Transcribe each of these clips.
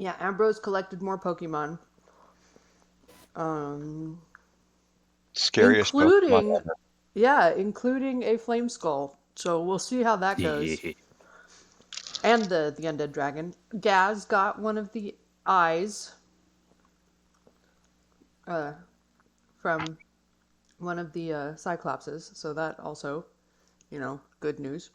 Yeah, Ambrose collected more Pokemon. Scariest Pokemon ever. Including a Flame Skull. So we'll see how that goes. And the Undead Dragon. Gaz got one of the eyes from one of the Cyclopses. So that also, good news.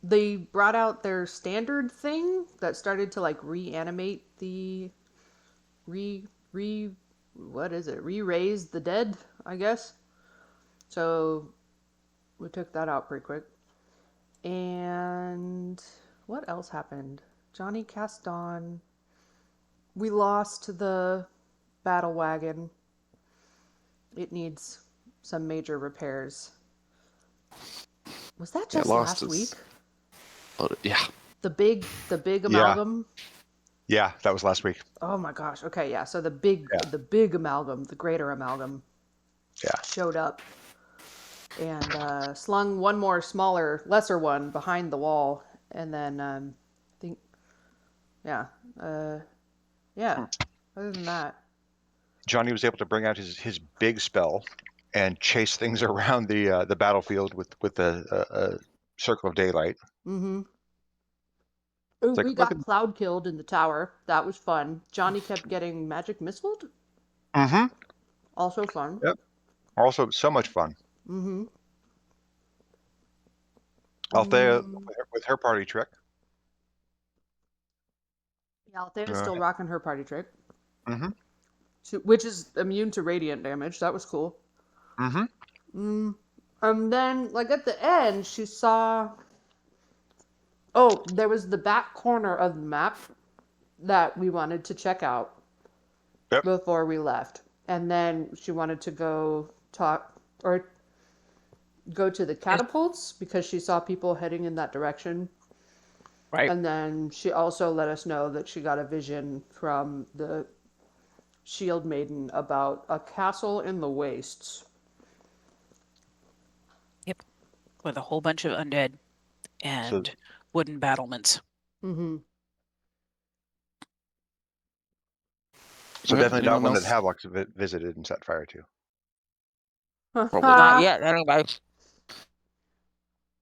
They brought out their standard thing that started to like reanimate the re-raise the dead, I guess. So we took that out pretty quick. And what else happened? Johnny cast on. We lost the battle wagon. It needs some major repairs. Was that just last week? Yeah. The big amalgam? Yeah, that was last week. Oh my gosh. Okay, yeah. So the big amalgam, the greater amalgam, showed up and slung one more smaller, lesser one behind the wall, and then I think, other than that, Johnny was able to bring out his big spell and chase things around the battlefield with a circle of daylight. Mm-hmm. Ooh, we got Cloud killed in the tower. That was fun. Johnny kept getting magic missiled. Mm-hmm. Also fun. Yep. Also so much fun. Mm-hmm. Althea with her party trick. Yeah, Althea's still rocking her party trick. Mm-hmm. Which is immune to radiant damage. That was cool. Mm-hmm. And then, like at the end, she saw. Oh, there was the back corner of the map that we wanted to check out before we left. And then she wanted to go to the catapults because she saw people heading in that direction. Right. And then she also let us know that she got a vision from the Shield Maiden about a castle in the wastes. Yep. With a whole bunch of undead and wooden battlements. Mm-hmm. So definitely not one that Havelock visited and set fire to. Probably not yet, anyway. Does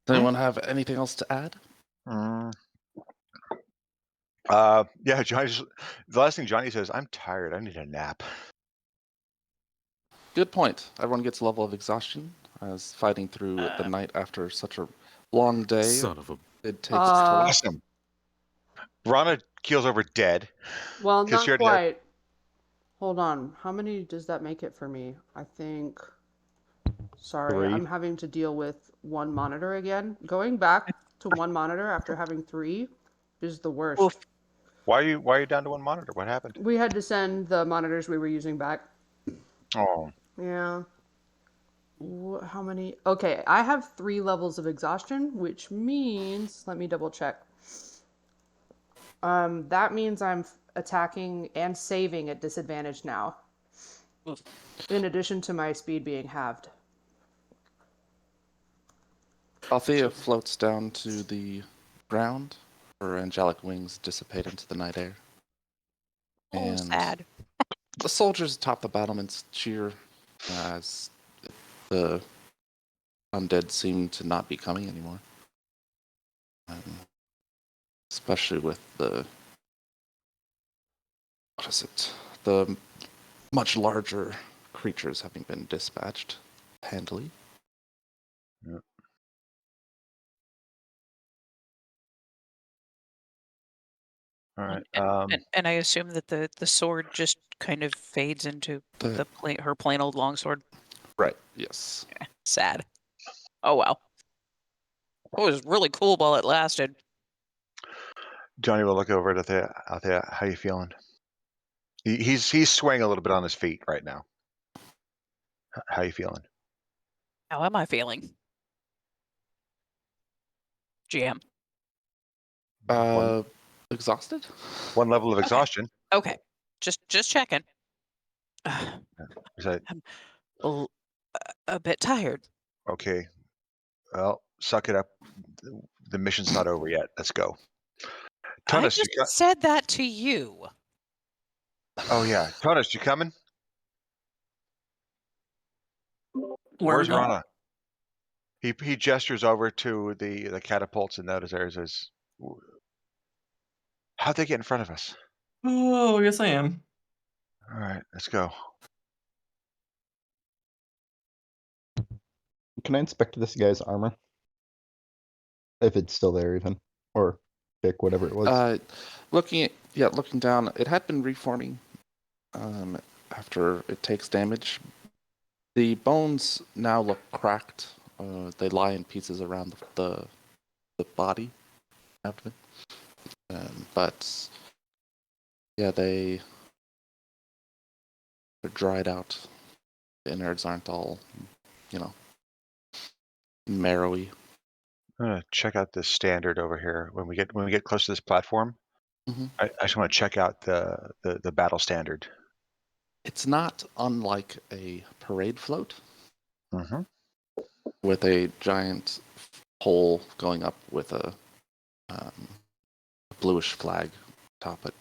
anyone have anything else to add? Yeah, the last thing Johnny says, I'm tired. I need a nap. Good point. Everyone gets a level of exhaustion as fighting through the night after such a long day. Son of a... It takes its toll. Awesome. Rana keels over dead. Well, not quite. Hold on. How many does that make it for me? I think... Sorry, 3. I'm having to deal with one monitor again. Going back to one monitor after having 3 is the worst. Oof. Why are you down to one monitor? What happened? We had to send the monitors we were using back. Oh. Yeah. How many? Okay, I have 3 levels of exhaustion, which means... Let me double check. That means I'm attacking and saving at disadvantage now. Oof. In addition to my speed being halved. Althea floats down to the ground. Her angelic wings dissipate into the night air. And sad. The soldiers atop the battlements cheer as the undead seem to not be coming anymore. Especially with the much larger creatures having been dispatched handily. Yep. All right. And I assume that the sword just kind of fades into her plain old longsword. Right. Yes. Yeah, sad. Oh wow. It was really cool while it lasted. Johnny will look over at Althea. How you feeling? He's swaying a little bit on his feet right now. How you feeling? How am I feeling? GM. Exhausted? 1 level of exhaustion. Okay. Just checking. Is that... I'm a bit tired. Okay. Well, suck it up. The mission's not over yet. Let's go. Tonus, I just said that to you. Oh yeah, Tonus, you coming? Where's that? Rana? He gestures over to the catapults in those areas. How'd they get in front of us? Oh, yes, I am. All right, let's go. Can I inspect this guy's armor? If it's still there, even, or pick whatever it was. Looking down, it had been reforming after it takes damage. The bones now look cracked. They lie in pieces around the body, abdomen. But yeah, they're dried out. The innards aren't all, marrowy. I'm gonna check out this standard over here. When we get close to this platform, Mhm. I just want to check out the battle standard. It's not unlike a parade float Mm-hmm. with a giant pole going up with a bluish flag atop it.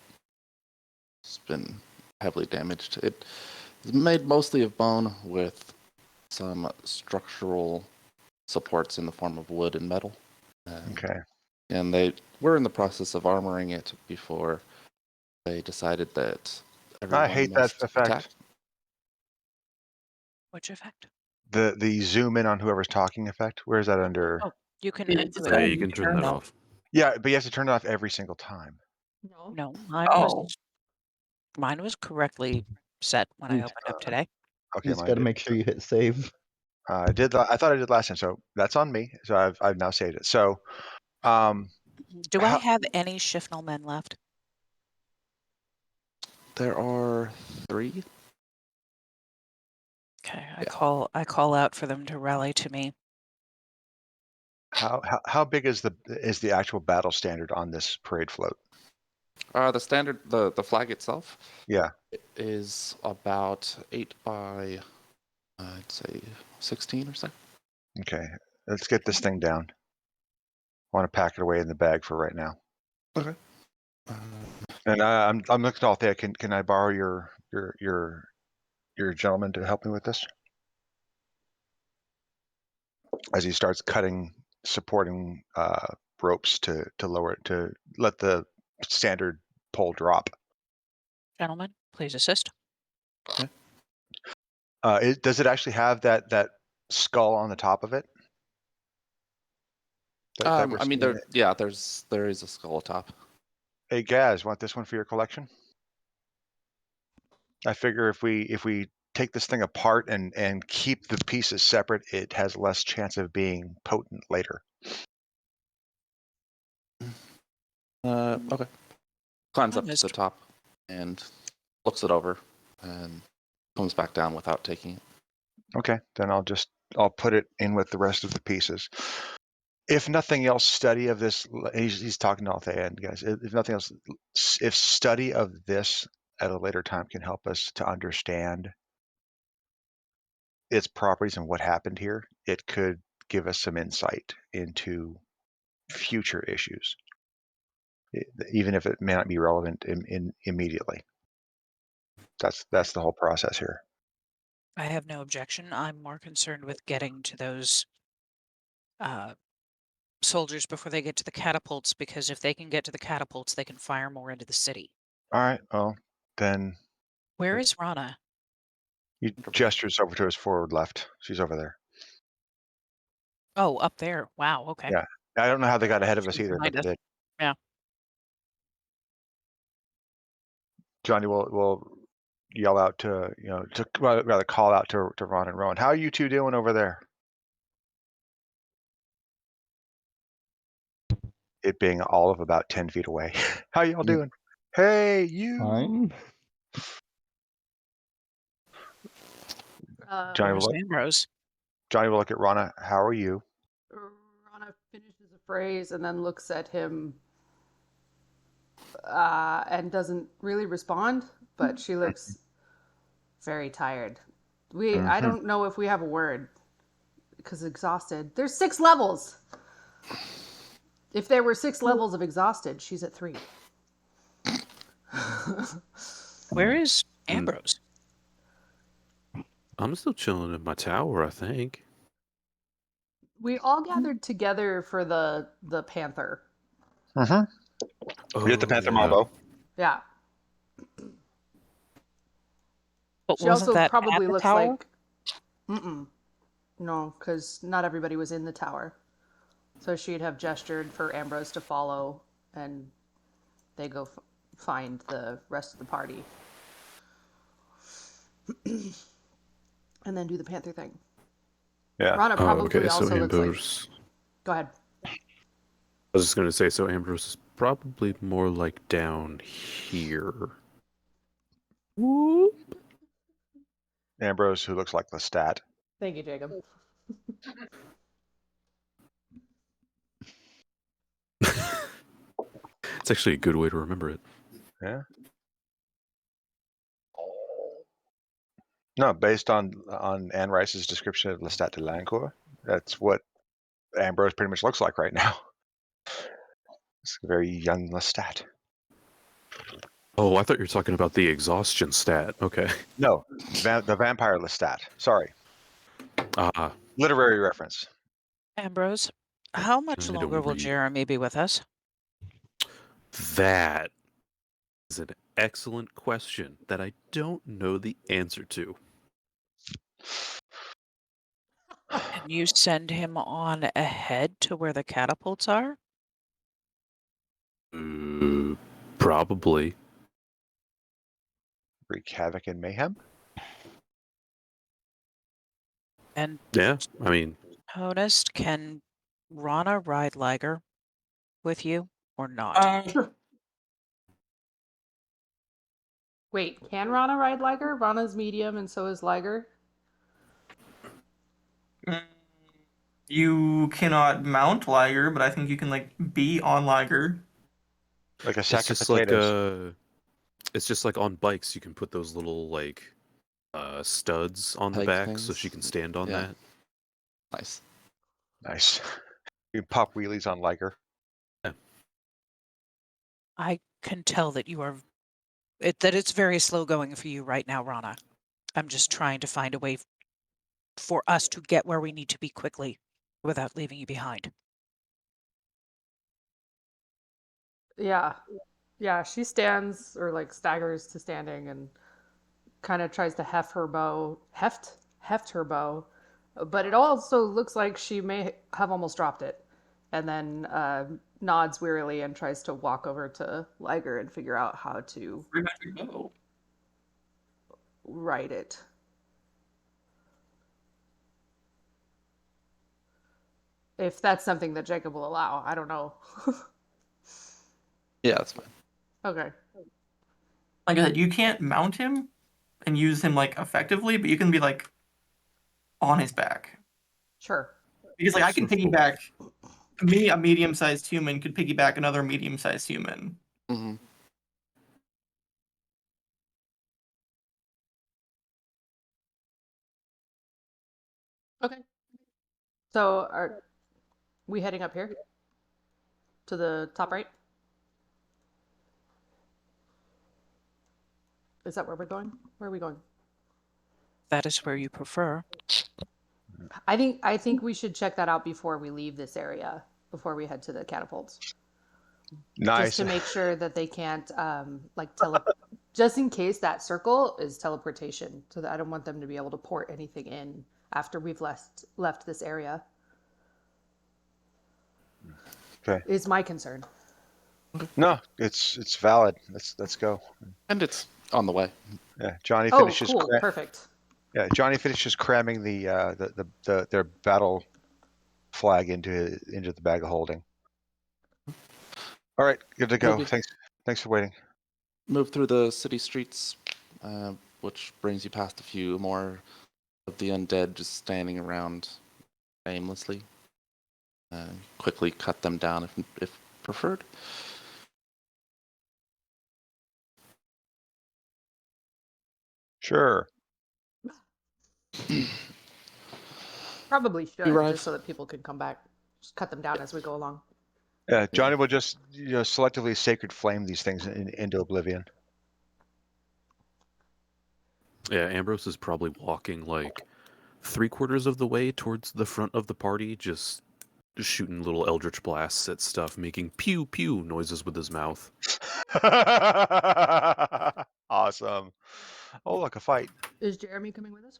It's been heavily damaged. It is made mostly of bone with some structural supports in the form of wood and metal. Okay. And they were in the process of armoring it before they decided that everyone I hate that must effect. attack. Which effect? The zoom in on whoever's talking effect. Where is that under? Oh, you can Yeah, undo Yeah, it. you can turn that off. Yeah, but you have to turn it off every single time. No. No, Oh, mine was correctly set when I opened up today. Okay, You just mine got to did. make sure you hit save. I did. I thought I did last time, so that's on me. So I've now saved it. So, Do I How- have any Shifnal men left? There are 3. Okay, Yeah. I call out for them to rally to me. how big is the actual battle standard on this parade float? The standard, the flag itself, Yeah. is about 8 by, I'd say 16 or so. Okay. Let's get this thing down. I want to pack it away in the bag for right now. Okay. And I'm looking at Althea. Can I borrow your gentleman to help me with this? As he starts cutting supporting ropes to lower it, to let the standard pole drop. Gentlemen, please assist. Does it actually have that skull on the top of it? That we're I mean, seeing? there is a skull top. Hey Gaz, want this one for your collection? I figure if we take this thing apart and keep the pieces separate, it has less chance of being potent later. Okay. Climbs up to Honest. the top and looks it over and comes back down without taking it. Okay, then I'll put it in with the rest of the pieces. If nothing else, study of this. He's talking to Althea and guys. If nothing else, if study of this at a later time can help us to understand its properties and what happened here, it could give us some insight into future issues, even if it may not be relevant immediately. That's the whole process here. I have no objection. I'm more concerned with getting to those soldiers before they get to the catapults, because if they can get to the catapults, they can fire more into the city. All right. Well, then Where is Rana? he gestures over to his forward left. She's over there. Oh, up there. Wow. Okay. Yeah. I don't know how they got ahead of us She's either, but behind they us. did. Yeah. Johnny will yell out to rather call out to Ron and Rowan. How are you two doing over there? It being all of about 10 feet away. How y'all doing? Hey, you. Fine. Johnny Where's will Ambrose? look at Rana. How are you? Rana finishes a phrase and then looks at him and doesn't really respond, but she looks very tired. I don't know if we have a word because exhausted. There's 6 levels. If there were 6 levels of exhausted, she's at 3. Where is Mm. Ambrose? I'm still chilling in my tower, I think. We all gathered together for the panther. Mm-hmm. Oh, We hit the Panther yeah. Mambo. Yeah. But She wasn't also that at probably the looks tower? like. No, because not everybody was in the tower. So she'd have gestured for Ambrose to follow, and they go find the rest of the party. And then do the panther thing. Yeah. Rana Oh, probably okay, so also looks like. Ambrose. Go ahead. I was just going to say, so Ambrose is probably more like down here. Whoop. Ambrose, who looks like Lestat. Thank you, Jacob. It's actually a good way to remember it. Yeah. No, based on Anne Rice's description of Lestat de Lancourt, that's what Ambrose pretty much looks like right now. It's a very young Lestat. Oh, I thought you were talking about the exhaustion stat. Okay. No, the vampire Lestat. Sorry, Ah, literary reference. Ambrose, how much I don't longer will read. Jeremy be with us? that is an excellent question that I don't know the answer to. Can you send him on ahead to where the catapults are? Probably. Wreak havoc and mayhem. And Yeah, I mean, Honest, can Rana ride Liger with you or not? Sure. Wait, can Rana ride Liger? Rana's medium, and so is Liger. You cannot mount Liger, but I think you can like be on Liger. Like a it's sack of just like potatoes. it's just like on bikes you can put those little like studs on the Peg back so things. she can stand on Yeah. that. Nice. Nice. You can pop wheelies on Liger. I can tell that you are that it's very slow going for you right now, Rana. I'm just trying to find a way for us to get where we need to be quickly without leaving you behind. Yeah. Yeah, she stands or like staggers to standing and kind of tries to heft her bow, but it also looks like she may have almost dropped it, and then nods wearily and tries to walk over to Liger and figure out how to Where'd you go? ride it. If that's something that Jacob will allow, I don't know. Yeah, that's fine. Okay. Like I said, you can't mount him and use him like effectively, but you can be like on his back. Sure. Because like I can Surfboard. piggyback me, a medium-sized human could piggyback another medium-sized human. Hmm. Okay. So are we heading up here? To the top right? Is that where we're going? Where are we going? That is where you prefer. I think we should check that out before we leave this area, before we head to the catapults. Nice. Just to make sure that they can't just in case that circle is teleportation, so that I don't want them to be able to port anything in after we've left this area. Okay. Is my concern. No, it's valid. Let's go. And it's on the way. Yeah, Johnny Oh, finishes. cool. Perfect. Yeah, Johnny finishes cramming their battle flag into the bag of holding. All right, good to go. Okay. Thanks for waiting. Move through the city streets, which brings you past a few more of the undead just standing around aimlessly. Quickly cut them down if preferred. Sure. Probably should, You arrive. just so that people can come back. Just cut them down as we go along. Yeah, Johnny will just selectively sacred flame these things into oblivion. Yeah, Ambrose is probably walking like 3/4 of the way towards the front of the party, just shooting little eldritch blasts at stuff, making pew pew noises with his mouth. Awesome. Oh, like a fight. Is Jeremy coming with us?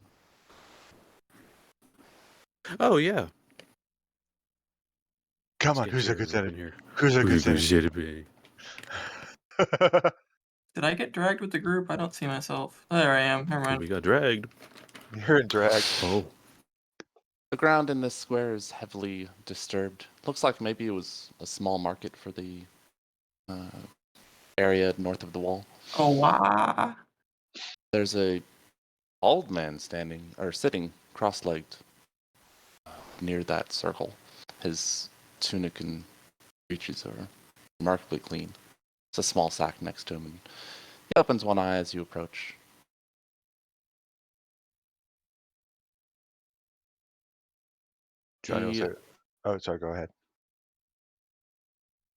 Oh yeah. Come on, Let's get who's a good Jeremy up in citizen? here. Who's a good Who's citizen? Jeremy? Did I get dragged with the group? I don't see myself. There I am. Never mind. We got dragged. You're in drag. Oh. The ground in this square is heavily disturbed. Looks like maybe it was a small market for the area north of the wall. Oh, wow. There's a old man sitting cross-legged near that circle. His tunic and breeches are remarkably clean. It's a small sack next to him, and he opens one eye as you approach. Johnny will He- say, oh, sorry, go ahead.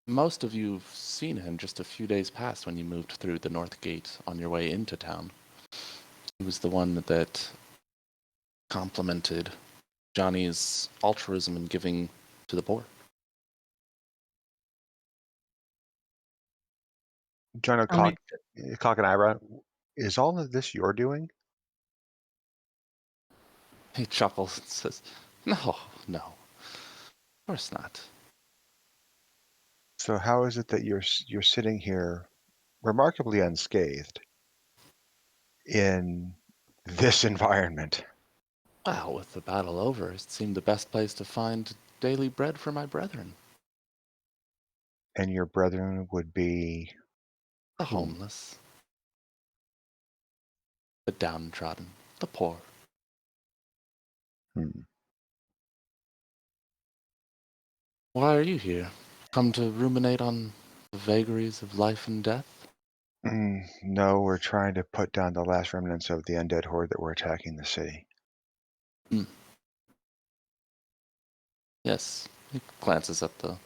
Most of you've seen him just a few days past when you moved through the north gate on your way into town. He was the one that complimented Johnny's altruism in giving to the poor. Johnny will How many- cock an eyebrow. Is all of this your doing? He chuckles and says, No, of course not. So how is it that you're sitting here remarkably unscathed in this environment? Well, with the battle over, it seemed the best place to find daily bread for my brethren. And your brethren would be The homeless, the downtrodden, the poor. hmm. Why are you here? Come to ruminate on the vagaries of life and death? No, we're trying to put down the last remnants of the undead horde that were attacking the city. Yes. He glances at the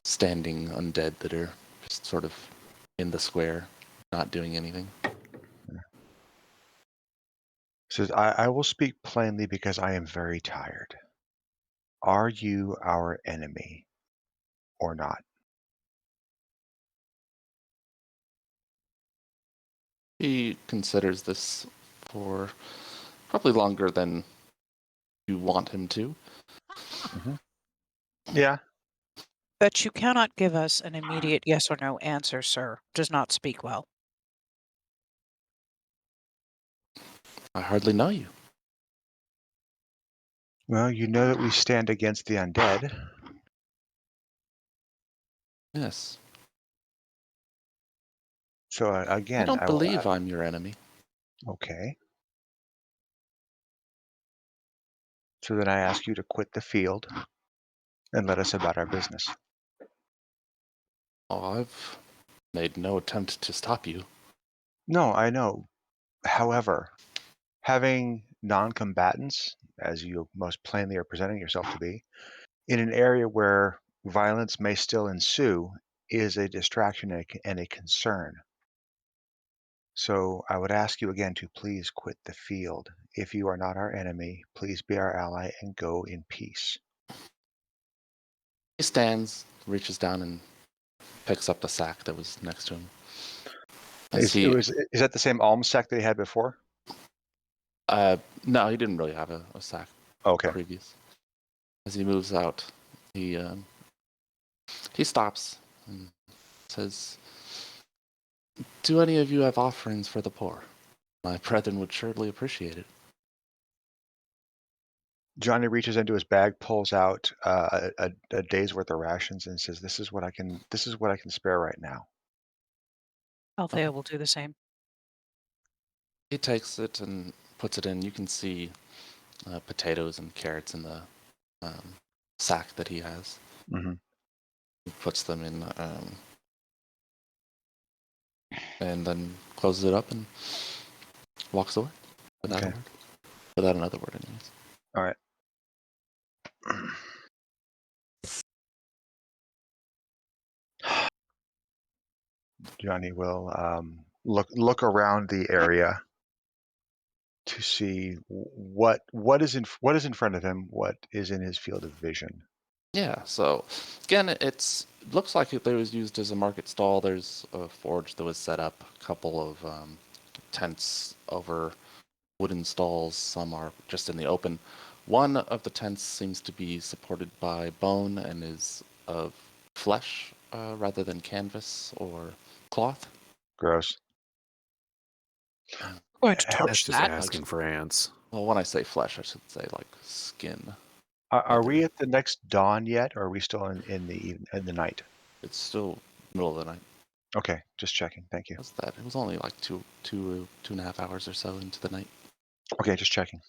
standing undead that are just sort of in the square, not doing anything. Says, I will speak plainly because I am very tired. Are you our enemy or not? He considers this for probably longer than you want him to. Yeah. But you cannot give us an immediate yes or no answer, sir. Does not speak well. I hardly know you. Well, you know that we stand against the undead. Yes. So again, I don't I will. believe I'm your enemy. Okay. So then I ask you to quit the field and let us about our business. Oh, I've made no attempt to stop you. No, I know. However, having non-combatants, as you most plainly are presenting yourself to be, in an area where violence may still ensue is a distraction and a concern. So I would ask you again to please quit the field. If you are not our enemy, please be our ally and go in peace. He stands, reaches down, and picks up the sack that was next to him. Is that the same alms sack that he had before? No, he didn't really have a sack Okay. previous. As he moves out, he stops and says, "Do any of you have offerings for the poor? My brethren would surely appreciate it." Johnny reaches into his bag, pulls out a day's worth of rations, and says, "This is what I can. This is what I can spare right now." Althea will do the same. He takes it and puts it in. You can see potatoes and carrots in the sack that he has. Mm-hmm. He puts them in and then closes it up and walks away without a Okay. word. Without another word, anyways. All right. Johnny will look around the area to see what is in front of him, what is in his field of vision. Yeah, so again, it looks like it was used as a market stall. There's a forge that was set up, a couple of tents over wooden stalls. Some are just in the open. One of the tents seems to be supported by bone and is of flesh rather than canvas or cloth. Gross. Going to That's torch just that. asking for ants. Well, when I say flesh, I should say like skin. Are we at the next dawn yet, or are we still in the night? It's still middle of the night. Okay, just checking. Thank you. What's that? It was only like two and a half hours or so into the night. Okay, just checking.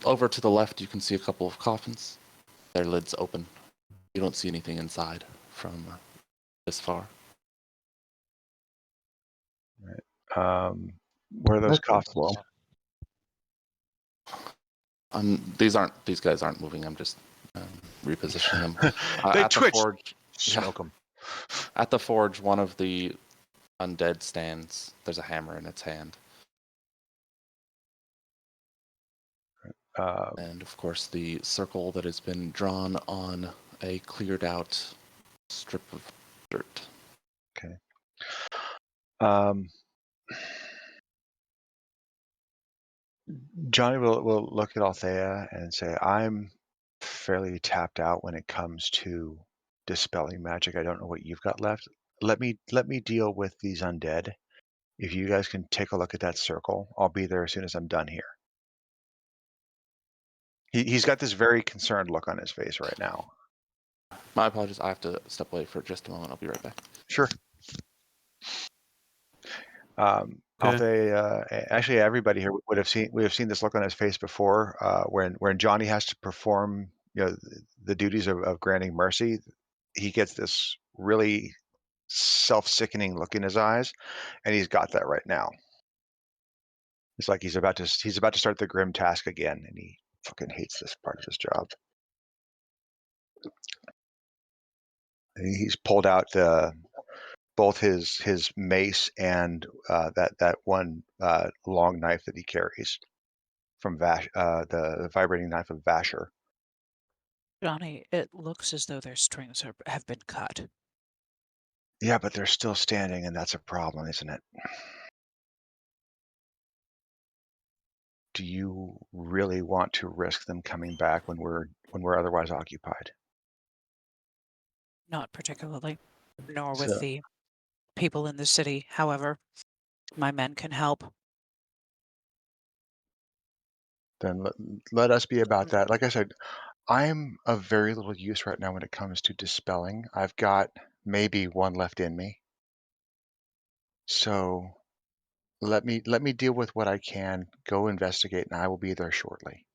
Over to the left, you can see a couple of coffins. Their lids open. You don't see anything inside from this far. Where are those That goes coffins? well. These guys aren't moving. I'm just repositioning them. They at twitch. the forge. Smoke them. At the forge, one of the undead stands. There's a hammer in its hand, and of course the circle that has been drawn on a cleared out strip of dirt. Okay. Johnny will look at Althea and say, "I'm fairly tapped out when it comes to dispelling magic. I don't know what you've got left. Let me deal with these undead. If you guys can take a look at that circle, I'll be there as soon as I'm done here." He's got this very concerned look on his face right now. My apologies. I have to step away for just a moment. I'll be right back. Sure. Althea, actually, everybody here would have seen this look on his face before. When Johnny has to perform, the duties of granting mercy, he gets this really self-sickening look in his eyes, and he's got that right now. It's like he's about to start the grim task again, and he fucking hates this part of his job. He's pulled out both his mace and that one long knife that he carries from the vibrating knife of Vasher. Johnny, it looks as though their strings have been cut. Yeah, but they're still standing, and that's a problem, isn't it? Do you really want to risk them coming back when we're otherwise occupied? Not particularly, nor with So, the people in the city. However, my men can help. then let us be about that. Like I said, I'm of very little use right now when it comes to dispelling. I've got maybe one left in me. So let me deal with what I can, go investigate, and I will be there shortly.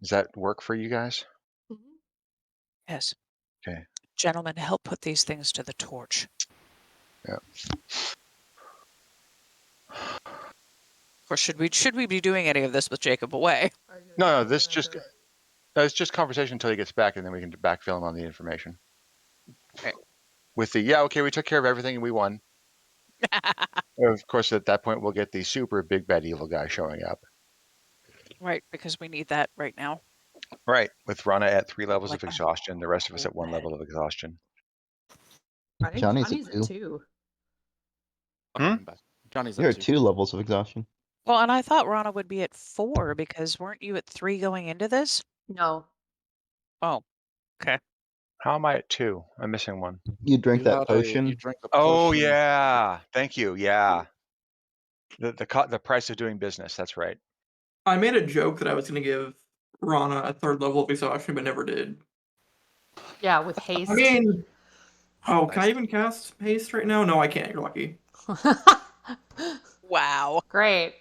Does that work for you guys? Yes. Okay. Gentlemen, help put these things to the torch. Yeah. Or should we be doing any of this with Jacob away? No, it's just conversation until he gets back, and then we can backfill him on the information. Right. With the we took care of everything and we won. Of course, at that point, we'll get the super big bad evil guy showing up. Right, because we need that right now. Right, with Rana at 3 levels Like of exhaustion, the rest of us at 1 level of exhaustion. I think Johnny's Johnny's at at 2. 2. I'm back. Johnny's You're up at to 2 levels of exhaustion. Well, and I thought Rana would be at 4 because weren't you at 3 going into this? No. Oh, okay. How am I at 2? I'm missing one. You drink that You potion. drink the Oh, potion. yeah. Thank you. Yeah. The price of doing business. That's right. I made a joke that I was going to give Rana a 3rd level of exhaustion, but never did. Yeah, with haste. I mean, can Nice. I even cast haste right now? No, I can't. You're lucky. Wow. Great.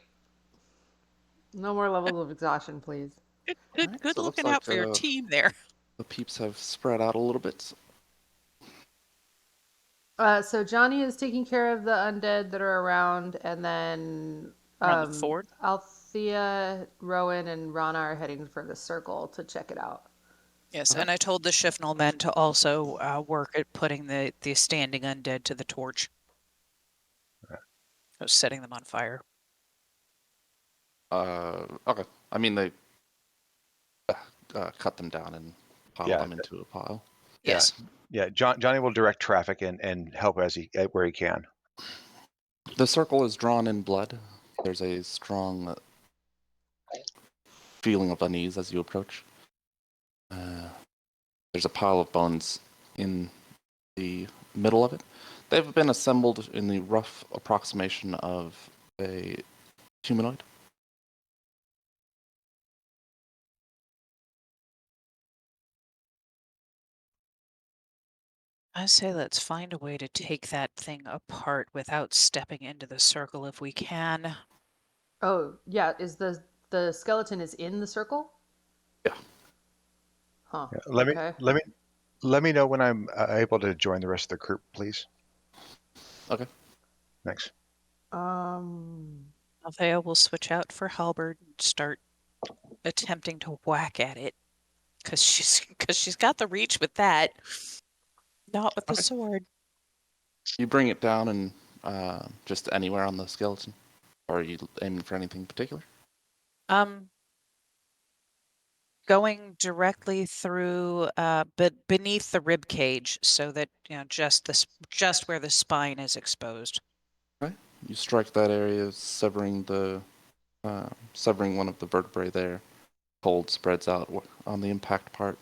No more levels of exhaustion, please. Good So it looks looking like, out for your team there. The peeps have spread out a little bit. So Johnny is taking care of the undead that are around, and then Around the fort? Althea, Rowan, and Rana are heading for the circle to check it out. Yes, Okay. and I told the Shifnal men to also work at putting the standing undead to the torch. setting them on fire. Okay. I mean, they cut them down and pile Yeah, them into a pile. Yeah. Yes. Yeah, Johnny will direct traffic and help where he can. The circle is drawn in blood. There's a strong feeling of unease as you approach. There's a pile of bones in the middle of it. They've been assembled in the rough approximation of a humanoid. I say let's find a way to take that thing apart without stepping into the circle if we can. Oh, yeah. Is the skeleton is in the circle? Yeah. Huh. Yeah, Okay. let me know when I'm able to join the rest of the group, please. Okay. Thanks. Althea will switch out for halberd and start attempting to whack at it. Because she's got the reach with that. Not with the Okay. sword. You bring it down and just anywhere on the skeleton? Or are you aiming for anything particular? Going directly through, but beneath the rib cage, so that just where the spine is exposed. Right. You strike that area, severing one of the vertebrae there. Cold spreads out on the impact part.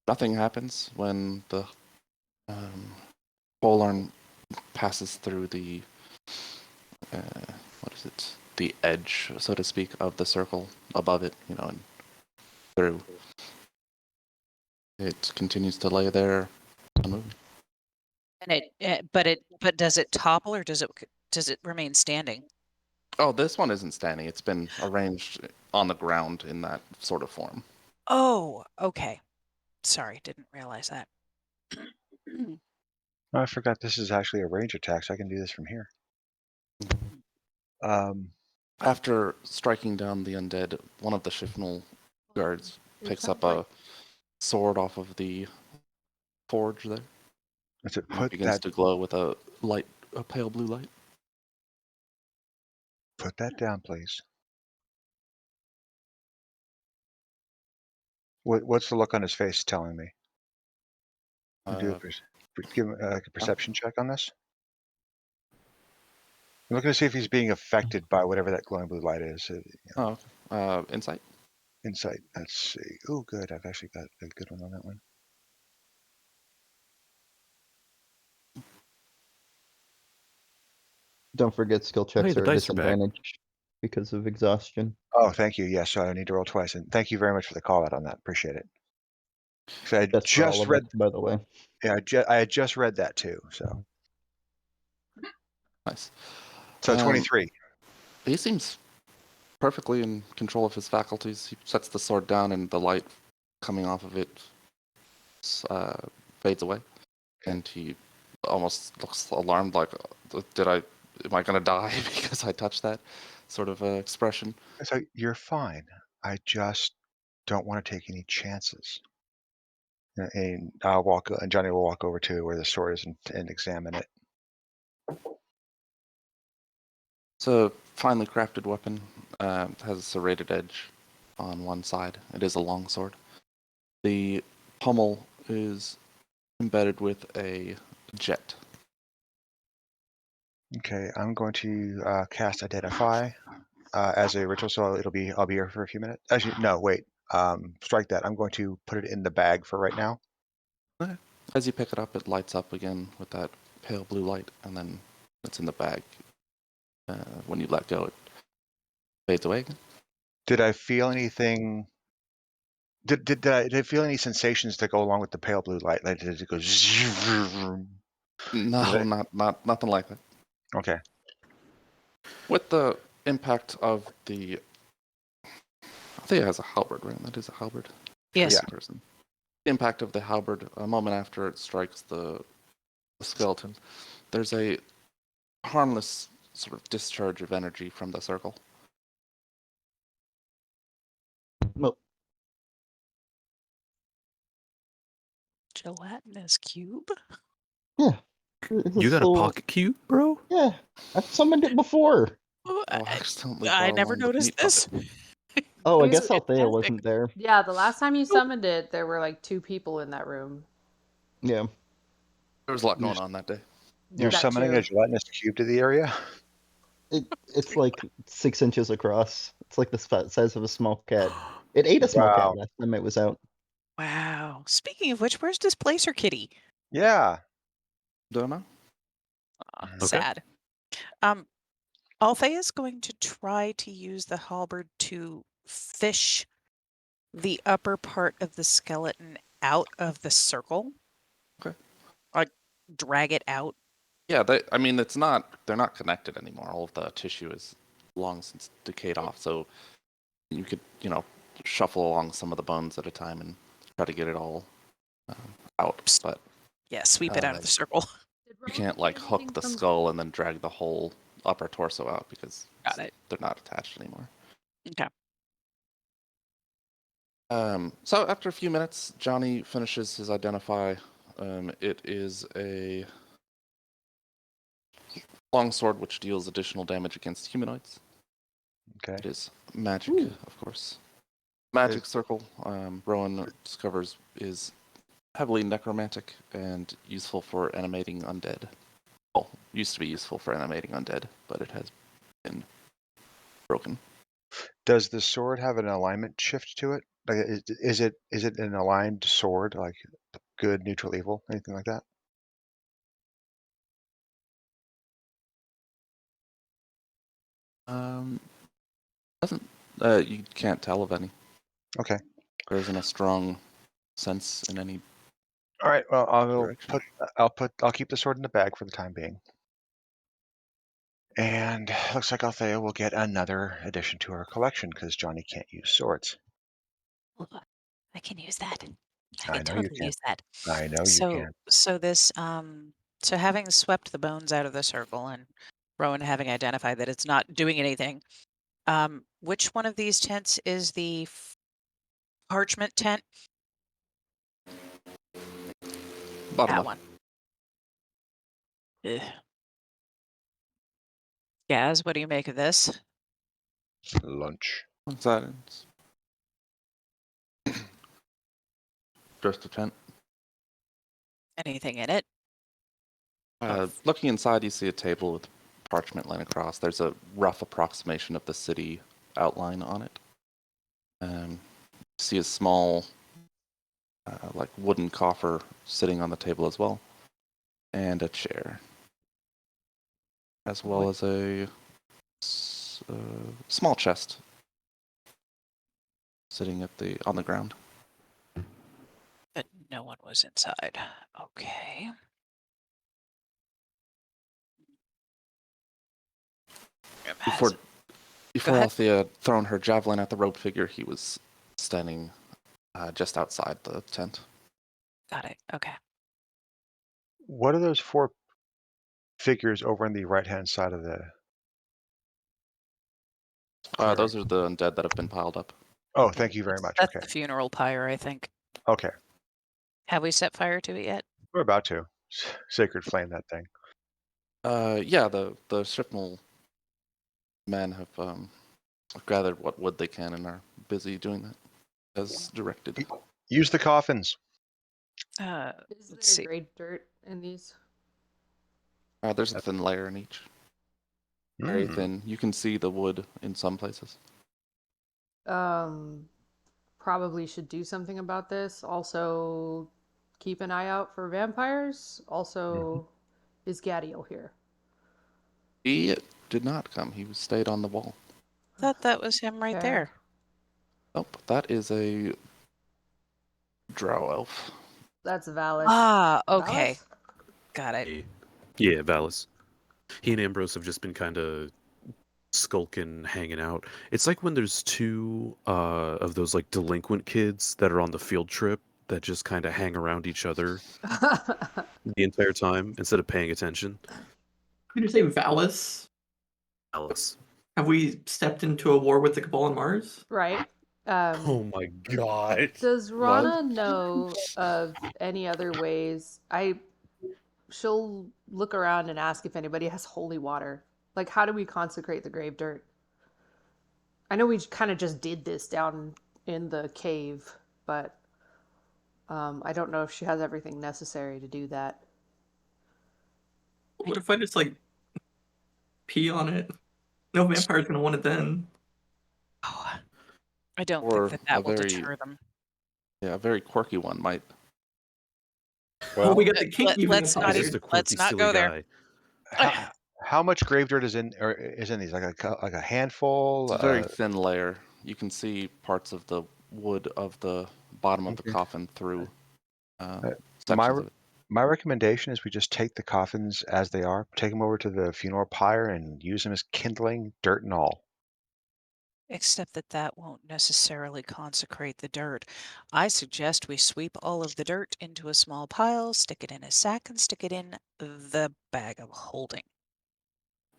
Nothing happens when the polearm passes through the the edge, so to speak, of the circle above it, and through. It continues to lay there unmoved. And but does it topple or does it remain standing? Oh, this one isn't standing. It's been arranged on the ground in that sort of form. Oh, okay. Sorry, didn't realize that. Oh, I forgot this is actually a range attack, so I can do this from here. After striking down the undead, one of the Shifnal guards picks up a sword off of the forge there. Let's It begins to glow with a pale blue light. Put that down, please. What's the look on his face telling me? Give him a perception check on this. I'm looking to see if he's being affected by whatever that glowing blue light is. Insight. Insight. Let's see. Oh, good. I've actually got a good one on that one. Don't forget skill Hey, checks the are at dice are back. disadvantage because of exhaustion. Oh, thank you. Yes, so I need to roll twice. And thank you very much for the call out on that. Appreciate it. So I That's for all just of read. us, by the way. Yeah, I had just read that too. So Nice. 23. He seems perfectly in control of his faculties. He sets the sword down, and the light coming off of it fades away, and he almost looks alarmed, like, am I gonna die because I touched that sort of expression? So you're fine. I just don't want to take any chances. And Johnny will walk over to where the sword is and examine it. It's a finely crafted weapon. Has a serrated edge on one side. It is a long sword. The pommel is embedded with a jet. Okay, I'm going to cast Identify as a ritual, so I'll be here for a few minutes. Actually, no, wait. Strike that. I'm going to put it in the bag for right now. Okay. As you pick it up, it lights up again with that pale blue light, and then it's in the bag. When you let go, it fades away again. Did I feel anything? Did I feel any sensations that go along with the pale blue light? Like did it go? No, not nothing like that. Okay. With the impact of the, I think it has a halberd, right? That is a halberd. Yes. Yeah. Person. The impact of the halberd, a moment after it strikes the skeleton, there's a harmless sort of discharge of energy from the circle. Well, Gelatinous cube? yeah. You got a So, pocket cube, bro? Yeah, I've summoned it before. Oh, accidentally I brought never along the noticed meat this. bucket. Oh, I These guess are Althea fantastic. wasn't there. Yeah, the last time you summoned it, there were like 2 people in that room. Yeah. There was a lot going on that day. You're That summoning too. a gelatinous cube to the area? It's like 6 inches across. It's like the size of a small cat. It ate a small cat Wow. last time it was out. Wow. Speaking of which, where's Displacer Kitty? Yeah. Don't know. Aw, Okay. sad. Althea's going to try to use the halberd to fish the upper part of the skeleton out of the circle. Okay. Like drag it out. Yeah, I mean, they're not connected anymore. All of the tissue is long since decayed off. So you could, shuffle along some of the bones at a time and try to get it all out. But Yeah, sweep it out of the circle. you can't like hook the skull and then drag the whole upper torso out because Got it. they're not attached anymore. Okay. So after a few minutes, Johnny finishes his identify. It is a longsword which deals additional damage against humanoids. Okay. It is magic, of course. Magic circle, Rowan discovers, is heavily necromantic and useful for animating undead. Well, used to be useful for animating undead, but it has been broken. Does the sword have an alignment shift to it? Like, is it an aligned sword, like good, neutral, evil, anything like that? Doesn't you can't tell of any. Okay. There isn't a strong sense in any. All right. Well, Direction. I'll keep the sword in the bag for the time being. And looks like Althea will get another addition to her collection because Johnny can't use swords. I can use that. I I can know you totally can. use that. I know you So can. so this so having swept the bones out of the circle and Rowan having identified that it's not doing anything, which one of these tents is the parchment tent? Bottom That left. one. Ugh. Gaz, what do you make of this? Lunch. Silence. Just a tent. Anything in it? Looking inside, you see a table with parchment laying across. There's a rough approximation of the city outline on it. See a small, like wooden coffer sitting on the table as well, and a chair, as well as a small chest sitting on the ground. But no one was inside. Okay. Before ahead. Althea had thrown her javelin at the robed figure, he was standing just outside the tent. Got it. Okay. What are those 4 figures over on the right-hand side of the? Those are the undead that have been piled up. Oh, thank you very much. That's Okay. the funeral pyre, I think. Okay. Have we set fire to it yet? We're about to. Sacred flame that thing. Yeah, the Shipnal men have gathered what wood they can and are busy doing that as directed. Use the coffins. Is Let's there see. great dirt in these? There's a thin layer in each. Very thin. You can see the wood in some places. Probably should do something about this. Also, keep an eye out for vampires. Also, is Gadiel here? He did not come. He stayed on the wall. Thought that was him right Fair. there. Nope, that is a drow elf. That's Valis. Ah, okay. Valis? Got it. Yeah, Valis. He and Ambrose have just been kind of skulking, hanging out. It's like when there's 2 of those like delinquent kids that are on the field trip that just kind of hang around each other the entire time instead of paying attention. Did you say Valis? Valis. Have we stepped into a war with the Cabal on Mars? Right. Oh my god. Does Rana know of any other ways? she'll look around and ask if anybody has holy water. Like, how do we consecrate the grave dirt? I know we kind of just did this down in the cave, but I don't know if she has everything necessary to do that. What if I just like pee on it? No vampire's gonna want it then. Oh, I don't Or think a that will very deter them. Yeah, a very quirky one might. Well, we Well, got the kinky Let's not He's vampires. just a even. Let's quirky, not silly go there. guy. how much grave dirt is in these? Like a handful? It's a very thin layer. You can see parts of the wood of the bottom of the Okay. coffin through my sections of it. my recommendation is we just take the coffins as they are, take them over to the funeral pyre, and use them as kindling, dirt and all. Except that that won't necessarily consecrate the dirt. I suggest we sweep all of the dirt into a small pile, stick it in a sack, and stick it in the bag of holding.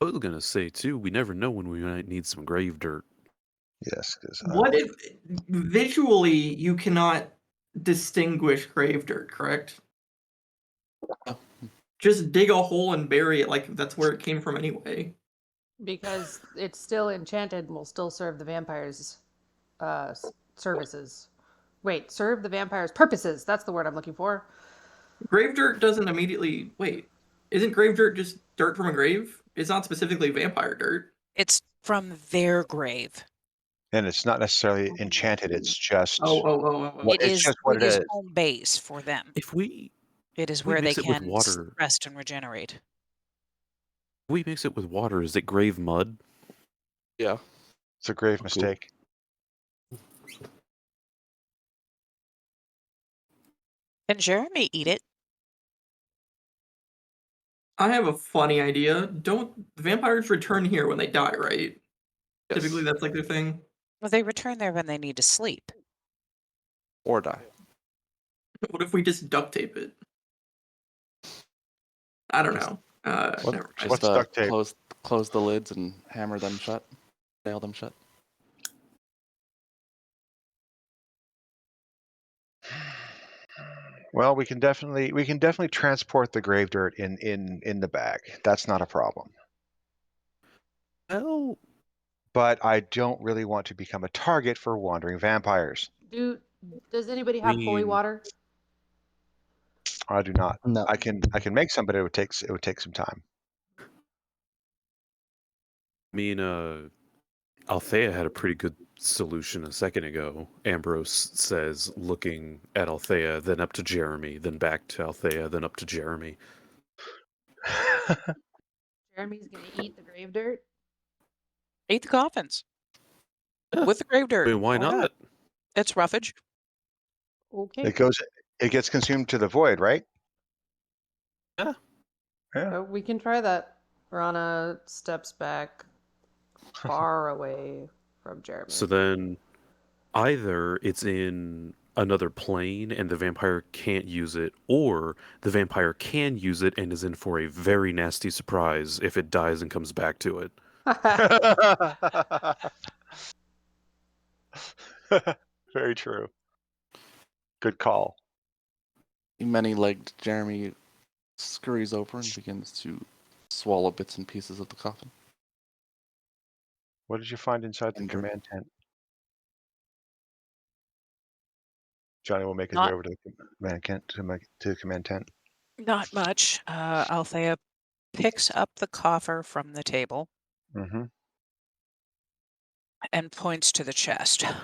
I was gonna say too, we never know when we might need some grave dirt. Yes, because What if visually you cannot distinguish grave dirt, correct? Oh. Just dig a hole and bury it like that's where it came from anyway. Because it's still enchanted and will still serve the vampires' services. Wait, serve the vampires' purposes. That's the word I'm looking for. Grave dirt doesn't immediately wait. Isn't grave dirt just dirt from a grave? It's not specifically vampire dirt. It's from their grave. and it's not necessarily enchanted. It's just Oh. It it's is just what it is. home base for them. If we It is we where they mix it with can water, rest and regenerate. if we mix it with water, is it grave mud? Yeah. It's a grave Cool. mistake. Can Jeremy eat it? I have a funny idea. Don't vampires return here when they die, right? Yes. Typically that's like their thing. Well, they return there when they need to sleep. Or die. What if we just duct tape it? I don't know. What- Never mind. Just What's duct tape? close the lids and hammer them shut. Nail them shut. Well, we can definitely transport the grave dirt in the bag. That's not a problem. Well, But I don't really want to become a target for wandering vampires. Does anybody I have holy mean, water? I do not. No. I can make some, but it would take some time. Althea had a pretty good solution a second ago. Ambrose says, looking at Althea, then up to Jeremy, then back to Althea, then up to Jeremy. Jeremy's gonna eat the grave dirt. Eat the coffins. Yeah. With the grave I dirt. mean, why not? It's roughage. Okay. It gets consumed to the void, right? Yeah. Yeah. We can try that. Rana steps back far away from Jeremy. So then either it's in another plane and the vampire can't use it, or the vampire can use it and is in for a very nasty surprise if it dies and comes back to it. Very true. Good call. Many-legged Jeremy scurries over and begins to swallow bits and pieces of the coffin. What did you find inside the Andrew. command tent? Johnny will make his Not- way over to the command tent. Not much. Althea picks up the coffer from the table Mm-hmm. and points to the chest. Has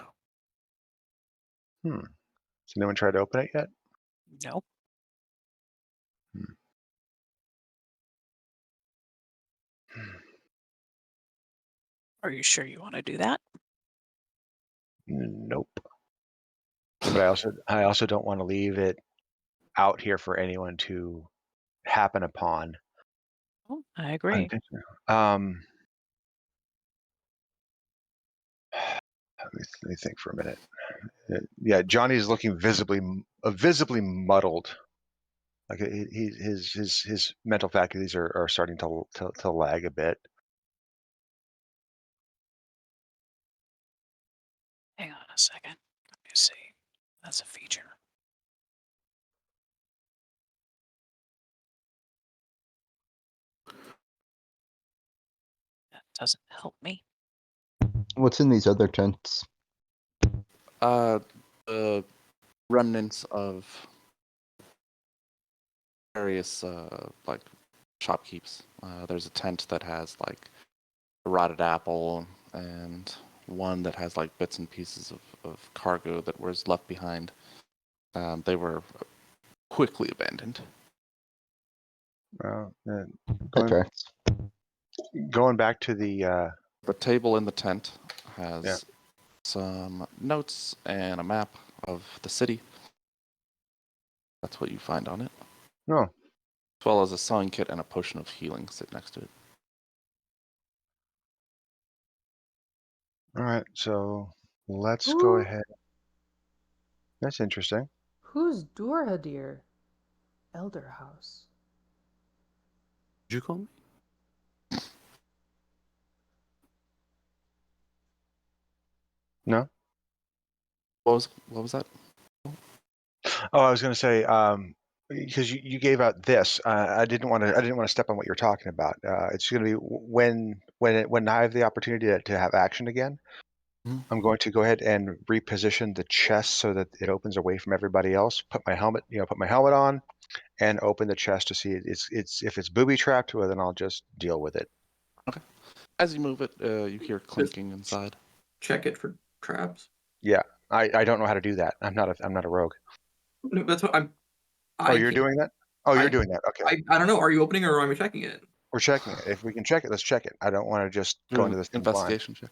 anyone tried to open it yet? Nope. Are you sure you want to do that? Nope. But I also don't want to leave it out here for anyone to happen upon. Oh, I agree. Unintentionally. Let me think for a minute. Yeah, Johnny's looking visibly muddled. Like his mental faculties are starting to lag a bit. Hang on a second. Let me see. That's a feature. Doesn't help me. What's in these other tents? The remnants of various like shopkeepers. There's a tent that has like a rotted apple, and one that has like bits and pieces of cargo that was left behind. They were quickly abandoned. Well, That tracks. going back to the The table in the tent has Yeah. some notes and a map of the city. That's what you find on it. no. As well as a sewing kit and a potion of healing sit next to it. All right, so let's Who? go ahead. That's interesting. Who's Durhadir? Elder House. Did you call me? No. What was that? Oh, I was going to say because you gave out this. I didn't want to step on what you're talking about. It's going to be when I have the opportunity to have action again. Mhm. I'm going to go ahead and reposition the chest so that it opens away from everybody else. Put my helmet on, and open the chest to see it's if it's booby trapped. Well, then I'll just deal with it. As you move it, you hear clinking inside. Check it for traps. Yeah, I don't know how to do that. I'm not a rogue. No, that's what I'm. Oh, you're doing that? Oh, you're doing that. Okay. I don't know. Are you opening or am I checking it? We're checking it. If we can check it, let's check it. I don't want to just go into this thing blind. Investigation check.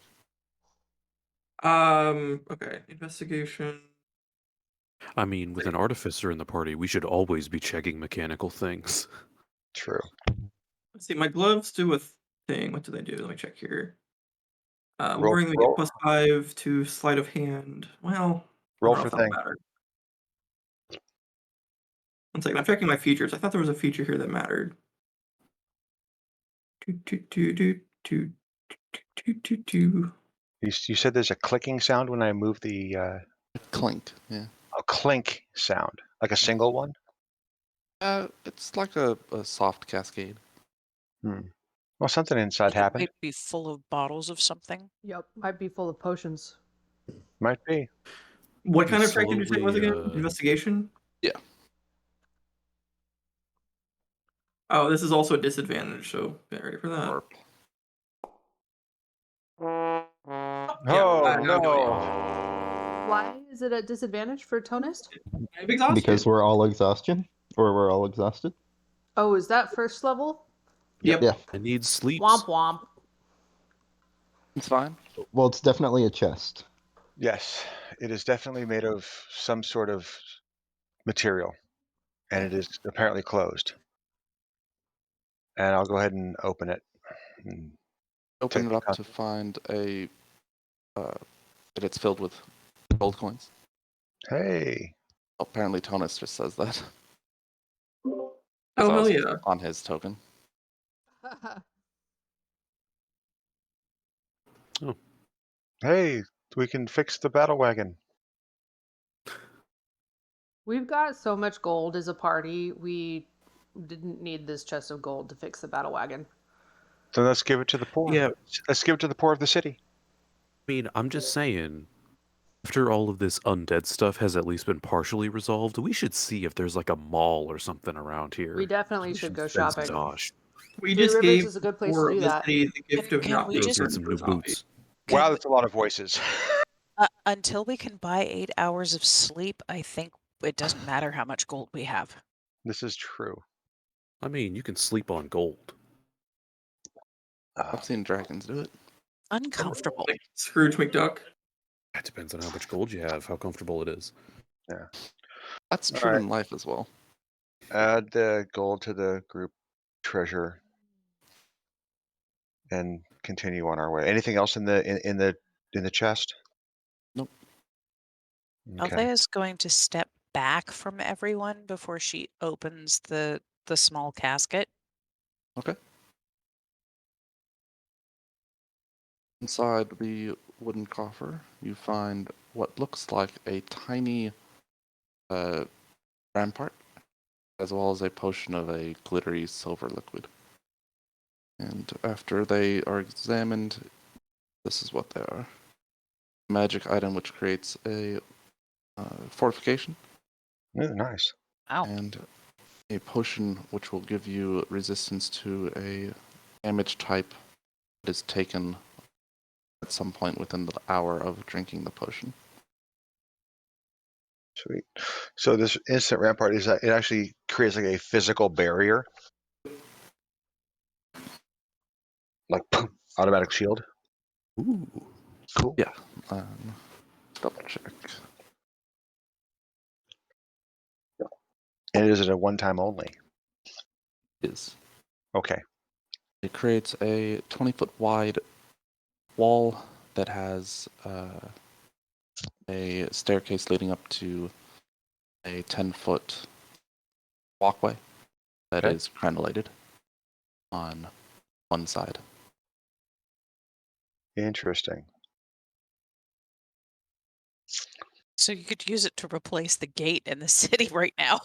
Okay. Investigation. I mean, with an artificer in the party, we should always be checking mechanical things. True. Let's see. My gloves do a thing. What do they do? Let me check here. Roll- Wearing them roll- get +5 to sleight of hand. Well, I Roll don't know for if that'll thing. matter. One second. I'm checking my features. I thought there was a feature here that mattered. Do. You said there's a clicking sound when I move the Clink, yeah. a clink sound, like a single one. It's like a soft cascade. Well, something inside Like it happened. might be full of bottles of something. Yep, might be full of potions. Might be. What You kind of check did you say it was again? slowly, Investigation? Yeah. Oh, this is also a disadvantage, so get ready for that. Or Oh I'm doing it. Why is it a disadvantage for Tonist? I'm exhausted. Because we're all exhausted? Or we're all exhausted? Oh, is that first level? Yep. Yeah. I need sleeps. Womp womp. it's fine. Well, it's definitely a chest. Yes, it is definitely made of some sort of material, and it is apparently closed. And I'll go ahead and open it. And Open take it up the to find that it's filled with gold coins. Hey, Apparently, Tonus just says that. Oh, It's hell also yeah. on his token. hey, we can fix the battle wagon. We've got so much gold as a party, we didn't need this chest of gold to fix the battle wagon. So let's give it to the poor. Yeah. Let's give it to the poor of the city. I mean, I'm just saying, after all of this undead stuff has at least been partially resolved, we should see if there's like a mall or something around here. We definitely should go spend shopping. some dosh. We Three just Rivers gave is a good place four to do of the that. city the gift of Can not we being just- Go get some turned new into a zombie. boots. Wow, that's a lot of voices. Until we can buy 8 hours of sleep, I think it doesn't matter how much gold we have. This is true. I mean, you can sleep on gold. I've seen dragons do it. Uncomfortable. Like Scrooge McDuck. It depends on how much gold you have, how comfortable it is. That's All true right. in life as well. Add the gold to the group treasure, and continue on our way. Anything else in the chest? Nope. Okay. Althea is going to step back from everyone before she opens the small casket. Okay. Inside the wooden coffer, you find what looks like a tiny rampart, as well as a potion of a glittery silver liquid. And after they are examined, this is what they are. Magic item which creates a fortification. Ooh, nice. Ow. And a potion which will give you resistance to a damage type that is taken at some point within the hour of drinking the potion. Sweet. So this instant rampart is that it actually creates like a physical barrier, like automatic shield. Ooh. Cool. Yeah. Double check. And is it a one-time only? Is Okay. it creates a 20-foot wide wall that has a staircase leading up to a 10-foot walkway that Okay. is granulated on one side. Interesting. So you could use it to replace the gate in the city right now.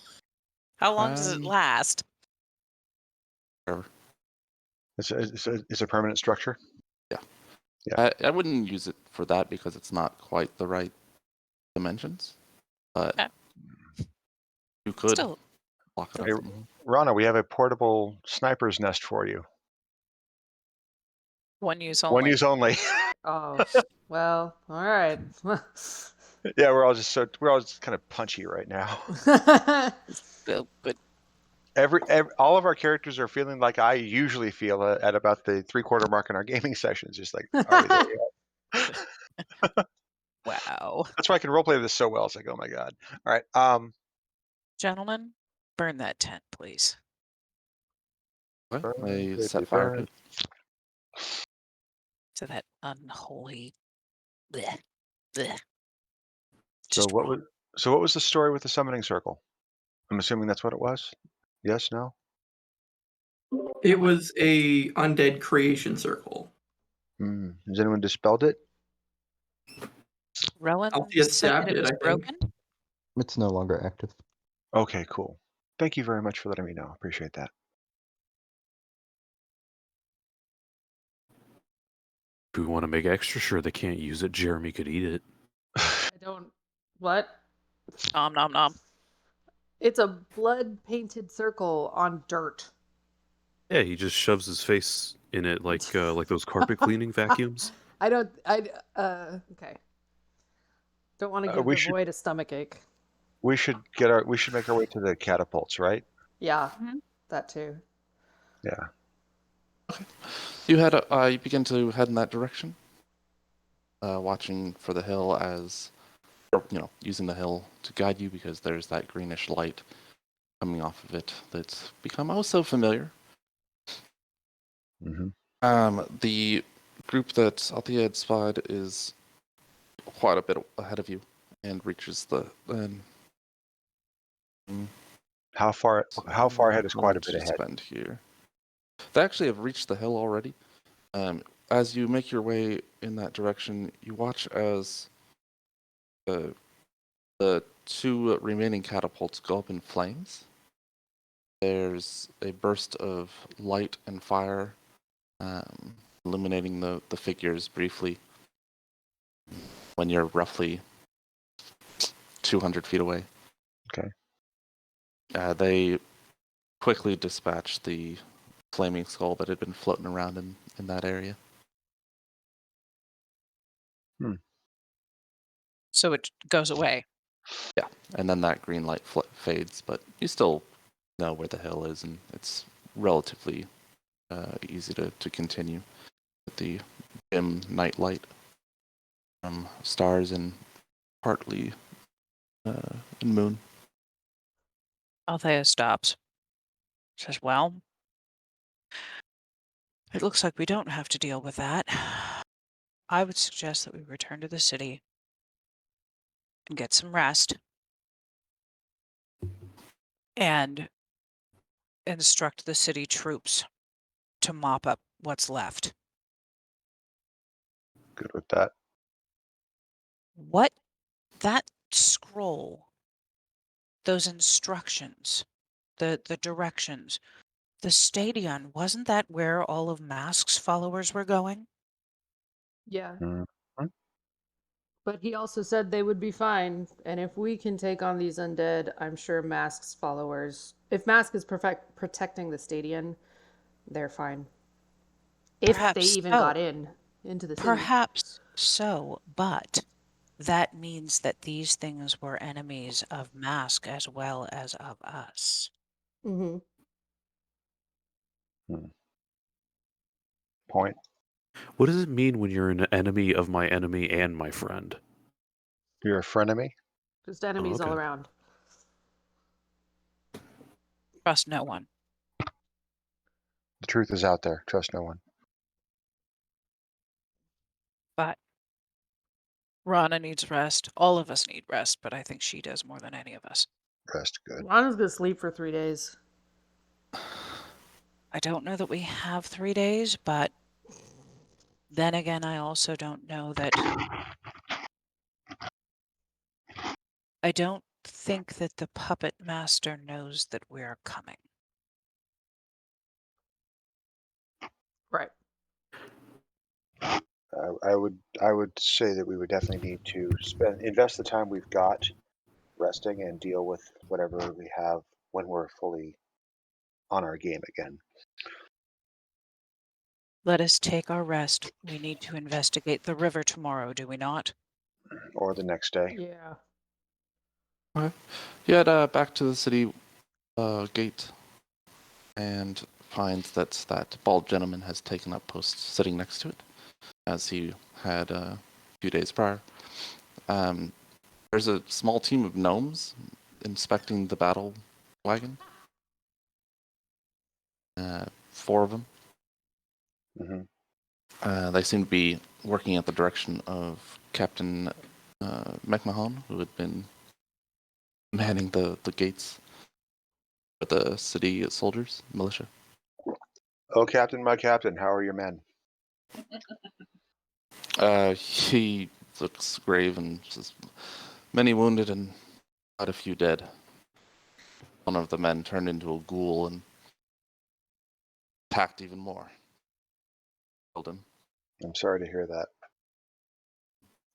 How long does it last? Sure. It's a permanent structure. I wouldn't use it for that because it's not quite the right dimensions, but Okay. you could Still, lock it Hey, up. Rana, we have a portable sniper's nest for you. one use only. One use only. Oh, well, all right. Yeah, we're all just kind of punchy right now. But All of our characters are feeling like I usually feel at about the 3/4 mark in our gaming sessions. Just like, all right, there you go. wow. That's why I can roleplay this so well. It's like, oh my god. All right. Gentlemen, burn that tent, please. Okay, they set fire to it. To that unholy. Bleh, bleh. So Just wrong. what was the story with the summoning circle? I'm assuming that's what it was. Yes. No. It was a undead creation circle. Has anyone dispelled it? Rowan Althea said that stabbed it it, was I think. broken. It's no longer active. Okay, cool. Thank you very much for letting me know. Appreciate that. If we want to make extra sure they can't use it, Jeremy could eat it. I don't. What? Nom nom nom. It's a blood painted circle on dirt. Yeah, he just shoves his face in it like those carpet cleaning vacuums. I don't. Okay. Don't want to give we the should- void a stomach ache. We should make our way to the catapults, right? Yeah, Mhm. that too. Yeah. You begin to head in that direction, watching for the hill using the hill to guide you because there's that greenish light coming off of it that's become oh so familiar. Mm-hmm. The group that Althea had spied is quite a bit ahead of you and reaches the. How far ahead is quite a bit to ahead? spend here. They actually have reached the hill already. As you make your way in that direction, you watch as the two remaining catapults go up in flames. There's a burst of light and fire, illuminating the figures briefly when you're roughly 200 feet away. Okay. They quickly dispatch the flaming skull that had been floating around in that area. So it goes away. Yeah, and then that green light fades, but you still know where the hill is, and it's relatively easy to continue with the dim night light from stars and partly moon. Althea stops. Says, well, it looks like we don't have to deal with that. I would suggest that we return to the city and get some rest and instruct the city troops to mop up what's left. Good with that. What that scroll, those instructions, the directions, The stadion, wasn't that where all of Mask's followers were going? Yeah. Mhm. But he also said they would be fine, and if we can take on these undead, I'm sure Mask's followers, if Mask is protecting the stadium, they're fine. If they Perhaps even so. got into the city. Perhaps so, but that means that these things were enemies of Mask as well as of us. Mm-hmm. Point. What does it mean when you're an enemy of my enemy and my friend? You're a frenemy? Just enemies all okay. around. Trust no one. The truth is out there. Trust no one. But Rana needs rest. All of us need rest, but I think she does more than any of us. Rest good. Lana's gonna sleep for 3 days. I don't know that we have 3 days, but then again, I also don't know that. I don't think that the puppet master knows that we're coming. Right. I would say that we would definitely need to invest the time we've got resting and deal with whatever we have when we're fully on our game again. Let us take our rest. We need to investigate the river tomorrow, do we not? Or the next day. Yeah. Okay. You head back to the city gate and finds that that bald gentleman has taken up post sitting next to it, as he had a few days prior. There's a small team of gnomes inspecting the battle wagon. 4 of them. Mm-hmm. They seem to be working at the direction of Captain McMahon, who had been manning the gates with the city soldiers, militia. Oh, Captain, my captain, how are your men? He looks grave and says, many wounded and quite a few dead. One of the men turned into a ghoul and attacked even more. Killed him. I'm sorry to hear that.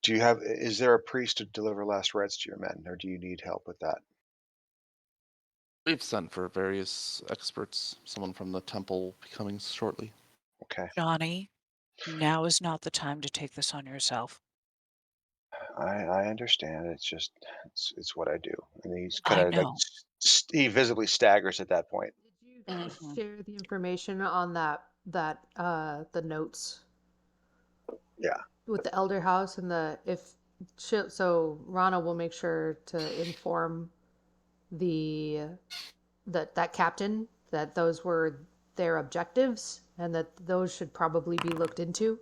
Is there a priest to deliver last rites to your men, or do you need help with that? We've sent for various experts, someone from the temple coming shortly. Okay. Johnny, now is not the time to take this on yourself. I understand. It's just, it's what I do. And he's I kind of like, know. he visibly staggers at that point. Did you share the information on the notes? Yeah. With the elder house and so Rana will make sure to inform that captain that those were their objectives and that those should probably be looked into.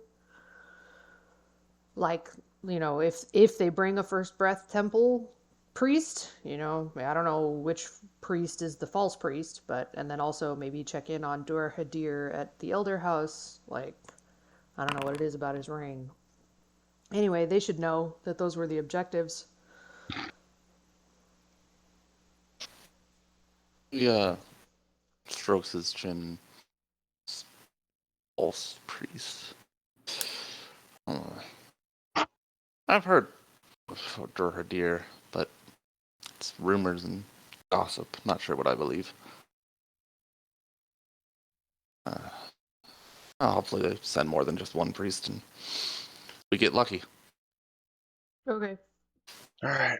Like, if they bring a first breath temple priest, I don't know which priest is the false priest, and then also maybe check in on Dur Hadir at the elder house. Like, I don't know what it is about his ring. Anyway, they should know that those were the objectives. He strokes his chin. False priest. I've heard of Durhadir, but it's rumors and gossip. Not sure what I believe. Hopefully they send more than just one priest and we get lucky. Okay. All right.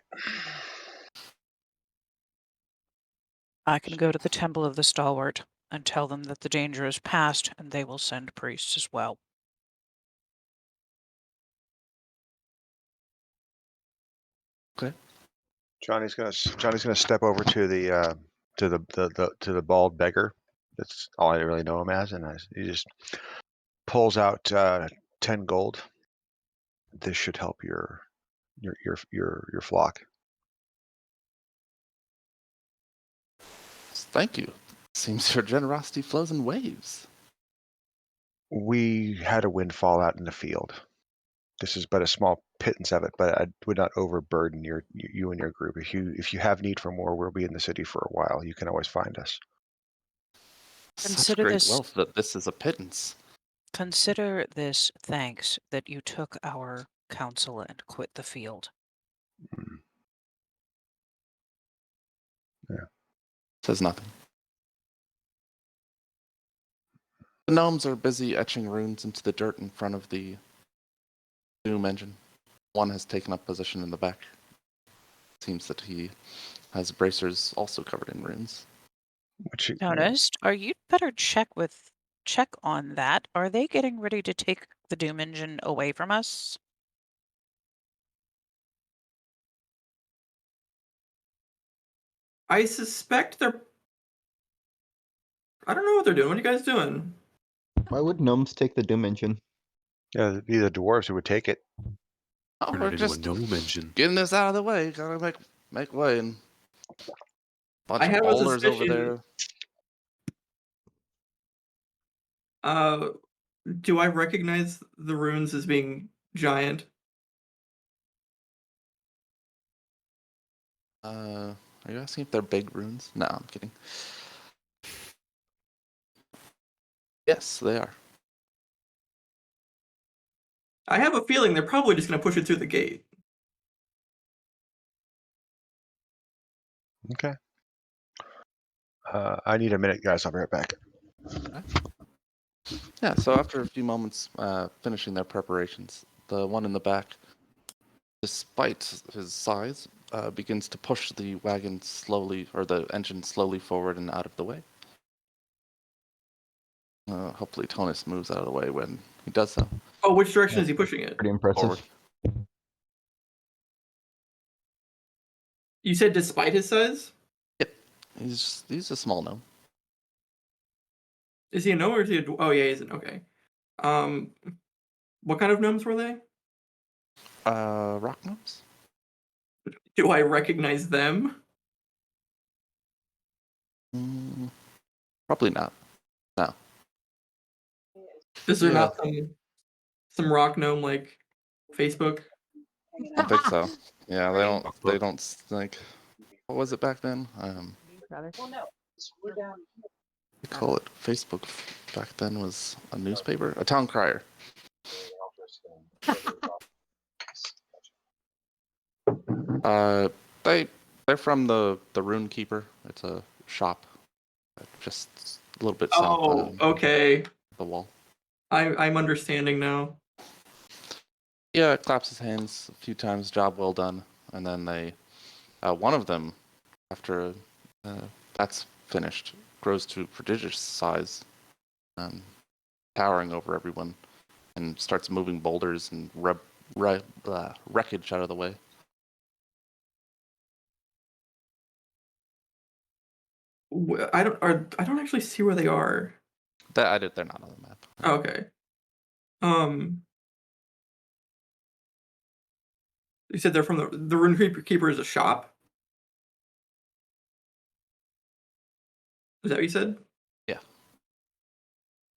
I can go to the Temple of the Stalwart and tell them that the danger is past, and they will send priests as well. Okay. Johnny's gonna step over to the bald beggar. That's all I really know him as, and he just pulls out 10 gold. This should help your flock. Thank you. Seems your generosity flows in waves. We had a windfall out in the field. This is but a small pittance of it, but I would not overburden you and your group. If you have need for more, we'll be in the city for a while. You can always find us. Such Consider great this wealth that this is a pittance. Consider this thanks that you took our counsel and quit the field. Yeah. Says nothing. The gnomes are busy etching runes into the dirt in front of the doom engine. One has taken up position in the back. Seems that he has bracers also covered in runes. Noticed? Are you better check on that? Are they getting ready to take the doom engine away from us? I suspect they're. I don't know what they're doing. What are you guys doing? Why would gnomes take the Doom engine? Yeah, it'd be the dwarves who would take it. Oh, Turn we're it into a just gnome engine. getting this out of the way. Gotta make way. And bunch I of have a boulders over suspicion. there. Do I recognize the runes as being giant? Are you asking if they're big runes? No, I'm kidding. Yes, they are. I have a feeling they're probably just going to push it through the gate. Okay. I need a minute, guys. I'll be right back. Yeah, so after a few moments finishing their preparations, the one in the back, despite his size, begins to push the wagon slowly, or the engine slowly forward and out of the way. Hopefully Tonus moves out of the way when he does so. Oh, which direction is he pushing it? Pretty impressive. Forward. You said despite his size? He's a small gnome. Is he a gnome or is he a... Oh, yeah, he's an... Okay. What kind of gnomes were they? Rock gnomes? Do I recognize them? Probably not. No. Is there Yeah. not some rock gnome like Facebook? I think so. Yeah, they don't like, what was it back then? They call it Facebook back then was a newspaper, a town crier. They're from the Runekeeper. It's a shop just a little bit south Oh, of okay. the wall. I'm understanding now. Yeah, claps his hands a few times, job well done, and then one of them, after that's finished, grows to prodigious size, towering over everyone, and starts moving boulders and wreckage out of the way. I don't actually see where they are. They're not on the map. Oh, okay. You said they're from the Runekeeper is a shop? Is that what you said? Yeah.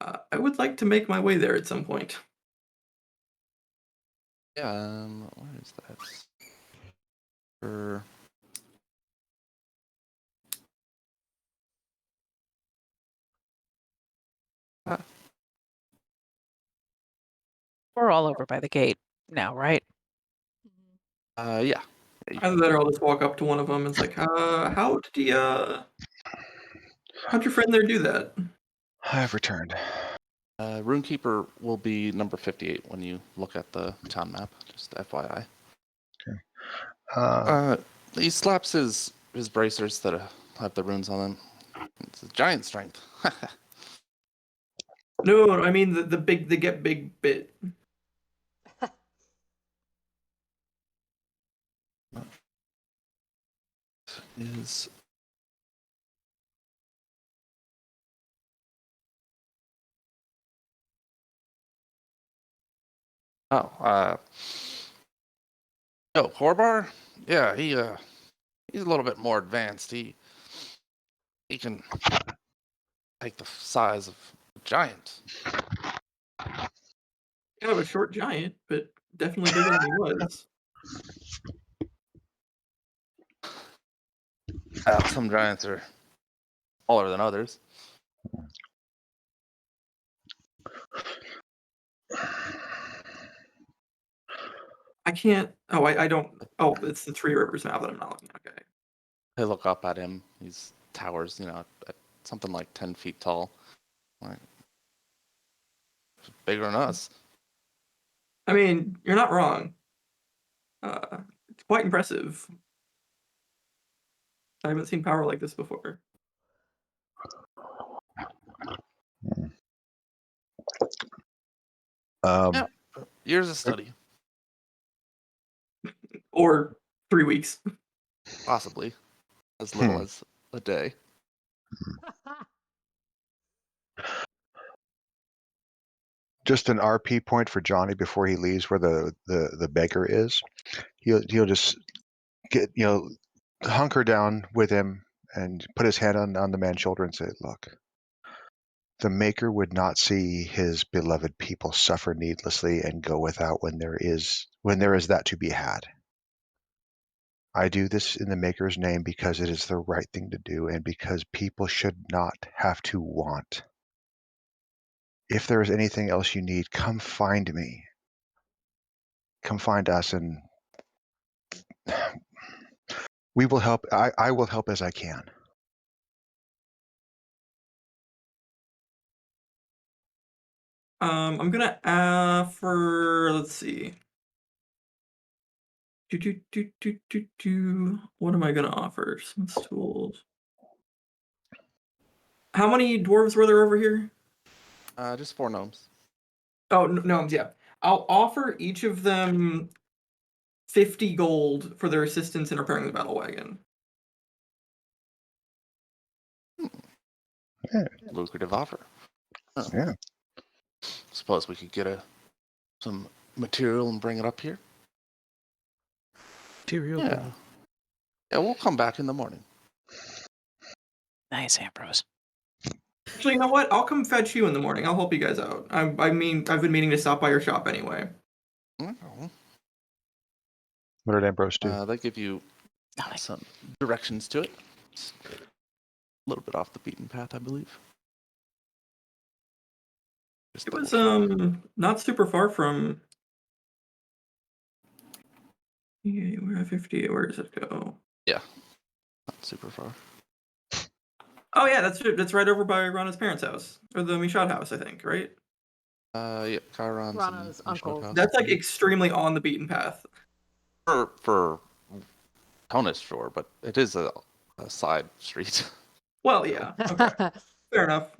I would like to make my way there at some point. Yeah, where is that? We're all over by the gate now, right? Yeah. Either that or I'll just walk up to one of them and it's like, how'd your friend there do that? I've returned. Runekeeper will be number 58 when you look at the town map, just FYI. Okay. He slaps his bracers that have the runes on them. It's a giant strength. No, I mean the get big bit. Is Horbar? Yeah, he's a little bit more advanced. He can take the size of a giant. Kind of a short giant, but definitely bigger than he was. Some giants are smaller than others. can't. Oh, I don't. Oh, it's the Three Rivers map that I'm not looking at. Okay. I look up at him. He's towers, at something like 10 feet tall. Like, bigger than us. I mean, you're not wrong. It's quite impressive. I haven't seen power like this before. Yeah. Years of study, Or 3 weeks. possibly as little as a day. Just an RP point for Johnny before he leaves, where the beggar is. He'll just get hunker down with him and put his hand on the man's shoulder and say, "Look, the Maker would not see his beloved people suffer needlessly and go without when there is that to be had. I do this in the Maker's name because it is the right thing to do and because people should not have to want. If there is anything else you need, come find me. Come find us, and we will help. I will help as I can." I'm gonna offer. Let's see. What am I gonna offer? Smith's tools. How many dwarves were there over here? Just 4 gnomes. Oh, gnomes. Yeah, I'll offer each of them 50 gold for their assistance in repairing the battle wagon. Yeah. Lucrative offer. Oh. Yeah. Suppose we could get some material and bring it up here. Material. Yeah. Yeah, we'll come back in the morning. Nice, Ambrose. Actually, you know what? I'll come fetch you in the morning. I'll help you guys out. I mean, I've been meaning to stop by your shop anyway. Oh. What did Ambrose do? They give you some directions to it. It's a little bit off the beaten path, I believe. Just It was double-check. not super far from. Yeah, we're at 58. Where does it go? Yeah, not super far. Oh yeah, that's right over by Rana's parents' house, or the Michaud house, I think. Right? Yeah, Chiron's Rana's and Michaud uncle's. house. That's like extremely on the beaten path. For Tonus, sure, but it is a side street. Well, yeah. Okay. Fair enough.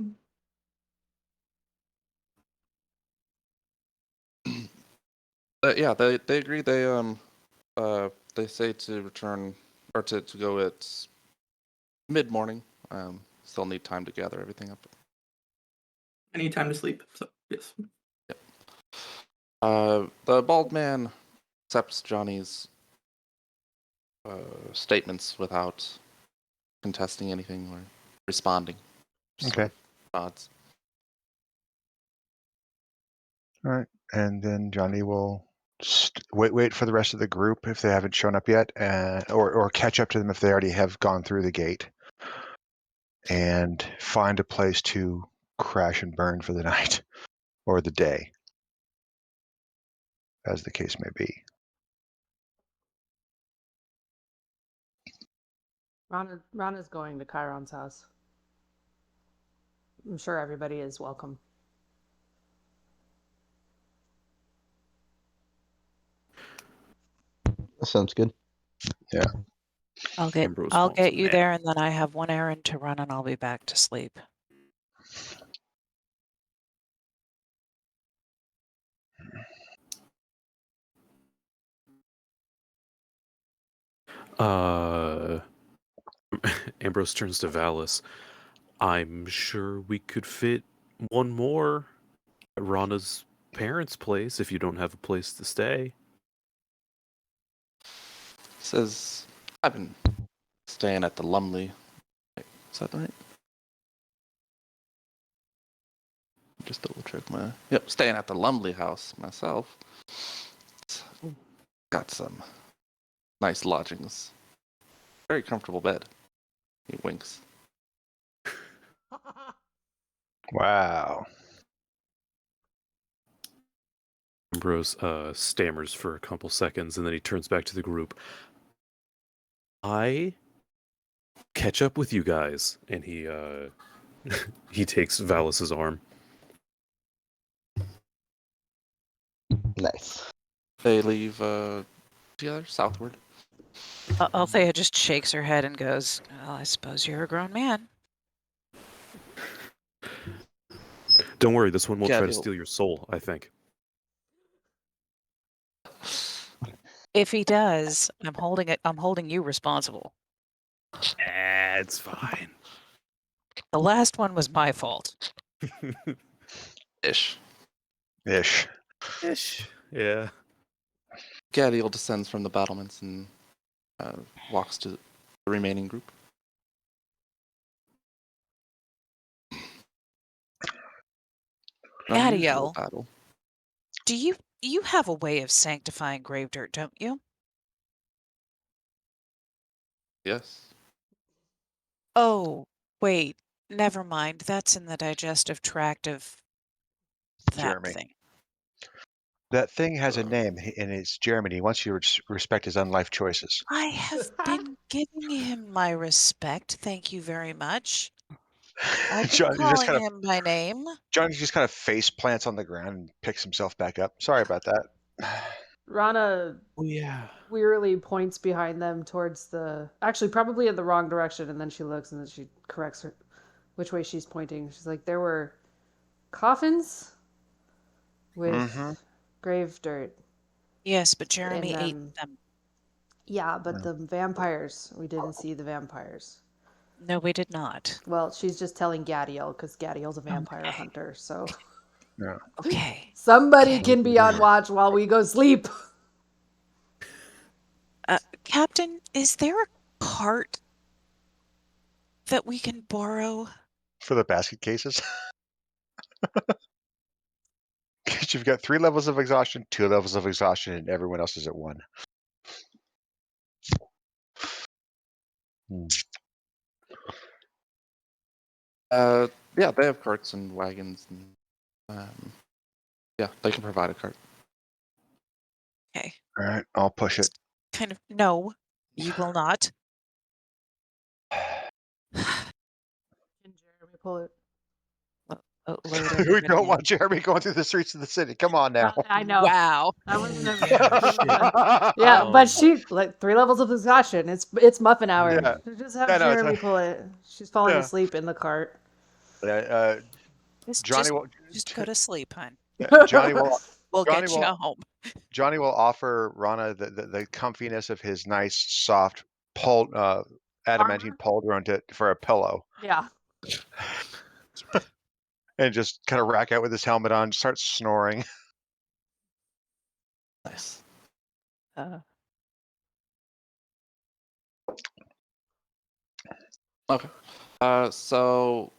Yeah, they agree. They say to return or to go at mid morning. Still need time to gather everything up. I need time to sleep. So yes. The bald man accepts Johnny's statements without contesting anything or responding. Just Okay. nods. All right, and then Johnny will wait for the rest of the group if they haven't shown up yet, or catch up to them if they already have gone through the gate, and find a place to crash and burn for the night or the day, as the case may be. Rana's going to Chiron's house. I'm sure everybody is welcome. That sounds good. Yeah. I'll Ambrose wants get a you nap. there, and then I have one errand to run, and I'll be back to sleep. Ambrose turns to Valis. I'm sure we could fit one more at Rana's parents' place if you don't have a place to stay. Says, I've been staying at the Lumley. Is that right? Just double check my. Yep, staying at the Lumley house myself. Got some nice lodgings. Very comfortable bed. He winks. Wow. Ambrose stammers for a couple seconds, and then he turns back to the group. I catch up with you guys, and he he takes Valus's arm. Nice. They leave together southward. Althea just shakes her head and goes, "Well, I suppose you're a grown man." Don't worry, this one won't Yeah, try to he'll- steal your soul, I think. If he does, I'm holding you responsible. It's fine. The last one was my fault. Ish. Ish. Ish. Yeah. Gadiel descends from the battlements and walks to the remaining group. Unusual Gadiel, battle. do you have a way of sanctifying grave dirt, don't you? Yes. Oh, wait, never mind. That's in the digestive tract of that Jeremy. thing. That thing has a name, and it's Jeremy. He wants you to respect his unlife choices. I have been giving him my respect. Thank you very much. I've been Johnny just calling kind of him by name. Johnny just kind of face plants on the ground and picks himself back up. Sorry about that. Rana Oh yeah. wearily points behind them towards actually probably in the wrong direction, and then she looks and then she corrects her which way she's pointing. She's like, there were coffins with grave dirt Yes, but in Jeremy ate them. them. Yeah, but the vampires, we didn't see the vampires. No, we did not. Well, she's just telling Gadiel because Gadiel's a vampire Okay. hunter, so Yeah. Okay. somebody Okay. can be on watch while we go sleep. Captain, is there a cart that we can borrow? For the basket cases. Because you've got 3 levels of exhaustion, 2 levels of exhaustion, and everyone else is at 1. Yeah, they have carts and wagons, and yeah, they can provide a cart. Okay. All right, I'll push it. Kind of. No, you will not. Can Jeremy pull it? Later. We don't want Jeremy going through the streets of the city. Come on now. I know. Wow. I wasn't Yeah, shit. Yeah, but Um, she like 3 levels of exhaustion. It's muffin hour. Yeah. Just have Yeah, no, it's Jeremy pull it. She's falling Yeah. asleep in the cart. Johnny will Just go to sleep, hon. Johnny will We'll Johnny get you will- home. Johnny will offer Rana the comfiness of his nice soft adamantine pauldron for a pillow, Yeah. and just kind of rack out with his helmet on, start snoring. Nice. Okay. So,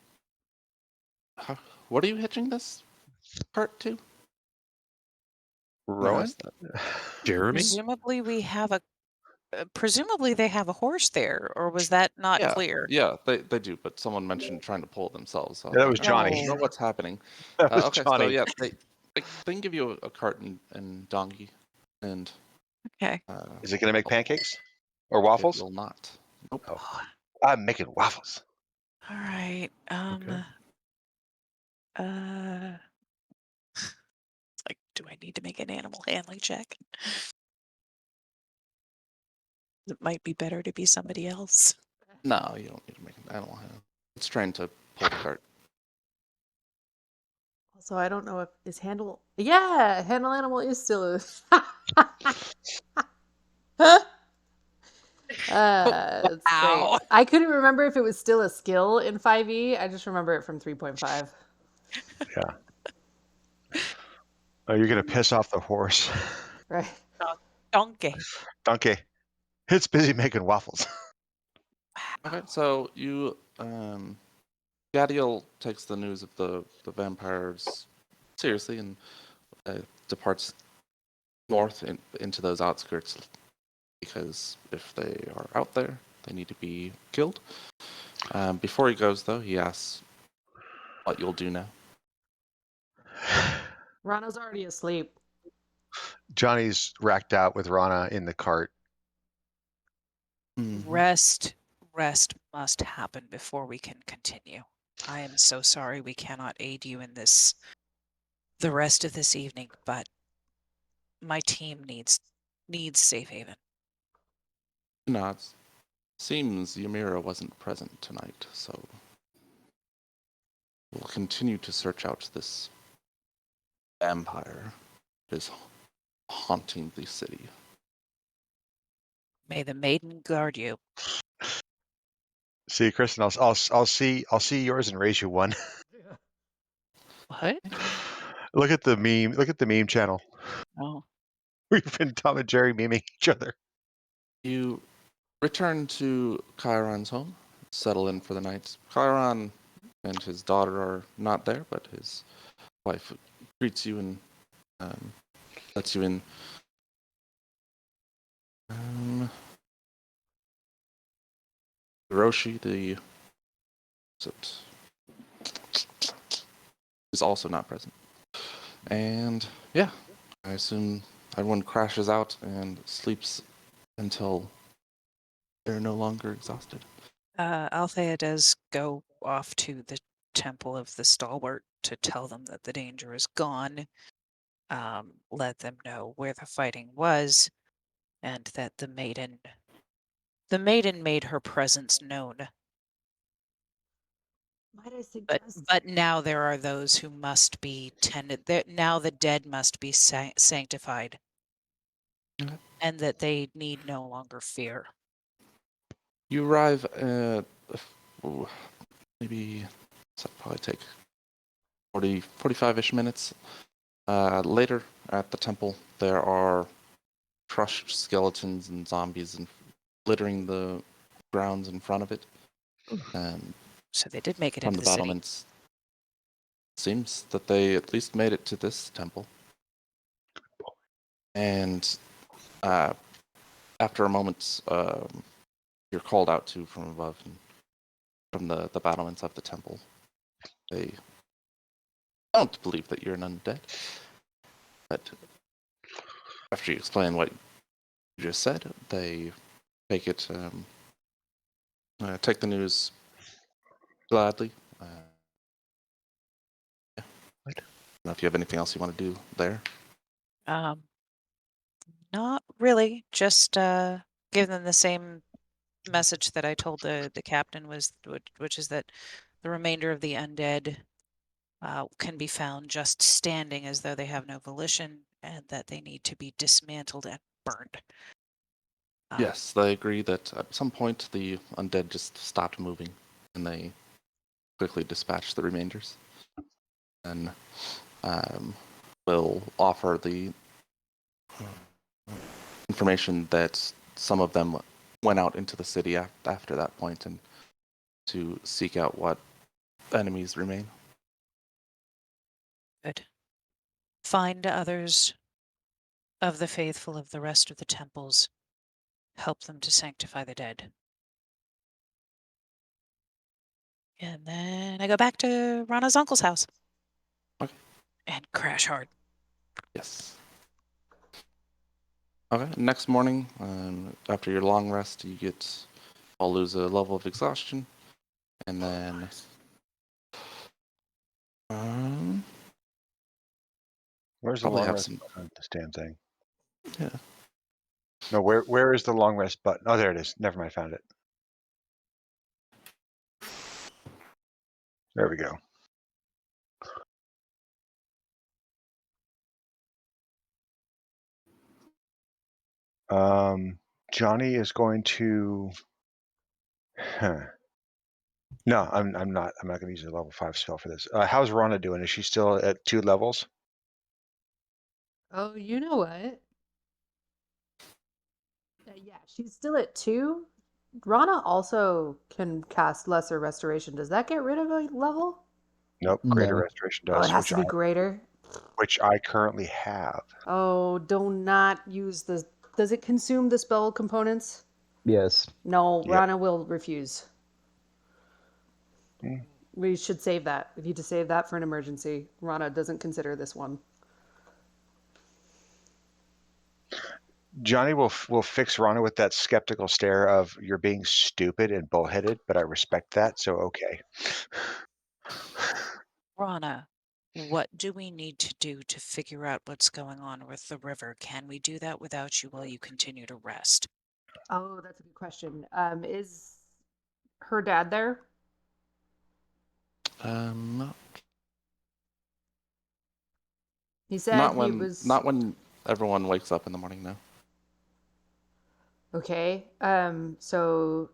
what are you hitching this cart to? Rowan? Notice that. Jeremy? Presumably they have a horse there, or was that not Yeah, clear? Yeah, they do, but someone mentioned trying to pull it themselves. So Yeah, that was I don't Johnny. know what's happening. That was Okay, Johnny. so yeah, they can give you a cart and donkey, and Okay. Is it going to make pancakes or it waffles? will not. Nope. Oh, I'm making waffles. All right. Okay. It's like, do I need to make an animal handling check? It might be better to be somebody else. No, you don't need to make an animal handling. It's trying to pull the cart. So I don't know if is handle. Yeah, handle animal is still. That's Wow. great. I couldn't remember if it was still a skill in 5e. I just remember it from 3.5. Oh, you're going to piss off the horse. Right. Donkey. Donkey. It's busy making waffles. Okay, so you Gadiel takes the news of the vampires seriously and departs north into those outskirts, because if they are out there, they need to be killed. Before he goes, though, he asks what you'll do now. Rana's already asleep. Johnny's racked out with Rana in the cart. Mhm. Rest must happen before we can continue. I am so sorry we cannot aid you in this the rest of this evening, but my team needs safe haven. Nods. Seems Ymira wasn't present tonight, so we'll continue to search out this vampire that is haunting the city. May the maiden guard you. See, Kristen, I'll see yours and raise you one. What? Look at the meme. Look at the meme channel. Oh. We've been Tom and Jerry memeing each other. You return to Chiron's home, settle in for the night. Chiron and his daughter are not there, but his wife greets you and lets you in. Hiroshi, is also not present. And yeah, I assume everyone crashes out and sleeps until they're no longer exhausted. Althea does go off to the Temple of the Stalwart to tell them that the danger is gone, let them know where the fighting was, and that the maiden made her presence known. Might I suggest? But now there are those who must be tended. Now the dead must be sanctified, Okay. and that they need no longer fear. You arrive at maybe that'll probably take 45-ish minutes. Later at the temple, there are crushed skeletons and zombies and littering the grounds in front of it. So they did make it From into the the city. battlements, seems that they at least made it to this temple. And after a moment, you're called out to from above, and from the battlements of the temple. They don't believe that you're an undead, but after you explain what you just said, they take it, take the news gladly. Yeah. I don't know if you have anything else you want to do there. Not really. Just give them the same message that I told the captain, which is that the remainder of the undead can be found just standing as though they have no volition, and that they need to be dismantled and burned. Yes, they agree that at some point the undead just stopped moving, and they quickly dispatched the remainders. And will offer the information that some of them went out into the city after that point and to seek out what enemies remain. Good. Find others of the faithful of the rest of the temples. Help them to sanctify the dead. And then I go back to Rana's uncle's house. Okay. And crash hard. Yes. Okay. Next morning, after your long rest, I'll lose a level of exhaustion, and then Where's the probably long have rest some. button on this damn thing? Yeah. No, where is the long rest button? Oh, there it is. Never mind, found it. There we go. Johnny is going to. No, I'm not. I'm not going to use a level 5 spell for this. How's Rana doing? Is she still at 2 levels? Oh, you know what? Yeah, she's still at 2. Rana also can cast Lesser Restoration. Does that get rid of a level? Nope. Greater No. Restoration Oh, it does, has to be greater. which I currently have. Oh, do not use the. Does it consume the spell components? Yes. No, Yep. Rana will refuse. We should save that. We need to save that for an emergency. Rana doesn't consider this one. Johnny will fix Rana with that skeptical stare of you're being stupid and bullheaded, but I respect that, so okay. Rana, what do we need to do to figure out what's going on with the river? Can we do that without you while you continue to rest? Oh, that's a good question. Is her dad there? Not He said he when was not when everyone wakes up in the morning now. okay. So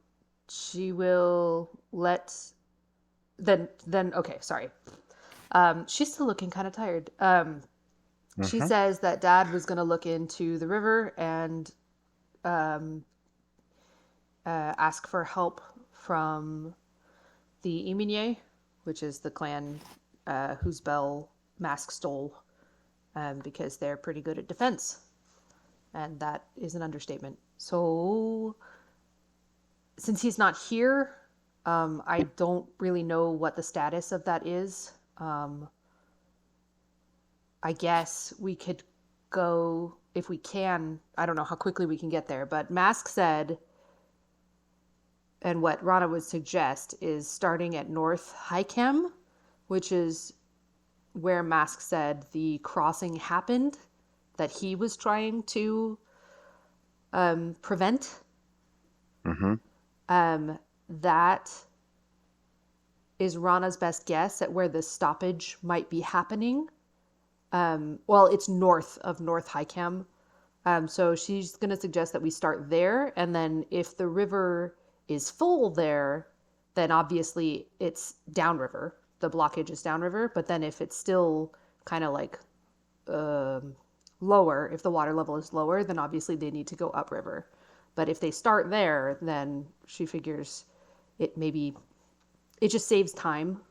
she will let then okay, sorry. She's still looking kind of tired. She Mhm. says that dad was going to look into the river and um, ask for help from the Eminye, which is the clan whose bell Mask stole, because they're pretty good at defense. And that is an understatement. So, since he's not here, I don't really know what the status of that is. I guess we could go if we can. I don't know how quickly we can get there, but Mask said, and what Rana would suggest is starting at North Highcam, which is where Mask said the crossing happened that he was trying to prevent. Mhm. That is Rana's best guess at where the stoppage might be happening. Well, it's north of North Highcam. So she's going to suggest that we start there. And then if the river is full there, then obviously it's downriver. The blockage is downriver. But then if it's still kind of like lower, if the water level is lower, then obviously they need to go upriver. But if they start there, then she figures it maybe it just saves time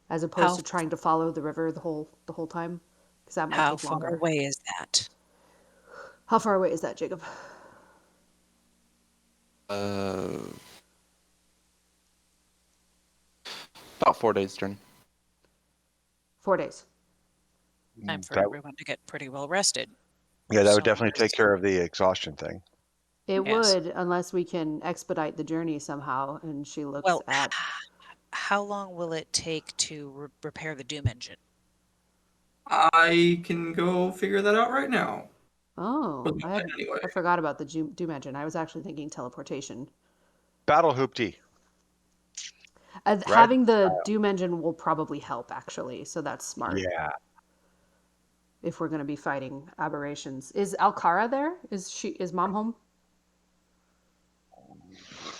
as opposed How to trying to follow the river the whole time because that might how take far longer. away is that? How far away is that, Jacob? About 4 days journey. 4 days. Time for That, everyone to get pretty well rested. yeah, that would So definitely take care of the exhaustion thing. It Yes. would, unless we can expedite the journey somehow. And she looks Well, at. how long will it take to repair the Doom engine? I can go figure that out right now. Oh, With my pen anyway. I forgot about the Doom engine. I was actually thinking teleportation. Battle hoopty. Right? Having the Doom engine will probably help, actually. So that's smart. Yeah. If we're going to be fighting aberrations. Is Alcara there? Is Mom home?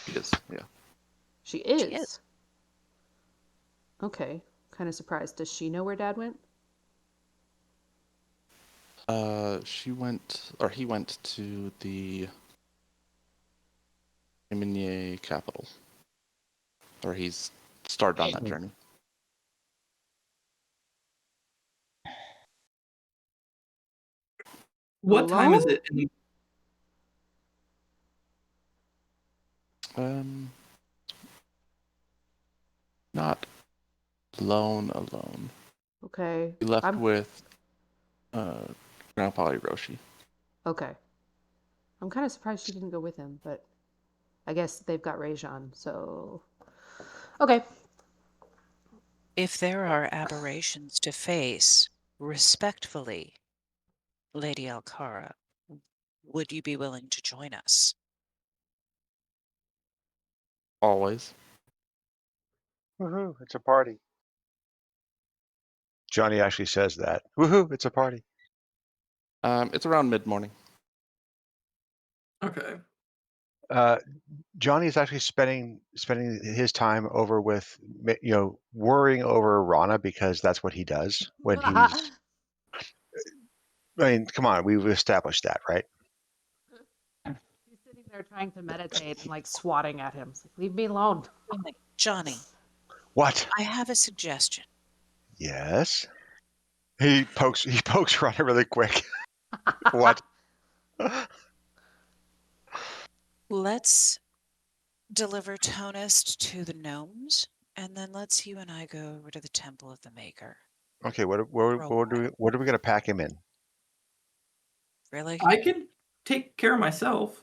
She is, yeah. She is. She is. Okay. Kind of surprised. Does she know where Dad went? He went to the Eminye capital, or he's started on that journey. What time is it? Not alone. Okay. He left with Grandpa Hiroshi. Okay. I'm kind of surprised she didn't go with him, but I guess they've got Rajan, so. Okay. If there are aberrations to face, respectfully, Lady Alcara, would you be willing to join us? Always. Woohoo, it's a party. Johnny actually says that. Woohoo, it's a party. It's around mid-morning. Okay. Johnny is actually spending his time over with, worrying over Rana because that's what he does when he's. I mean, come on, we've established that, right? He's sitting there trying to meditate and like swatting at him. It's like, leave me alone. Johnny, What? I have a suggestion. Yes. He pokes Rana really quick. What? Let's deliver Tonist to the gnomes, and then let's you and I go over to the Temple of the Maker. Okay, what are we going to pack him in? Really? I can take care of myself.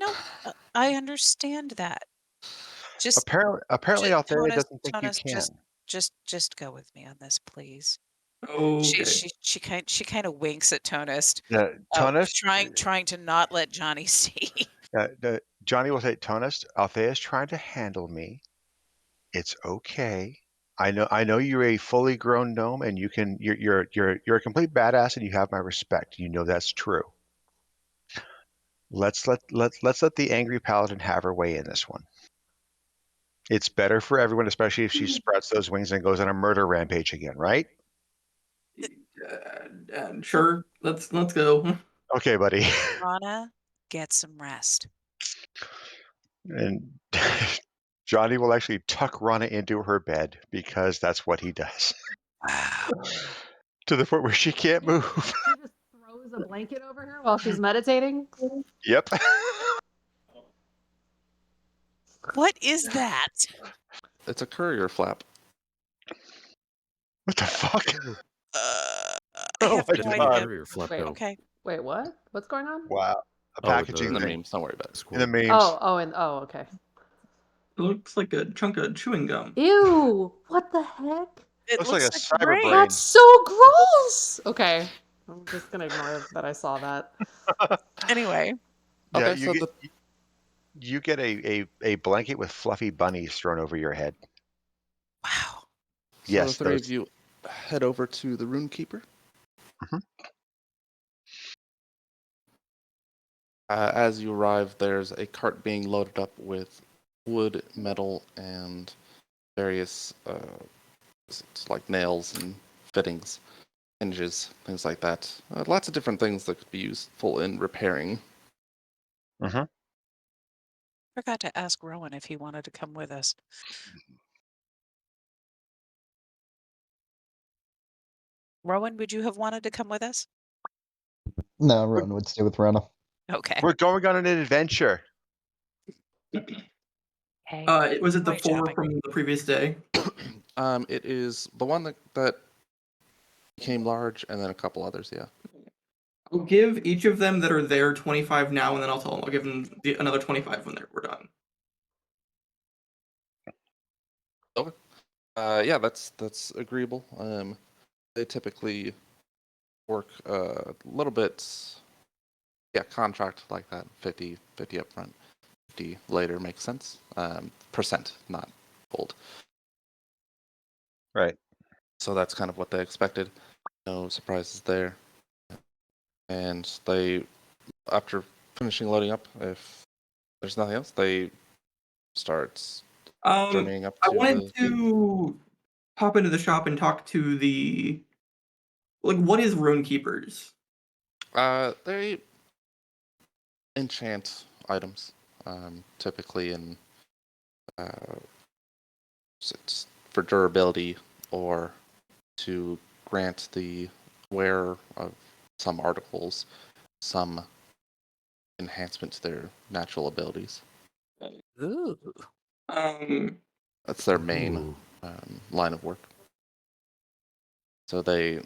No, I understand that. Just Apparently, Althea Tonus, doesn't think you Tonus, can. just go with me on this, please. Okay. She kind of winks at Tonus, Tonus, trying to not let Johnny see. Johnny will say, Tonus, Althea's trying to handle me. It's okay. I know you're a fully grown gnome, and you're a complete badass, and you have my respect. You know that's true. Let's let the angry paladin have her way in this one. It's better for everyone, especially if she sprouts those wings and goes on a murder rampage again, right? Sure. Let's go. Okay, buddy. Rana, get some rest. And Johnny will actually tuck Rana into her bed because that's what he does. Wow. To the point where she can't move. He just throws a blanket over her while she's meditating. Yep. What is that? It's a courier flap. What the fuck? I Oh have my no Didn't God. get idea. courier flap Wait, though. Okay. Wait, what? What's going on? Wow. A Oh, in packaging In the thing. memes, don't worry about it. In Squirrel. the memes. Oh, okay. It looks like a chunk of chewing gum. Ew! What the heck? It Looks like a cyber brain. brain. That's so gross. Okay, I'm just gonna ignore that I saw that. Anyway, Yeah, Okay, so you get a blanket with fluffy bunnies thrown over your head. wow. So Yes, the three those- of you head over to the Runekeeper. Mhm. As you arrive, there's a cart being loaded up with wood, metal, and various it's like nails and fittings, hinges, things like that. Lots of different things that could be useful in repairing. Forgot to ask Rowan if he wanted to come with us. Rowan, would you have wanted to come with us? No, Rowan would stay with Rana. Okay. We're going on an adventure. Okay. Was it the Point 4 shopping. from the previous day? It is the one that became large, and then a couple others. Yeah. I'll give each of them that are there 25 now, and then I'll give them another 25 when we're done. Okay. Yeah, that's agreeable. They typically work a little bit. Yeah, contract like that. 50 up front, 50 later makes sense. Percent, not gold. Right. So that's kind of what they expected. No surprises there. And they, after finishing loading up, if there's nothing else, they start journeying up to I wanted to pop into the shop and talk to what is Runekeepers? They enchant items, typically in it's for durability or to grant the wearer of some articles some enhancement to their natural abilities. Ooh. That's their main Ooh. line of work. So they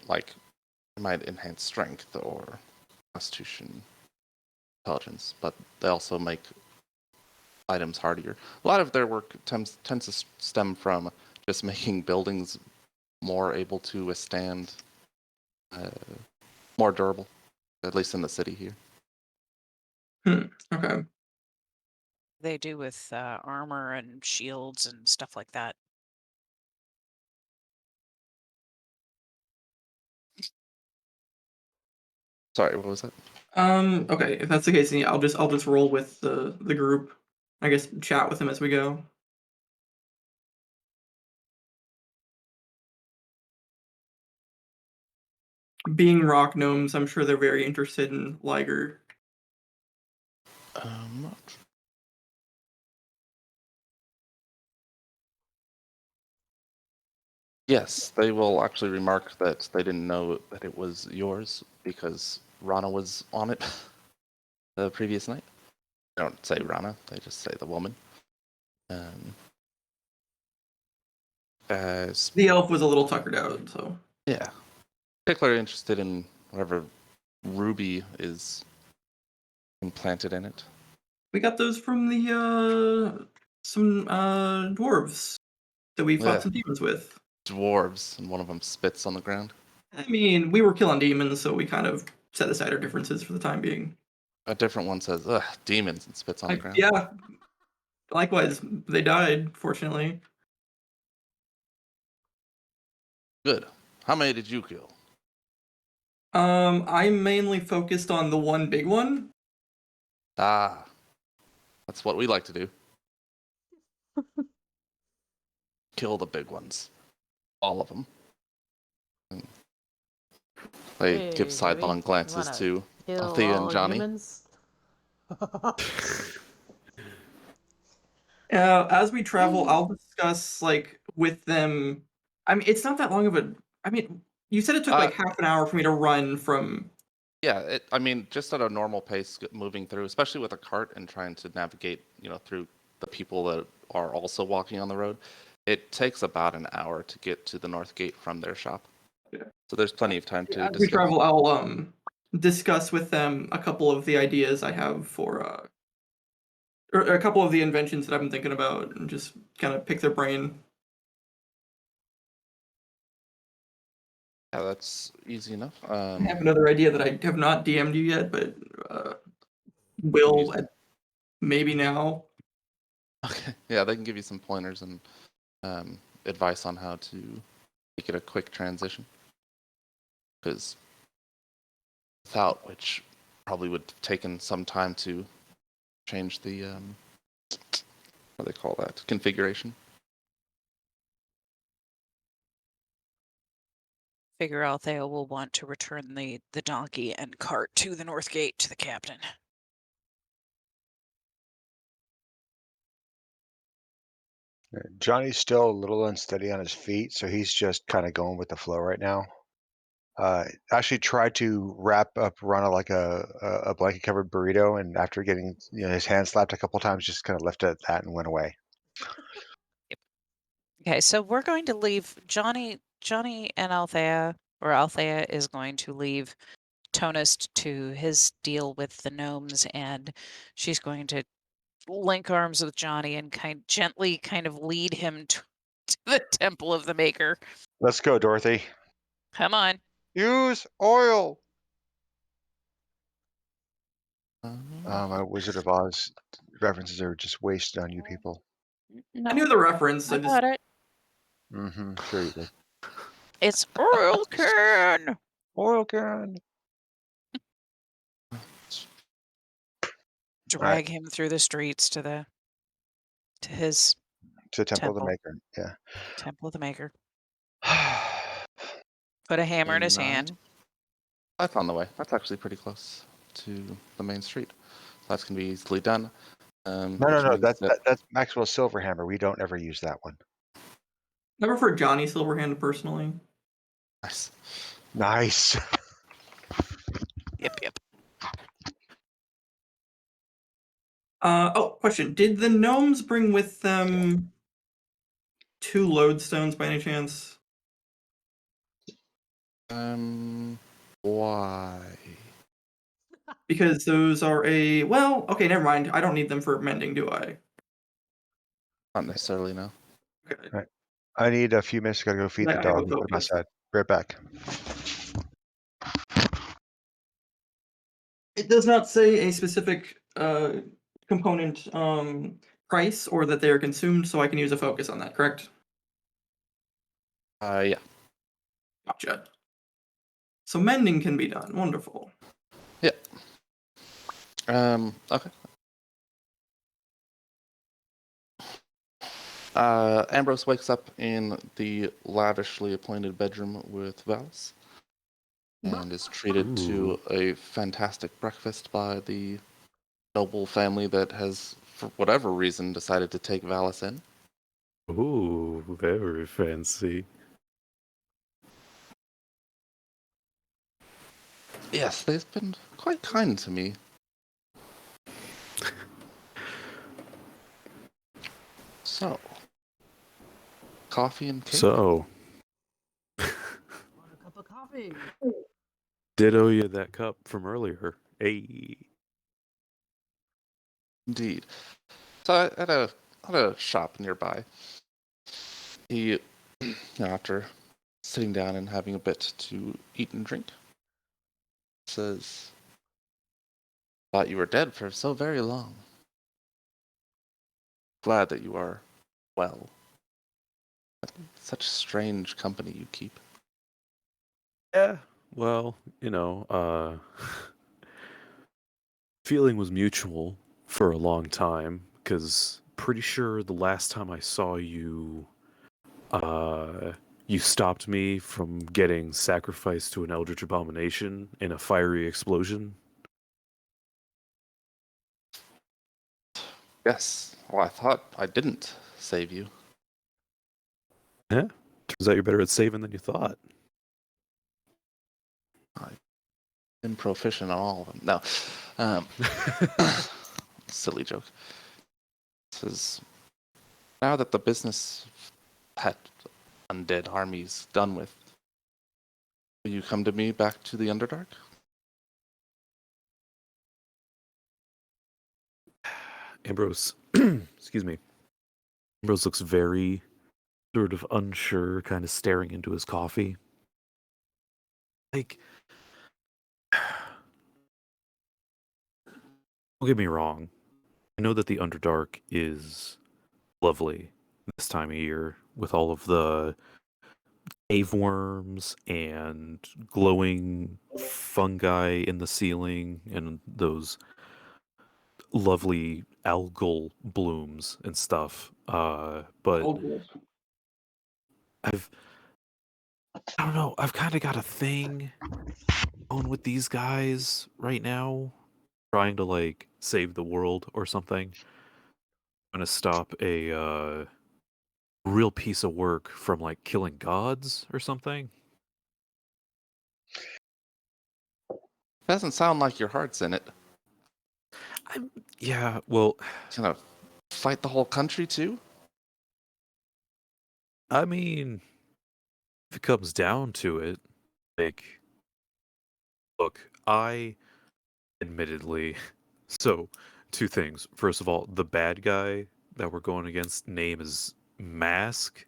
might enhance strength or constitution, intelligence, but they also make items hardier. A lot of their work tends to stem from just making buildings more able to withstand, more durable, at least in the city here. Okay. They do with armor and shields and stuff like that. Sorry, what was that? Okay, if that's the case, then yeah, I'll just roll with the group. I guess chat with them as we go. Being rock gnomes, I'm sure they're very interested in Liger. Yes, they will actually remark that they didn't know that it was yours because Rana was on it the previous night. They don't say Rana, they just say the woman. As The elf was a little tuckered out, so. yeah, particularly interested in whatever Ruby is implanted in it? We got those from the some dwarves that we fought Yeah. some demons with. Dwarves, and one of them spits on the ground. I mean, we were killing demons, so we kind of set aside our differences for the time being. A different one says, "Ugh, demons," and spits on the ground. Yeah. Likewise, they died, fortunately. Good. How many did you kill? I'm mainly focused on the one big one. Ah, that's what we like to do. Kill the big ones. All of them. And they give sidelong glances to Althea and Johnny. As we travel, I'll discuss with them. I mean, it's not that long of a. I mean, you said it took half an hour for me to run from. Yeah, I mean, just at a normal pace, moving through, especially with a cart and trying to navigate, through the people that are also walking on the road. It takes about an hour to get to the North Gate from their shop. Yeah. So there's plenty of time to As discuss. we travel, I'll discuss with them a couple of the ideas I have for or a couple of the inventions that I've been thinking about, and just kind of pick their brain. Yeah, that's easy enough. I have another idea that I have not DM'd you yet, but will maybe now. Okay. Yeah, they can give you some pointers and advice on how to make it a quick transition. Because without which, probably would have taken some time to change the what do they call that, configuration. Figure Althea will want to return the donkey and cart to the North Gate to the captain. Johnny's still a little unsteady on his feet, so he's just kind of going with the flow right now. Actually tried to wrap up Rana like a blanket covered burrito, and after getting his hand slapped a couple times, just kind of left it at that and went away. Okay, so we're going to leave Johnny and Althea, or Althea is going to leave Tonus to his deal with the gnomes, and she's going to link arms with Johnny and gently lead him to the Temple of the Maker. Let's go, Dorothy. Come on. Use oil. My Wizard of Oz references are just wasted on you people. No, I knew the reference. I got it. Sure you did. It's oil can. Oil can. Drag him through the streets to his To Temple of the Maker. Yeah. Temple of the Maker. Put a hammer in his hand. I found the way. That's actually pretty close to the main street. So that's going to be easily done. No. That's Maxwell's silver hammer. We don't ever use that one. I prefer Johnny Silverhand personally. Nice. Yep. Question. Did the gnomes bring with them 2 lodestones by any chance? Why? Because those are okay, never mind. I don't need them for mending, do I? Not necessarily, no. Okay. Right. I need a few minutes to go feed the dog and put him outside. Right back. It does not say a specific component price or that they are consumed, so I can use a focus on that, correct? Yeah. Gotcha. So mending can be done. Wonderful. Yeah. Okay. Ambrose wakes up in the lavishly appointed bedroom with Valis and is treated to a fantastic breakfast by the noble family that has, for whatever reason, decided to take Valis in. Ooh, very fancy. Yes, they've been quite kind to me. So, coffee and cake? So, Want a cup of coffee? did owe you that cup from earlier. Hey. Indeed. So at a shop nearby, he, after sitting down and having a bit to eat and drink, says, "Thought you were dead for so very long. Glad that you are well. Such strange company you keep." Yeah. Well, feeling was mutual for a long time, because pretty sure the last time I saw you, you stopped me from getting sacrificed to an eldritch abomination in a fiery explosion. Yes. Well, I thought I didn't save you. Yeah. Turns out you're better at saving than you thought. I'm proficient on all of them. No. Silly joke. Says, now that the business pet undead army's done with, will you come to me back to the Underdark? Ambrose, excuse me. Ambrose looks very sort of unsure, kind of staring into his coffee. Like, don't get me wrong. I know that the Underdark is lovely this time of year with all of the cave worms and glowing fungi in the ceiling and those lovely algal blooms and stuff. But Old I don't know, I've kind of got a thing going with these guys right now, trying to like save the world or something. I'm gonna stop a real piece of work from like killing gods or something. Doesn't sound like your heart's in it. Yeah, well, Gonna fight the whole country too? I mean, if it comes down to it, like, look, I admittedly, so two things. First of all, the bad guy that we're going against name is Mask.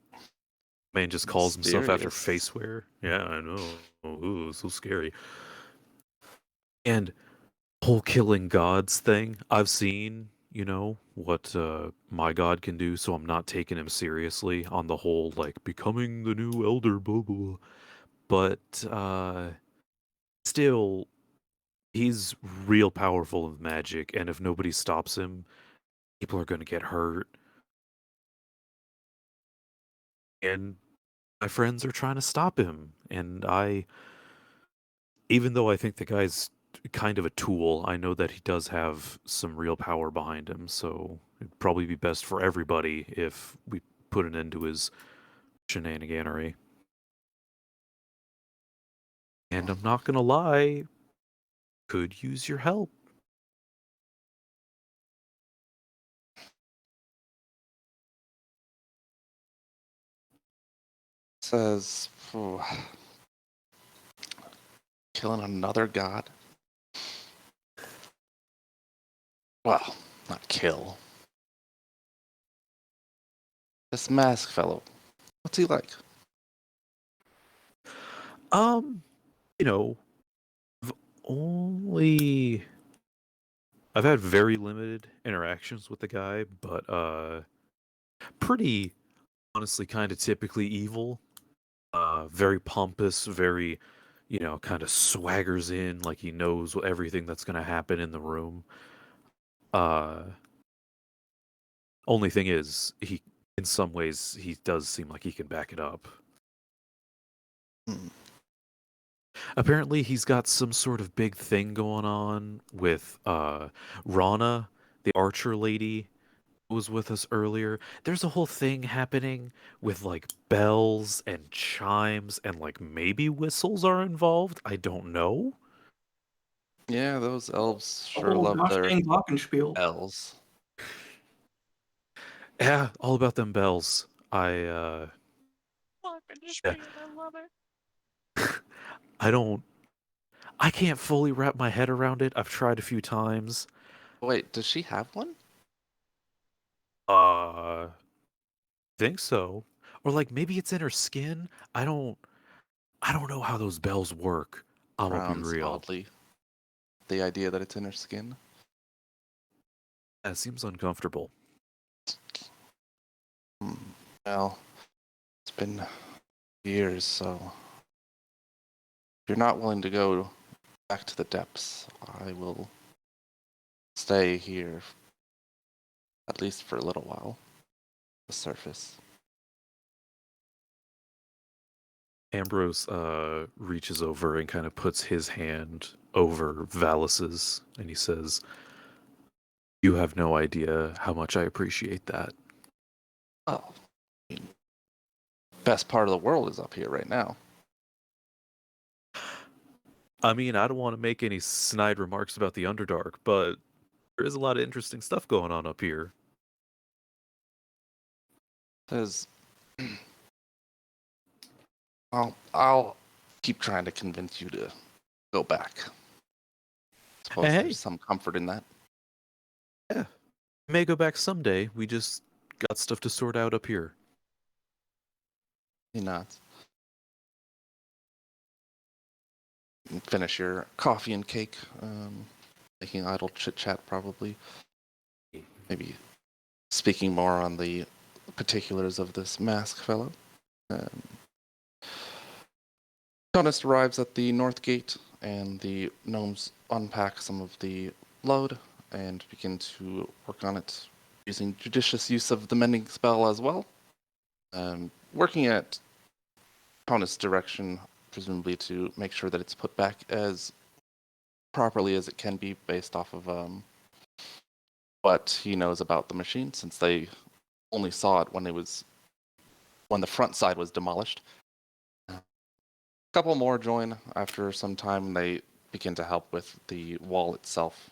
Man just calls himself after Mysterious. Faceware. Yeah, I know. Ooh, so scary. And whole killing gods thing, I've seen, what my god can do, so I'm not taking him seriously on the whole, like, becoming the new elder, blah, blah, blah. But still, he's real powerful with magic, and if nobody stops him, people are going to get hurt. And my friends are trying to stop him, and even though I think the guy's kind of a tool, I know that he does have some real power behind him, so it'd probably be best for everybody if we put an end to his shenaniganery. And I'm not gonna lie, could use your help. Says, killing another god? Well, not kill. This mask fellow, what's he like? Um, you know, I've only I've had very limited interactions with the guy, but pretty honestly kind of typically evil. Very pompous, very, kind of swaggers in like he knows everything that's going to happen in the room. Uh, Only thing is, in some ways, he does seem like he can back it up. Hmm. Apparently, he's got some sort of big thing going on with Rana, the archer lady, who was with us earlier. There's a whole thing happening with like bells and chimes and like maybe whistles are involved. I don't know. Yeah, those elves sure Oh love gosh their dang glockenspiel. bells. Yeah, all about them bells. Yeah. I love it. I don't I can't fully wrap my head around it. I've tried a few times. Wait, does she have one? Think so. Or like maybe it's in her skin. I don't know how those bells work. I'm gonna be Frowns real. oddly. The idea that it's in her skin. That seems uncomfortable. Well, it's been years, so if you're not willing to go back to the depths, I will stay here at least for a little while. The surface. Ambrose reaches over and kind of puts his hand over Valis's, and he says, "You have no idea how much I appreciate that." Oh, I mean, best part of the world is up here right now. I mean, I don't want to make any snide remarks about the Underdark, but there is a lot of interesting stuff going on up here. There's I'll keep trying to convince you to go back. Suppose Hey. there's some comfort in that. Yeah. May go back someday. We just got stuff to sort out up here. He nods. You can finish your coffee and cake, making idle chit chat probably. Maybe speaking more on the particulars of this mask fellow. Tonist arrives at the north gate, and the gnomes unpack some of the load and begin to work on it using judicious use of the mending spell as well. Working at Tonist's direction, presumably to make sure that it's put back as properly as it can be based off of what he knows about the machine, since they only saw it when the front side was demolished. A couple more join after some time. They begin to help with the wall itself.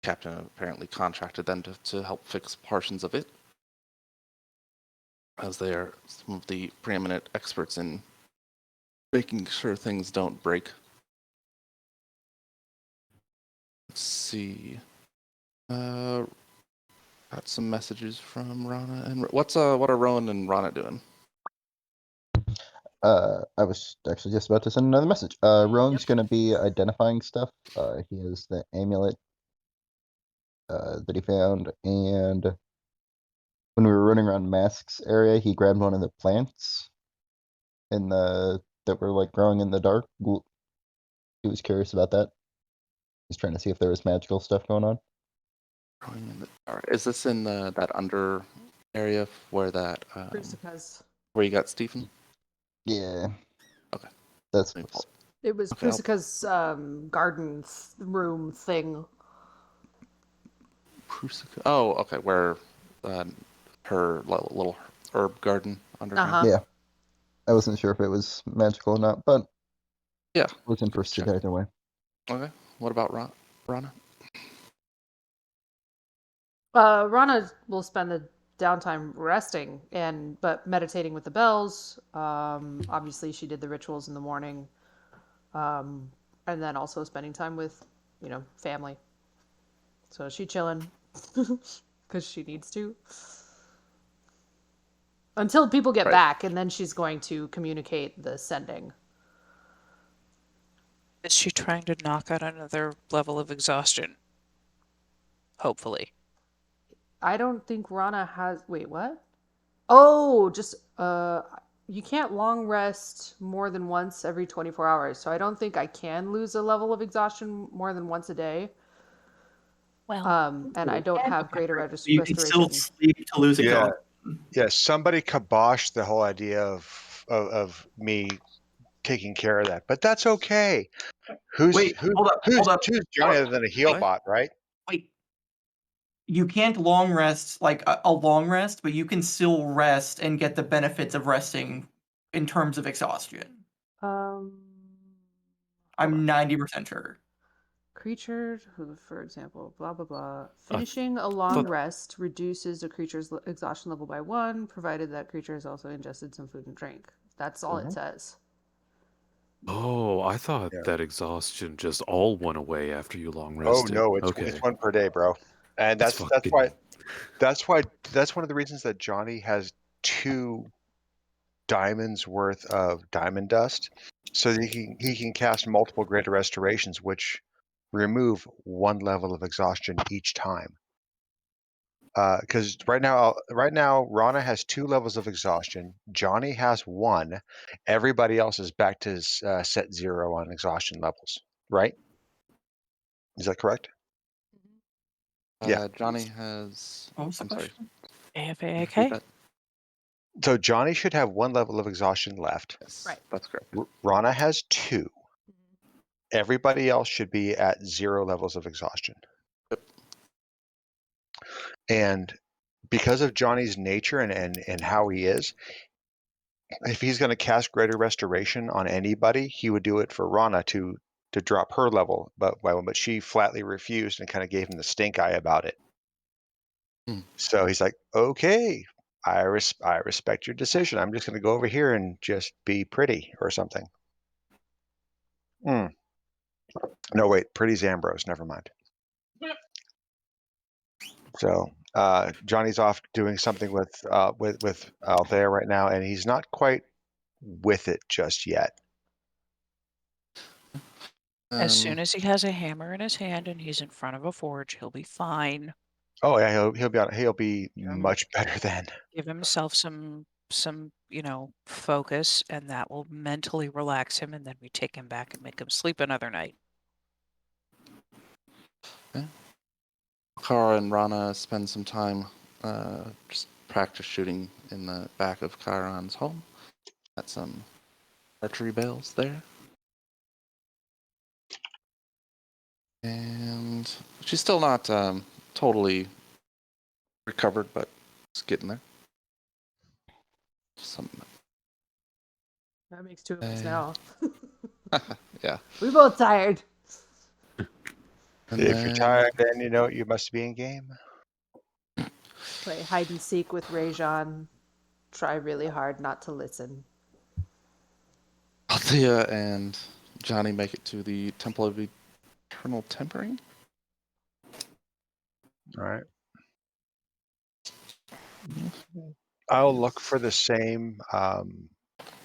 Captain apparently contracted them to help fix portions of it, as they are some of the preeminent experts in making sure things don't break. Let's see. Got some messages from Rana and what are Rowan and Rana doing? I was actually just about to send another message. Roan's gonna be identifying stuff. He has the amulet that he found, and when we were running around Mask's area, he grabbed one of the plants that were like growing in the dark. He was curious about that. He's trying to see if there was magical stuff going on. Is this in that under area where that Prusika's. where you got Stephen? Yeah. Okay. That's Let me pull- It was Okay, I'll- Prusika's garden room thing. Prusika. Oh, okay. Where her little herb garden underground. Uh-huh. yeah. I wasn't sure if it was magical or not, but Yeah. I was interested check. either way. Okay. What about Rana? Rana will spend the downtime resting but meditating with the bells. Obviously she did the rituals in the morning. And then also spending time with, family. So she chilling because she needs to. Until people get Right. back, and then she's going to communicate the sending. Is she trying to knock out another level of exhaustion? Hopefully. I don't think Rana has. Wait, what? Oh, just you can't long rest more than once every 24 hours. So I don't think I can lose a level of exhaustion more than once a day. Well, And I don't have greater You can still restoration. sleep to lose Yeah. exhaustion. Yeah, somebody kiboshed the whole idea of me taking care of that, but that's okay. Who's Wait, hold up. who's Johnny other than a heal What? bot, right? Wait. You can't long rest like a long rest, but you can still rest and get the benefits of resting in terms of exhaustion. Hold I'm on. 90% sure. Creatures, for example, blah blah blah. Finishing a long rest reduces a creature's exhaustion level by 1, provided that creature has also ingested some food and drink. That's all it says. Oh, I thought Yeah. that exhaustion just all went away after you long Oh rested. no, it's okay. one per day, bro. And That's that's why That's why. That's one of the reasons that Johnny has 2 diamonds worth of diamond dust, so that he can cast multiple greater restorations, which remove 1 level of exhaustion each time. Because right now Rana has 2 levels of exhaustion. Johnny has 1. Everybody else is back to set 0 on exhaustion levels. Right? Is that correct? Yeah. Johnny has. What was the I'm sorry. question? Repeat AFAK? that? So Johnny should have 1 level of exhaustion left. Yes, Right. that's correct. Rana has 2. Everybody else should be at 0 levels of exhaustion. Yep. And because of Johnny's nature and how he is, if he's going to cast Greater Restoration on anybody, he would do it for Rana to drop her level. But she flatly refused and kind of gave him the stink eye about it. So he's like, okay, I respect your decision. I'm just going to go over here and just be pretty or something. No, wait, pretty's Ambrose. Never mind. So Johnny's off doing something with Althea right now, and he's not quite with it just yet. As soon as he has a hammer in his hand and he's in front of a forge, he'll be fine. Oh yeah, he'll be much better then. Give himself some focus, and that will mentally relax him, and then we take him back and make him sleep another night. Okay. Kara and Rana spend some time just practice shooting in the back of Chiron's home. Got some archery bales there. And she's still not totally recovered, but it's getting there. Some. That makes 2 of us now. Yeah. We're both tired. And If you're then- tired, then you know you must be in game. Play hide and seek with Rajon. Try really hard not to listen. Althea and Johnny make it to the Temple of Eternal Tempering. All right. I'll look for the same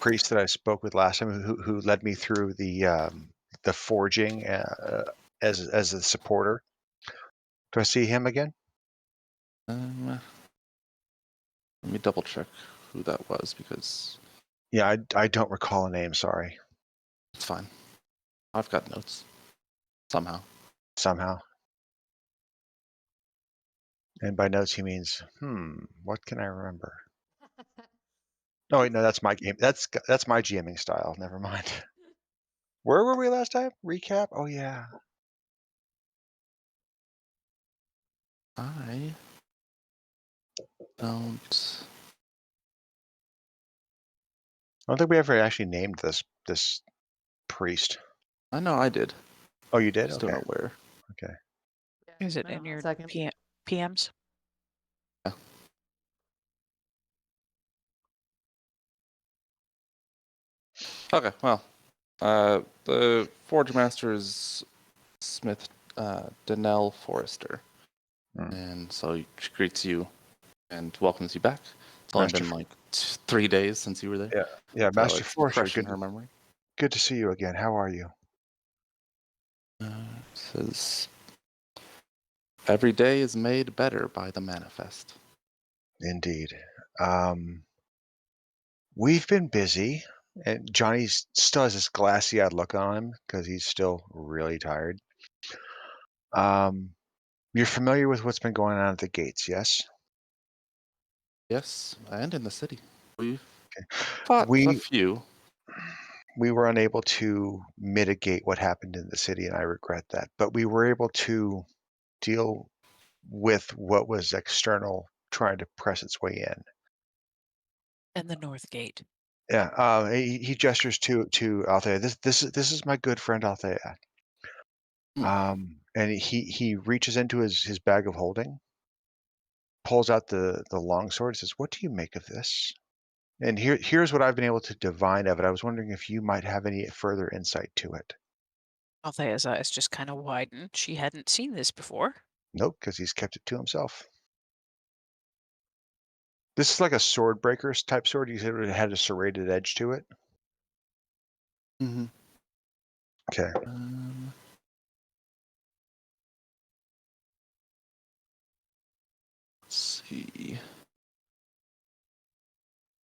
priest that I spoke with last time, who led me through the forging as a supporter. Do I see him again? Let me double check who that was because Yeah, I don't recall a name. Sorry. it's fine. I've got notes somehow. Somehow. And by notes he means, what can I remember? Oh wait, no, that's my game. That's my GMing style. Never mind. Where were we last time? Recap? Oh yeah. I don't. I don't think we ever actually named this priest. I know I did. Oh, you did? Just Okay. don't know where. Okay. Is it Hang in on a your second. PMs? Okay, well, the Forge Master is Smith Danelle Forrester, and so she greets you and welcomes you back. It's only Master been like 3 days since you were there. Yeah, so Master it's Forrester. fresh in her memory. Good to see you again. How are you? Says every day is made better by the manifest. Indeed. We've been busy, and Johnny still has this glassy-eyed look on him because he's still really tired. You're familiar with what's been going on at the gates, yes? Yes, and in the city. We've fought a few. We were unable to mitigate what happened in the city, and I regret that. But we were able to deal with what was external trying to press its way in. And the North Gate. Yeah, he gestures to Althea. This is my good friend Althea. And he reaches into his bag of holding, pulls out the longsword, says, "What do you make of this?" And here's what I've been able to divine of it. I was wondering if you might have any further insight to it. Althea's eyes just kind of widened. She hadn't seen this before. Nope, because he's kept it to himself. This is like a sword breakers type sword. You said it had a serrated edge to it. Mm-hmm. Okay. Let's see.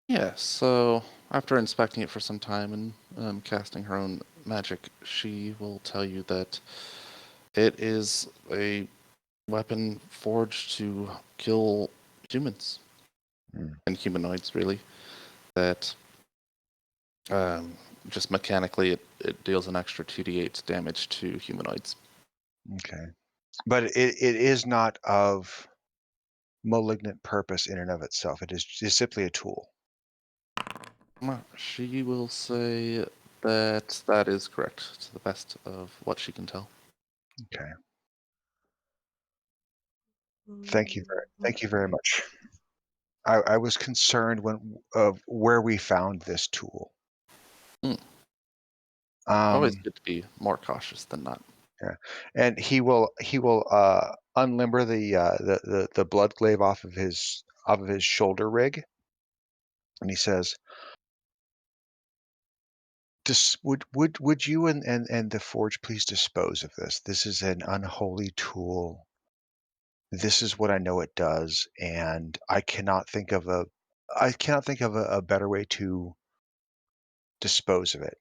Yeah, so after inspecting it for some time and casting her own magic, she will tell you that it is a weapon forged to kill humans and humanoids, really. That just mechanically it deals an extra 2d8 damage to humanoids. Okay. But it is not of malignant purpose in and of itself. It is simply a tool. She will say that that is correct, to the best of what she can tell. Okay. Thank you very much. I was concerned of where we found this tool. Always good to be more cautious than not. Yeah, and he will unlimber the blood glaive off of his shoulder rig, and he says, would you and the forge please dispose of this? This is an unholy tool. This is what I know it does, and I cannot think of a better way to dispose of it.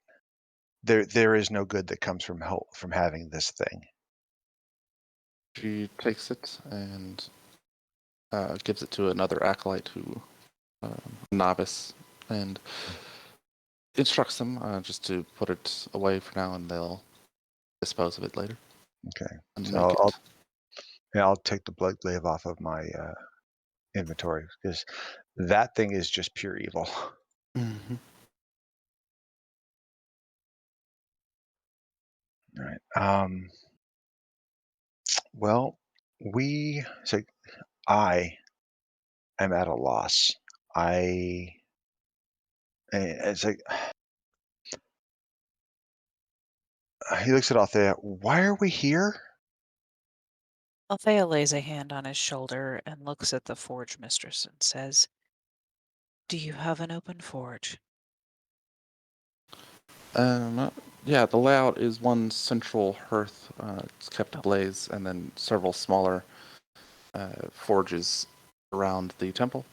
There is no good that comes from having this thing. She takes it and gives it to another acolyte who, novice, and instructs them just to put it away for now, and they'll dispose of it later. Okay, And so I'll take the blood glaive off of my inventory because that thing is just pure evil. Mm-hmm. All right. Well, I am at a loss. It's like he looks at Althea. Why are we here? Althea lays a hand on his shoulder and looks at the forge mistress and says, "Do you have an open forge?" Yeah, the layout is one central hearth. It's kept ablaze, and then several smaller forges around the temple.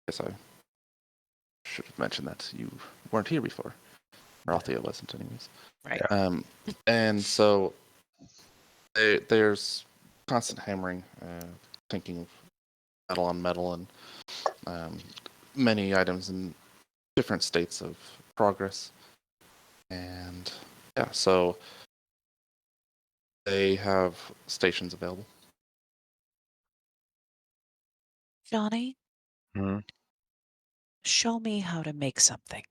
Guess I should have mentioned that you weren't here before. Or Althea wasn't, anyways. Right. And so there's constant hammering, tinking of metal on metal, and many items in different states of progress. And yeah, so they have stations available. Johnny, Hmm? show me how to make something.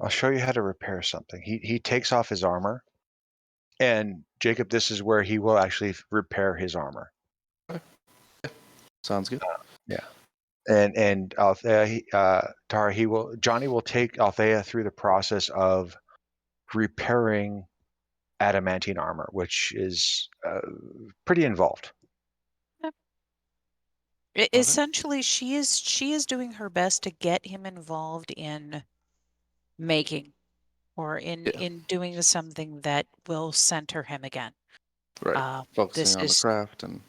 I'll show you how to repair something. He takes off his armor, and Jacob, this is where he will actually repair his armor. Sounds good. Yeah. And Althea, Tara, Johnny will take Althea through the process of repairing adamantine armor, which is pretty involved. Essentially, she is doing her best to get him involved in making or in doing something that will center him again. Right. Focusing on the craft and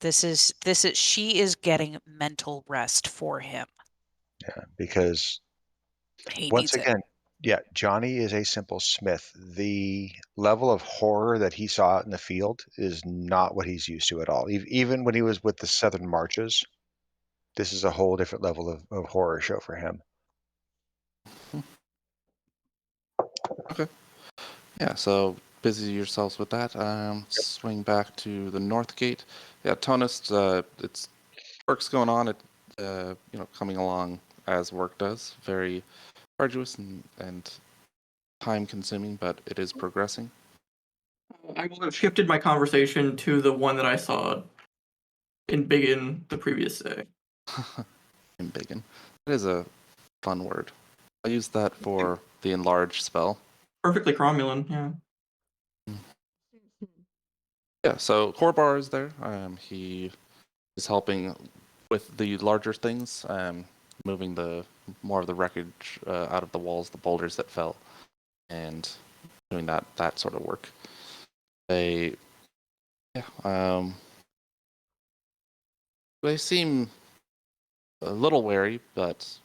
this is she is getting mental rest for him. Yeah, because He once needs again, Johnny is a simple smith. The level of horror that he saw out in the field is not what he's used to at all. Even when he was with the Southern Marches, this is a whole different level of horror show for him. Okay. Yeah, so busy yourselves with that. Swing back to the north gate. Yeah, Tonist, it's work's going on. Coming along as work does. Very arduous and time consuming, but it is progressing. I will have shifted my conversation to the one that I saw in Biggin the previous day. In Biggin. That is a fun word. I use that for the enlarge spell. Perfectly cromulent, yeah. Yeah, so Korbar is there. He is helping with the larger things, moving more of the wreckage out of the walls, the boulders that fell, and doing that sort of work. They seem a little wary, but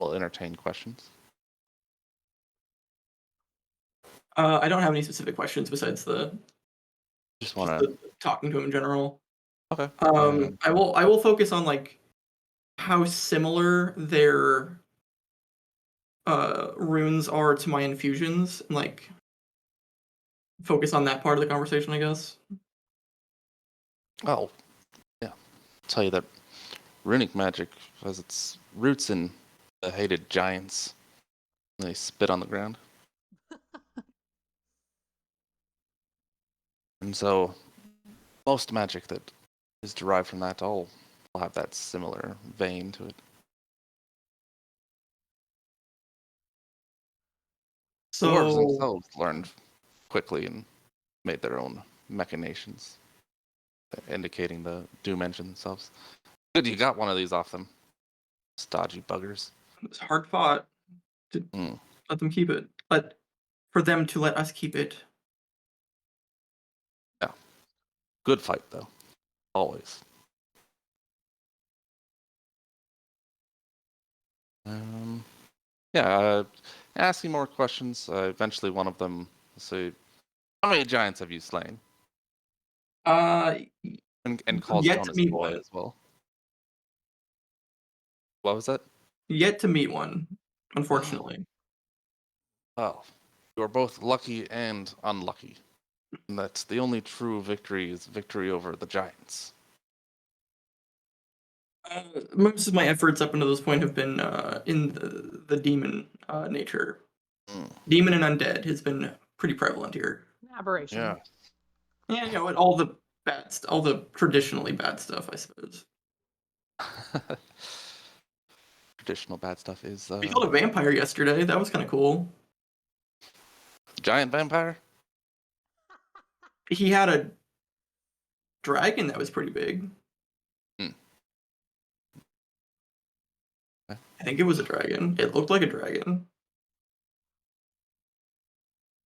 will entertain questions. I don't have any specific questions besides Just want to. the talking to him in general. Okay. I will focus on like how similar their runes are to my infusions, and like focus on that part of the conversation, I guess. Oh, yeah. I'll tell you that runic magic has its roots in the hated giants. They spit on the ground. And so most magic that is derived from that all will have that similar vein to it. The dwarves So themselves learned quickly and made their own machinations, indicating the doom engine themselves. Good, you got one of these off them. Stodgy buggers. it's hard fought to let them keep it. But for them to let us keep it. Yeah. Good fight, though. Always. Asking more questions. Eventually, one of them will say, "How many giants have you slain?" And calls Yet to Jonas meet boy one. as well. What was that? Yet to meet one, unfortunately. Well, you are both lucky and unlucky. And that's the only true victory is victory over the giants. Most of my efforts up until this point have been in the demon nature. Demon and undead has been pretty prevalent here. Aberration. Yeah. Yeah, you know, all the all the traditionally bad stuff, I suppose. Traditional bad stuff is We killed a vampire yesterday. That was kind of cool. giant vampire. He had a dragon that was pretty big. I think it was a dragon. It looked like a dragon.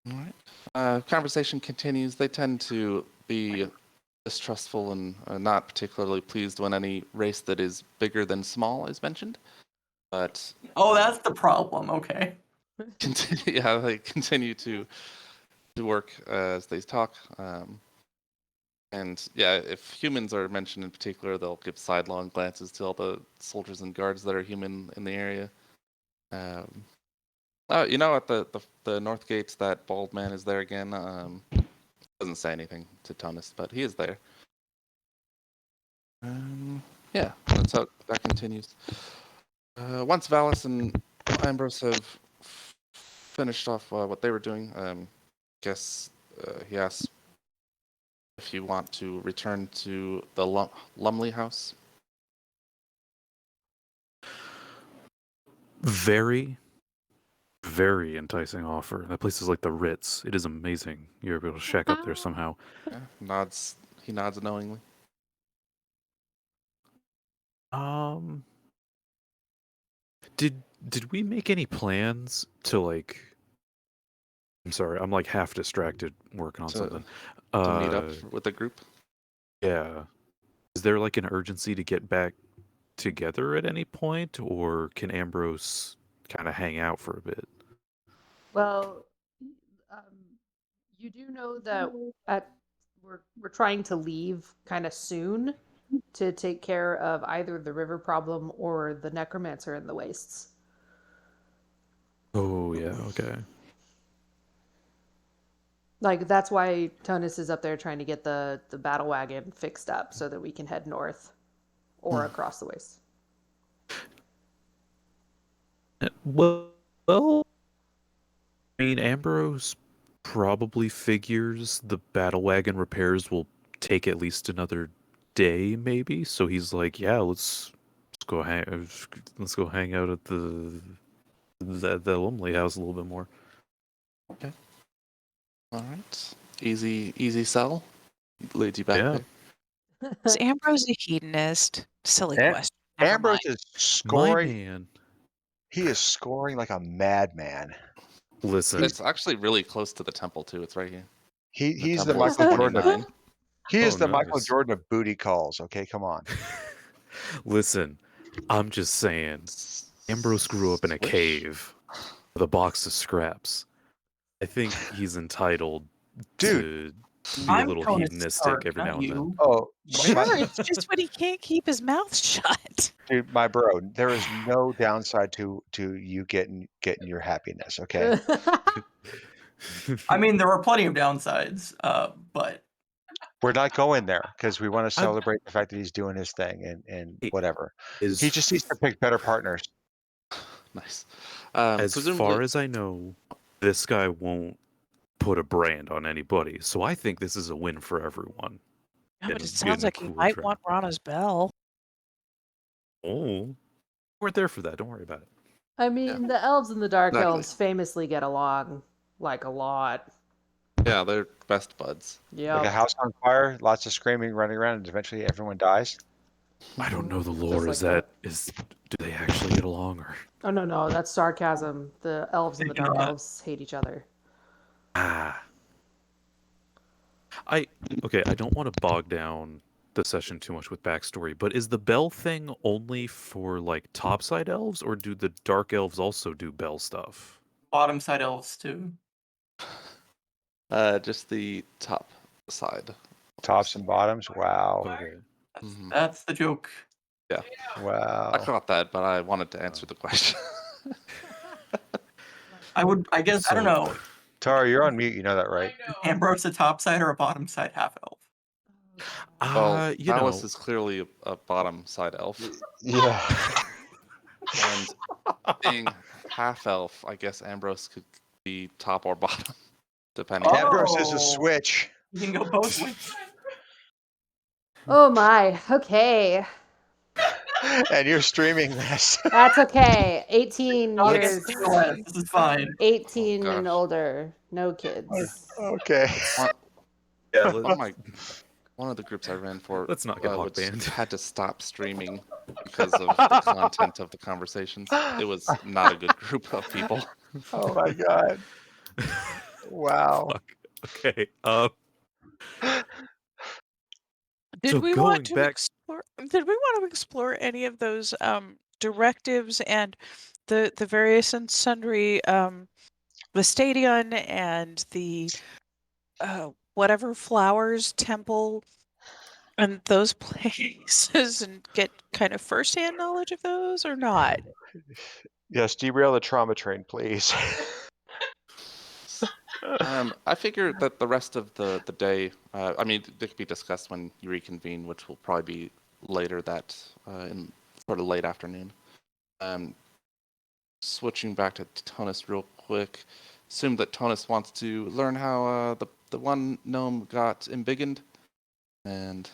All right. Conversation continues. They tend to be distrustful and not particularly pleased when any race that is bigger than small is mentioned. But that's the problem. Okay. they continue to work as they talk. And yeah, if humans are mentioned in particular, they'll give sidelong glances to all the soldiers and guards that are human in the area. At the north gates, that bald man is there again. Doesn't say anything to Tonus, but he is there. That's how that continues. Once Valis and Ambrose have finished off what they were doing, guess he asks if you want to return to the Lumley house. Very, very enticing offer. That place is like the Ritz. It is amazing. You're able to shack up there somehow. Yeah, he nods knowingly. Did we make any plans to like? I'm sorry, I'm like half distracted working on something. To meet up with the group. Yeah. Is there like an urgency to get back together at any point, or can Ambrose kind of hang out for a bit? Well, you do know that we're trying to leave kind of soon to take care of either the river problem or the necromancer in the wastes. Oh yeah, okay. Like that's why Tonus is up there trying to get the battle wagon fixed up so that we can head north or across the waste. Well, I mean, Ambrose probably figures the battle wagon repairs will take at least another day, maybe. So he's like, "Yeah, let's go hang out at the Lumley house a little bit more." Okay. All right. Easy sell. lead you back Yeah. there. Is Ambrose a hedonist? Silly Am- question. Never Ambrose mind. is My scoring. man. He is scoring like a madman. Listen, It's actually really close to the temple too. It's right here. He's the temple is Michael Jordan. 29. He is Oh, the Michael nice. Jordan of booty calls. Okay, come on. listen, I'm just saying. Ambrose grew up in a Swish. cave with a box of scraps. I think he's entitled Dude. to be a I'm little Tony hedonistic Stark, every not now and then. you. Oh, Sure, it's just when he can't keep his mouth shut. dude, my bro. There is no downside to you getting your happiness. Okay. I mean, there are plenty of downsides, but We're not going there because we want to I'm- celebrate the fact that he's doing his thing and He- whatever. Is He just needs to pick better partners. Nice. as Presumably, far as I know, this guy won't put a brand on anybody. So I think this is a win for everyone. No, but Getting- it sounds getting a like he cool might trap. want Rana's bell. Oh, we're there for that. Don't worry about it. I mean, the elves and the dark Exactly. elves famously get along like a lot. yeah, they're best buds. Yeah. Like a house on fire, lots of screaming, running around, and eventually everyone dies. I don't know the Just lore. like Is that do they actually get along or? Oh no, that's sarcasm. The elves and the They do dark not. elves hate each other. Ah. Okay, I don't want to bog down the session too much with backstory, but is the bell thing only for like topside elves, or do the dark elves also do bell stuff? bottom side elves too. Just the top side. Tops and bottoms. Wow. Okay. Mhm. That's the joke. I Wow. caught that, but I wanted to answer the question. I guess, I don't So- know. Tara, you're on mute. You know that, right? Ambrose a top side or a bottom side half elf? Well, You know, Valis is clearly a bottom side elf, Yeah. and being half elf, I guess Ambrose could be top or bottom, depending. Oh. Ambrose is a switch. You can go both ways. Oh my. Okay. And you're streaming this. That's okay. 18 Not years. against TOS. This is fine. 18 and gosh. older. No kids. Okay. yeah, One of the groups I ran for Let's not get hog which banned. had to stop streaming because of the content of the conversations. It was not a good group of people. Oh my god. Wow. Fuck. Okay. Did So we going want to back- explore? Did we want to explore any of those directives and the various and sundry the stadion and the whatever flowers temple and those places and get kind of firsthand knowledge of those or not? Yes, derail the trauma train, please. I figure that the rest of the day, I mean, they could be discussed when you reconvene, which will probably be later that, in sort of late afternoon. Switching back to Tonus real quick, assume that Tonus wants to learn how the one gnome got embiggened, and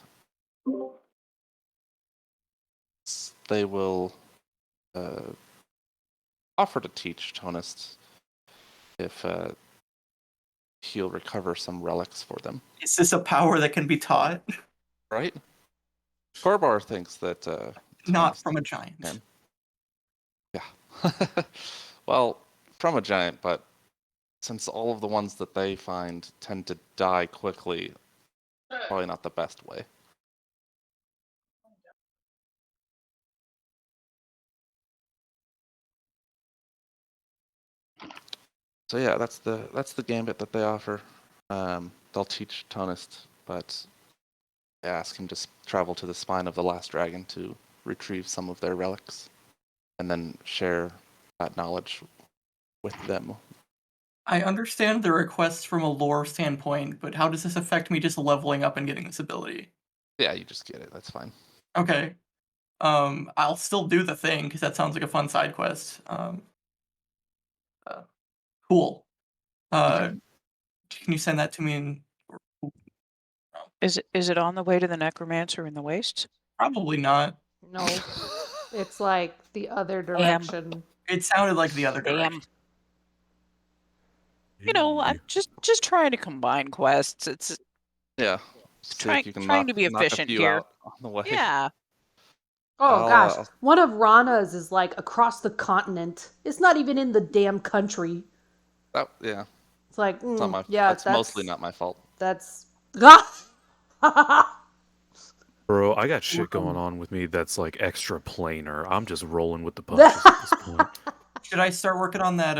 they will offer to teach Tonus if he'll recover some relics for them. Is this a power that can be taught? Right? Korbar thinks that Not Tonus from a giant. can. Yeah. Well, from a giant, but since all of the ones that they find tend to die quickly, probably not the best way. So yeah, that's the gambit that they offer. They'll teach Tonist, but they ask him to travel to the spine of the last dragon to retrieve some of their relics, and then share that knowledge with them. I understand the requests from a lore standpoint, but how does this affect me just leveling up and getting this ability? Yeah, you just get it. That's fine. Okay. I'll still do the thing because that sounds like a fun side quest. Cool. Can you send that to me in? Is it on the way to the necromancer in the wastes? Probably not. No. It's like the other direction. It sounded like the other direction. Damn. You know, I'm just trying to combine quests. It's Yeah. See if you can Trying to be knock a efficient few here. out on the way. Yeah. Oh gosh, I'll- one of Rana's is like across the continent. It's not even in the damn country. yeah, It's like, it's not my. yeah, That's mostly not my fault. That's. Bro, I got shit going on with me that's like extra planar. I'm just rolling with the punches at this point. Should I start working on that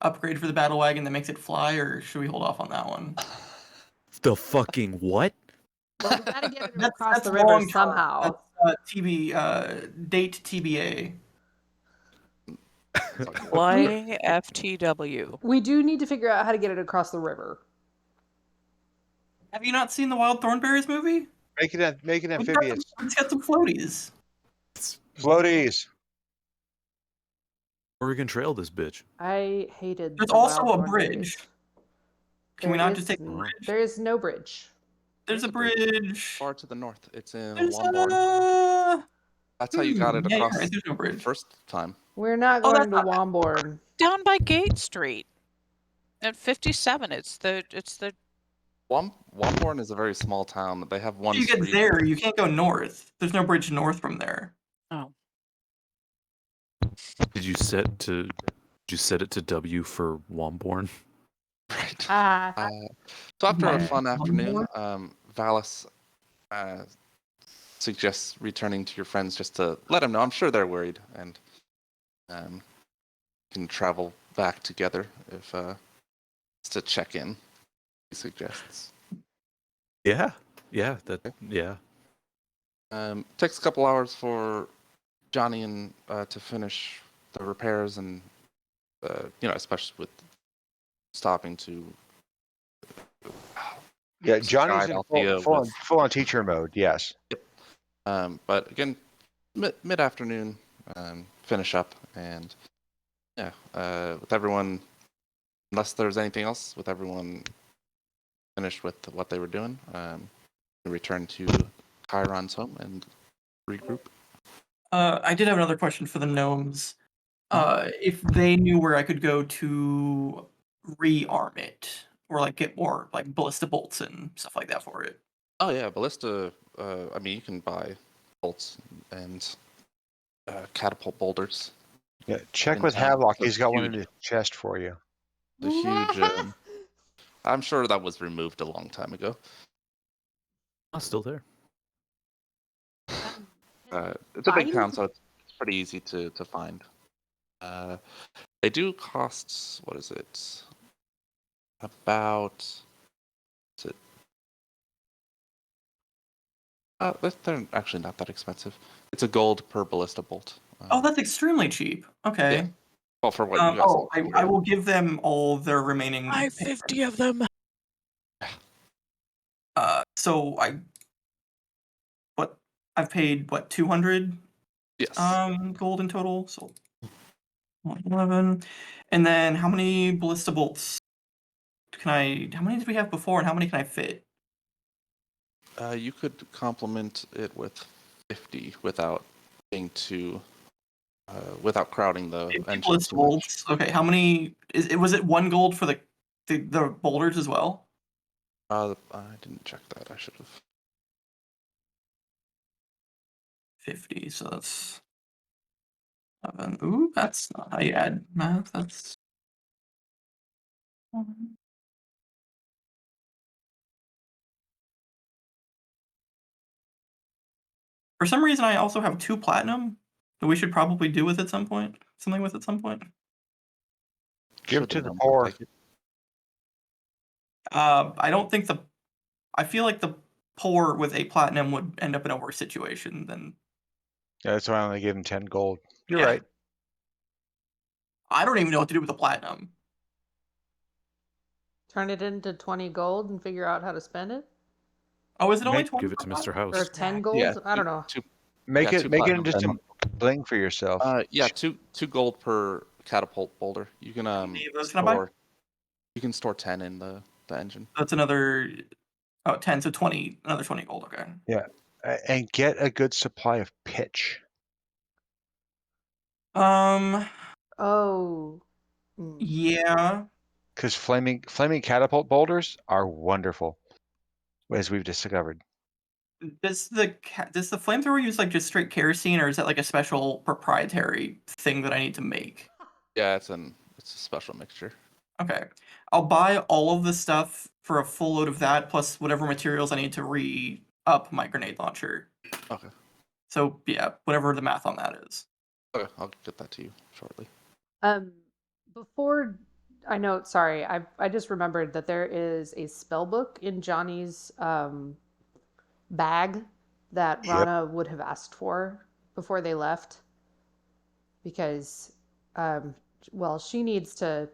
upgrade for the battle wagon that makes it fly, or should we hold off on that one? The fucking what? Well, we gotta get it That's across the long river term. somehow. That's date TBA. It's like, Flying FTW. We do need to figure out how to get it across the river. Have you not seen the Wild Thornberrys movie? Make it amphibious. It's got some floaties. Floaties. Oregon Trail this bitch. I hated. There's the also Wild a Thornberrys. bridge. Can we There not just is- take the bridge? There is no bridge. There's a bridge. far to the north. It's in There's Womborn. That's how you got it yeah, you're across right. There's no the bridge. first time. We're not Oh, going that's to not bad. Womborn. Down by Gate Street. At 57. It's the Womborn is a very small town. They have one You get street. there, you can't go north. There's no bridge north from there. oh. Did you set it to W for Womborn? Right. Ah, So after a My- fun one afternoon, more? Valis suggests returning to your friends just to let them know. I'm sure they're worried, and can travel back together if just to check in. He suggests. Yeah. Yeah. Takes a couple hours for Johnny and to finish the repairs, and especially with stopping to. Yeah, Johnny's guide in Althea full with- on teacher mode. Yes. But again, mid afternoon, finish up, and with everyone, unless there's anything else, with everyone finished with what they were doing, we return to Chiron's home and regroup. I did have another question for the gnomes. If they knew where I could go to rearm it, or like get more like ballista bolts and stuff like that for it. Oh yeah, ballista. I mean, you can buy bolts and catapult boulders. Yeah. Check In with town, Havelock. so He's got one in huge. his chest for you. The huge. I'm sure that was removed a long time ago. I'm still there. It's a big Fine. town, so it's pretty easy to find. They do cost, what is it? About. Is it? They're actually not that expensive. It's a gold per ballista bolt. Oh, that's extremely cheap. Okay. Yeah. Well, for what you guys. I will give them all their remaining. 550 of them. So I've paid 200 Yes. gold in total. So 111, and then how many ballista bolts how many did we have before, and how many can I fit? You could complement it with 50 without being too. Without crowding the 50 engine ballista too much. bolts. Okay, how many was it 1 gold for the boulders as well? I didn't check that. I should have. 50, so that's 11. Ooh, that's not how you add math. That's for some reason I also have 2 platinum that we should probably do with at some point. Something with at some point. Give Should to the known, poor. take it. I don't think I feel like the poor with a platinum would end up in a worse situation than. Yeah, that's why I only gave him 10 gold. You're Yeah. right. I don't even know what to do with the platinum. turn it into 20 gold and figure out how to spend it, Oh, is it only 20? Give it to Mr. or House. 10 gold. Yeah, I don't know. Make Yeah, it two make it platinum. into some bling for yourself. Yeah, two gold per catapult boulder. You can many of those can I buy? You can store 10 in the engine. That's another 10, so 20, another 20 gold. Okay. And get a good supply of pitch. Oh. Yeah. Because flaming catapult boulders are wonderful. as we've discovered. Does the flamethrower use like just straight kerosene, or is that like a special proprietary thing that I need to make? Yeah, it's a special mixture. Okay, I'll buy all of the stuff for a full load of that, plus whatever materials I need to re-up my grenade launcher. Okay. So yeah, whatever the math on that is. Okay, I'll get that to you shortly. Before I know, sorry, I just remembered that there is a spell book in Johnny's bag that Yep. Rana would have asked for before they left, because well, she needs to,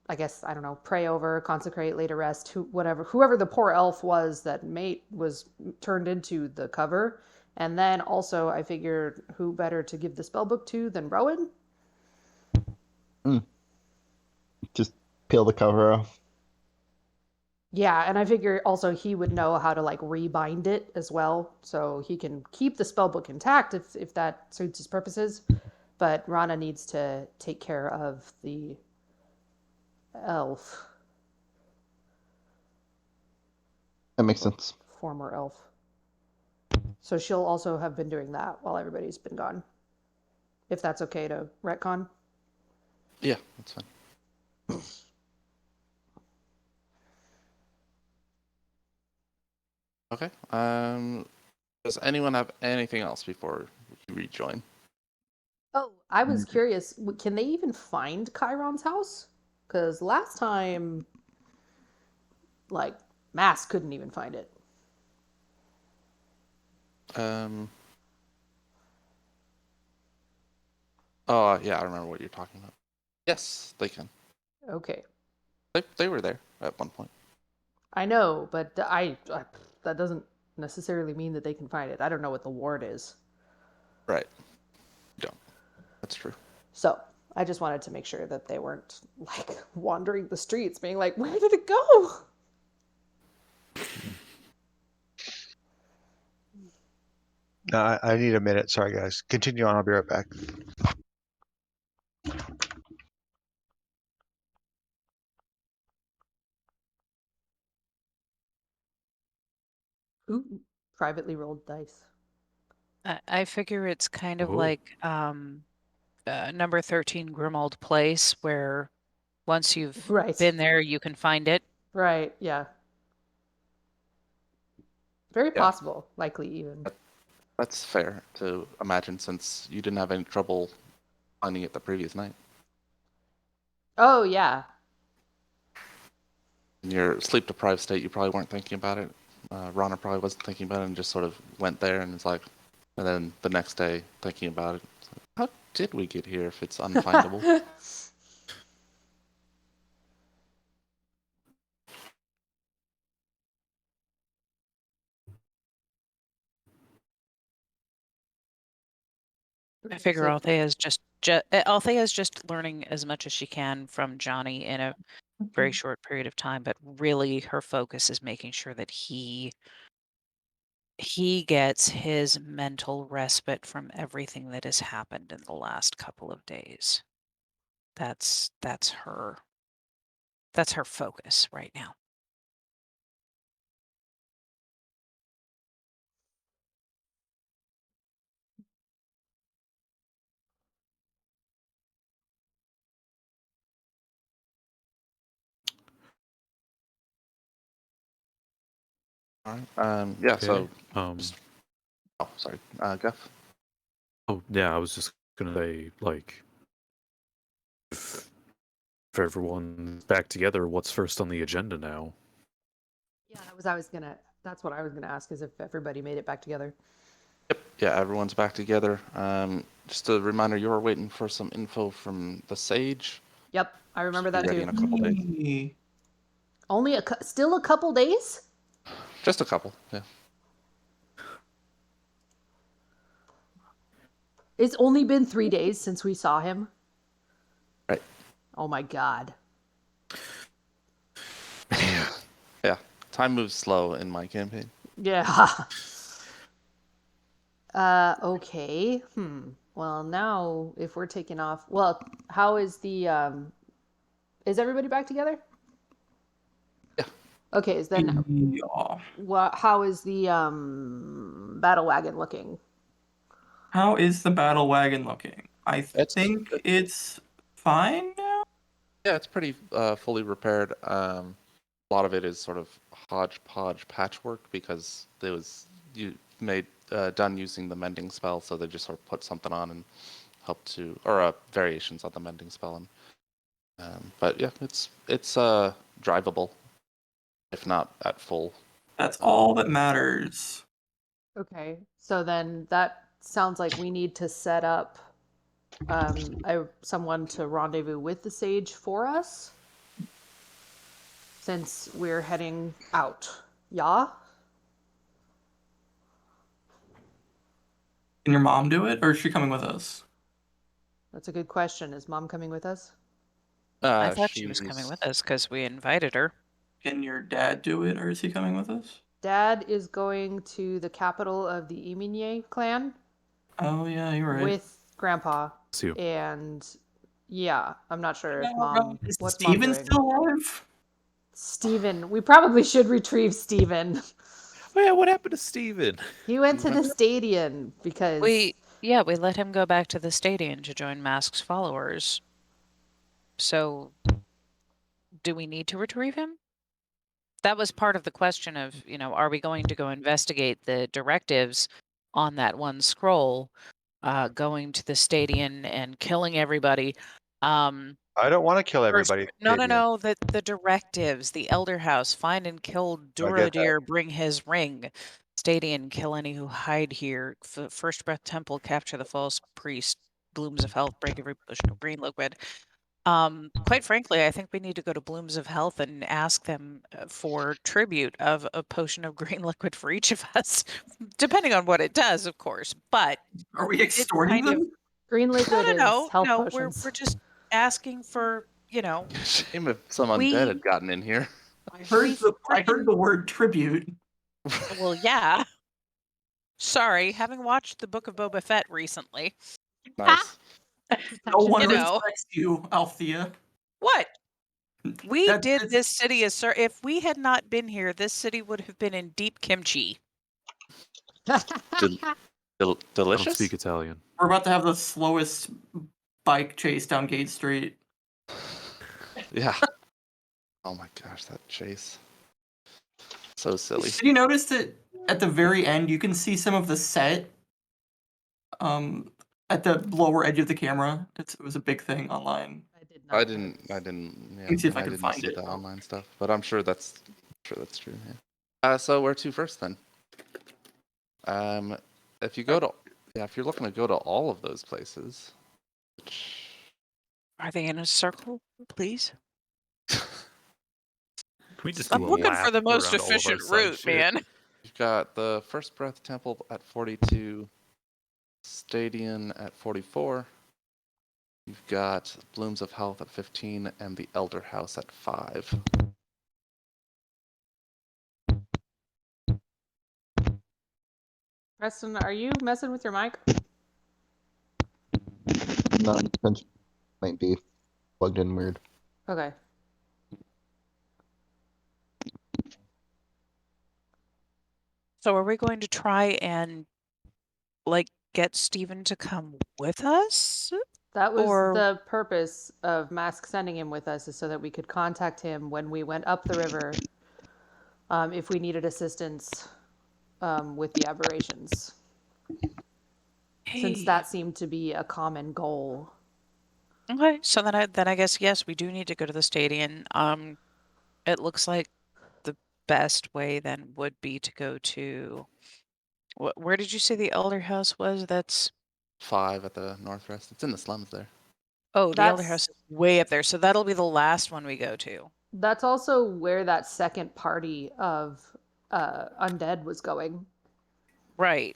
I guess, I don't know, pray over, consecrate, lay to rest, whoever the poor elf was that mate was turned into the cover. And then also I figured who better to give the spell book to than Rowan? Just peel the cover off. Yeah, and I figure also he would know how to like rebind it as well, so he can keep the spell book intact if that suits his purposes. But Rana needs to take care of the elf, That makes sense. former elf. So she'll also have been doing that while everybody's been gone. If that's okay to retcon. Yeah, that's fine. Okay. Does anyone have anything else before you rejoin? Oh, I was curious. Can they even find Chiron's house? Because last time, like, Mass couldn't even find it. Oh yeah, I remember what you're talking about. Yes, they can. Okay. They were there at one point. I know, but that doesn't necessarily mean that they can find it. I don't know what the ward is. Right. You don't. That's true. So I just wanted to make sure that they weren't like wandering the streets being like, where did it go? I need a minute. Sorry, guys. Continue on. I'll be right back. Ooh, privately rolled dice. I figure it's kind of Oh. like number 13 Grimald Place, where once you've Right. been there, you can find it. Right, yeah. Very Yeah. possible, likely even. That's fair to imagine, since you didn't have any trouble finding it the previous night. Oh, yeah. In your sleep-deprived state, you probably weren't thinking about it. Rana probably wasn't thinking about it and just sort of went there, and it's like, and then the next day thinking about it. It's like, how did we get here if it's unfindable? I figure So- Althea is just learning as much as she can from Johnny in a very short period of time, but really her focus is making sure that he gets his mental respite from everything that has happened in the last couple of days. That's her focus right now. All right. Yeah. Okay. So. Oh, sorry. Guff. Oh yeah, I was just gonna say, like, if everyone's back together, what's first on the agenda now? Yeah, that's what I was gonna ask, is if everybody made it back together. Yep. Yeah. Everyone's back together. Just a reminder, you were waiting for some info from the Sage. Yep, I remember that Be ready too. in a couple days. Hey. Only still a couple days? Just a couple. Yeah. It's only been 3 days since we saw him. Right. Oh my god. Yeah. Time moves slow in my campaign. Yeah. Okay. Well, now if we're taking off, well, how is the is everybody back together? Yeah. Okay, is then Yeah. how is the battle wagon looking? How is the battle wagon looking? I It's think it's fine now. yeah, it's pretty fully repaired. A lot of it is sort of hodgepodge patchwork because it was done using the mending spell, so they just sort of put something on and help to or variations on the mending spell. And but yeah, it's drivable, if not at full. That's all that matters. Okay, so then that sounds like we need to set up someone to rendezvous with the sage for us, since we're heading out. Yeah? Can your mom do it, or is she coming with us? That's a good question. Is mom coming with us? I thought she was coming with us because we invited her. Can your dad do it, or is he coming with us? Dad is going to the capital of the Eminye clan Oh yeah, you're right. with Grandpa. See you. And yeah, I'm not sure if Is what's mom Steven doing? still alive? Steven. We probably should retrieve Steven. Oh yeah, what happened to Steven? He went to the stadium because We let him go back to the stadium to join Mask's followers. So, do we need to retrieve him? That was part of the question of, are we going to go investigate the directives on that one scroll, going to the stadium and killing everybody? I don't want to kill everybody. No, Fabian. the directives, the Elder House, find and kill I get that. Duradir, bring his ring. Stadium, kill any who hide here. First Breath Temple, capture the false priest. Blooms of Health, break every potion of green liquid. Quite frankly, I think we need to go to Blooms of Health and ask them for tribute of a potion of green liquid for each of us, depending on what it does, of course. But Are we it's extorting kind of them? green liquid is health potions. we're just asking for, Shame if some undead had gotten in here. I heard the word tribute. Well, yeah. Sorry, having watched the Book of Boba Fett recently. Nice. No one You know. respects you, Althea. What? We did That's- this city if we had not been here, this city would have been in deep kimchi. I don't Delicious. speak Italian. We're about to have the slowest bike chase down Gate Street. Yeah. Oh my gosh, that chase. So silly. Did you notice that at the very end you can see some of the set at the lower edge of the camera? It was a big thing online. I didn't. Yeah, Let me see if I can didn't find see it. the online stuff, but I'm sure that's true. Yeah. So where to first then? If you go to if you're looking to go to all of those places, which Are they in a circle, please? Can we just I'm do a looking for lap the most around all of our efficient side route, shit? man. you've got the First Breath Temple at 42, Stadium at 44. You've got Blooms of Health at 15, and the Elder House at 5. Preston, are you messing with your mic? No, depends. Might be plugged in weird. Okay. So are we going to try and get Steven to come with us? That was Or- the purpose of Mask sending him with us, is so that we could contact him when we went up the river, if we needed assistance with the aberrations. Since that seemed to be a common goal. Okay, so then I guess yes, we do need to go to the stadium. It looks like the best way then would be to go to where did you say the Elder House was? That's 5 at the Northwest. It's in the slums there. Oh, the Elder That's- House is way up there, so that'll be the last one we go to. That's also where that second party of undead was going. Right.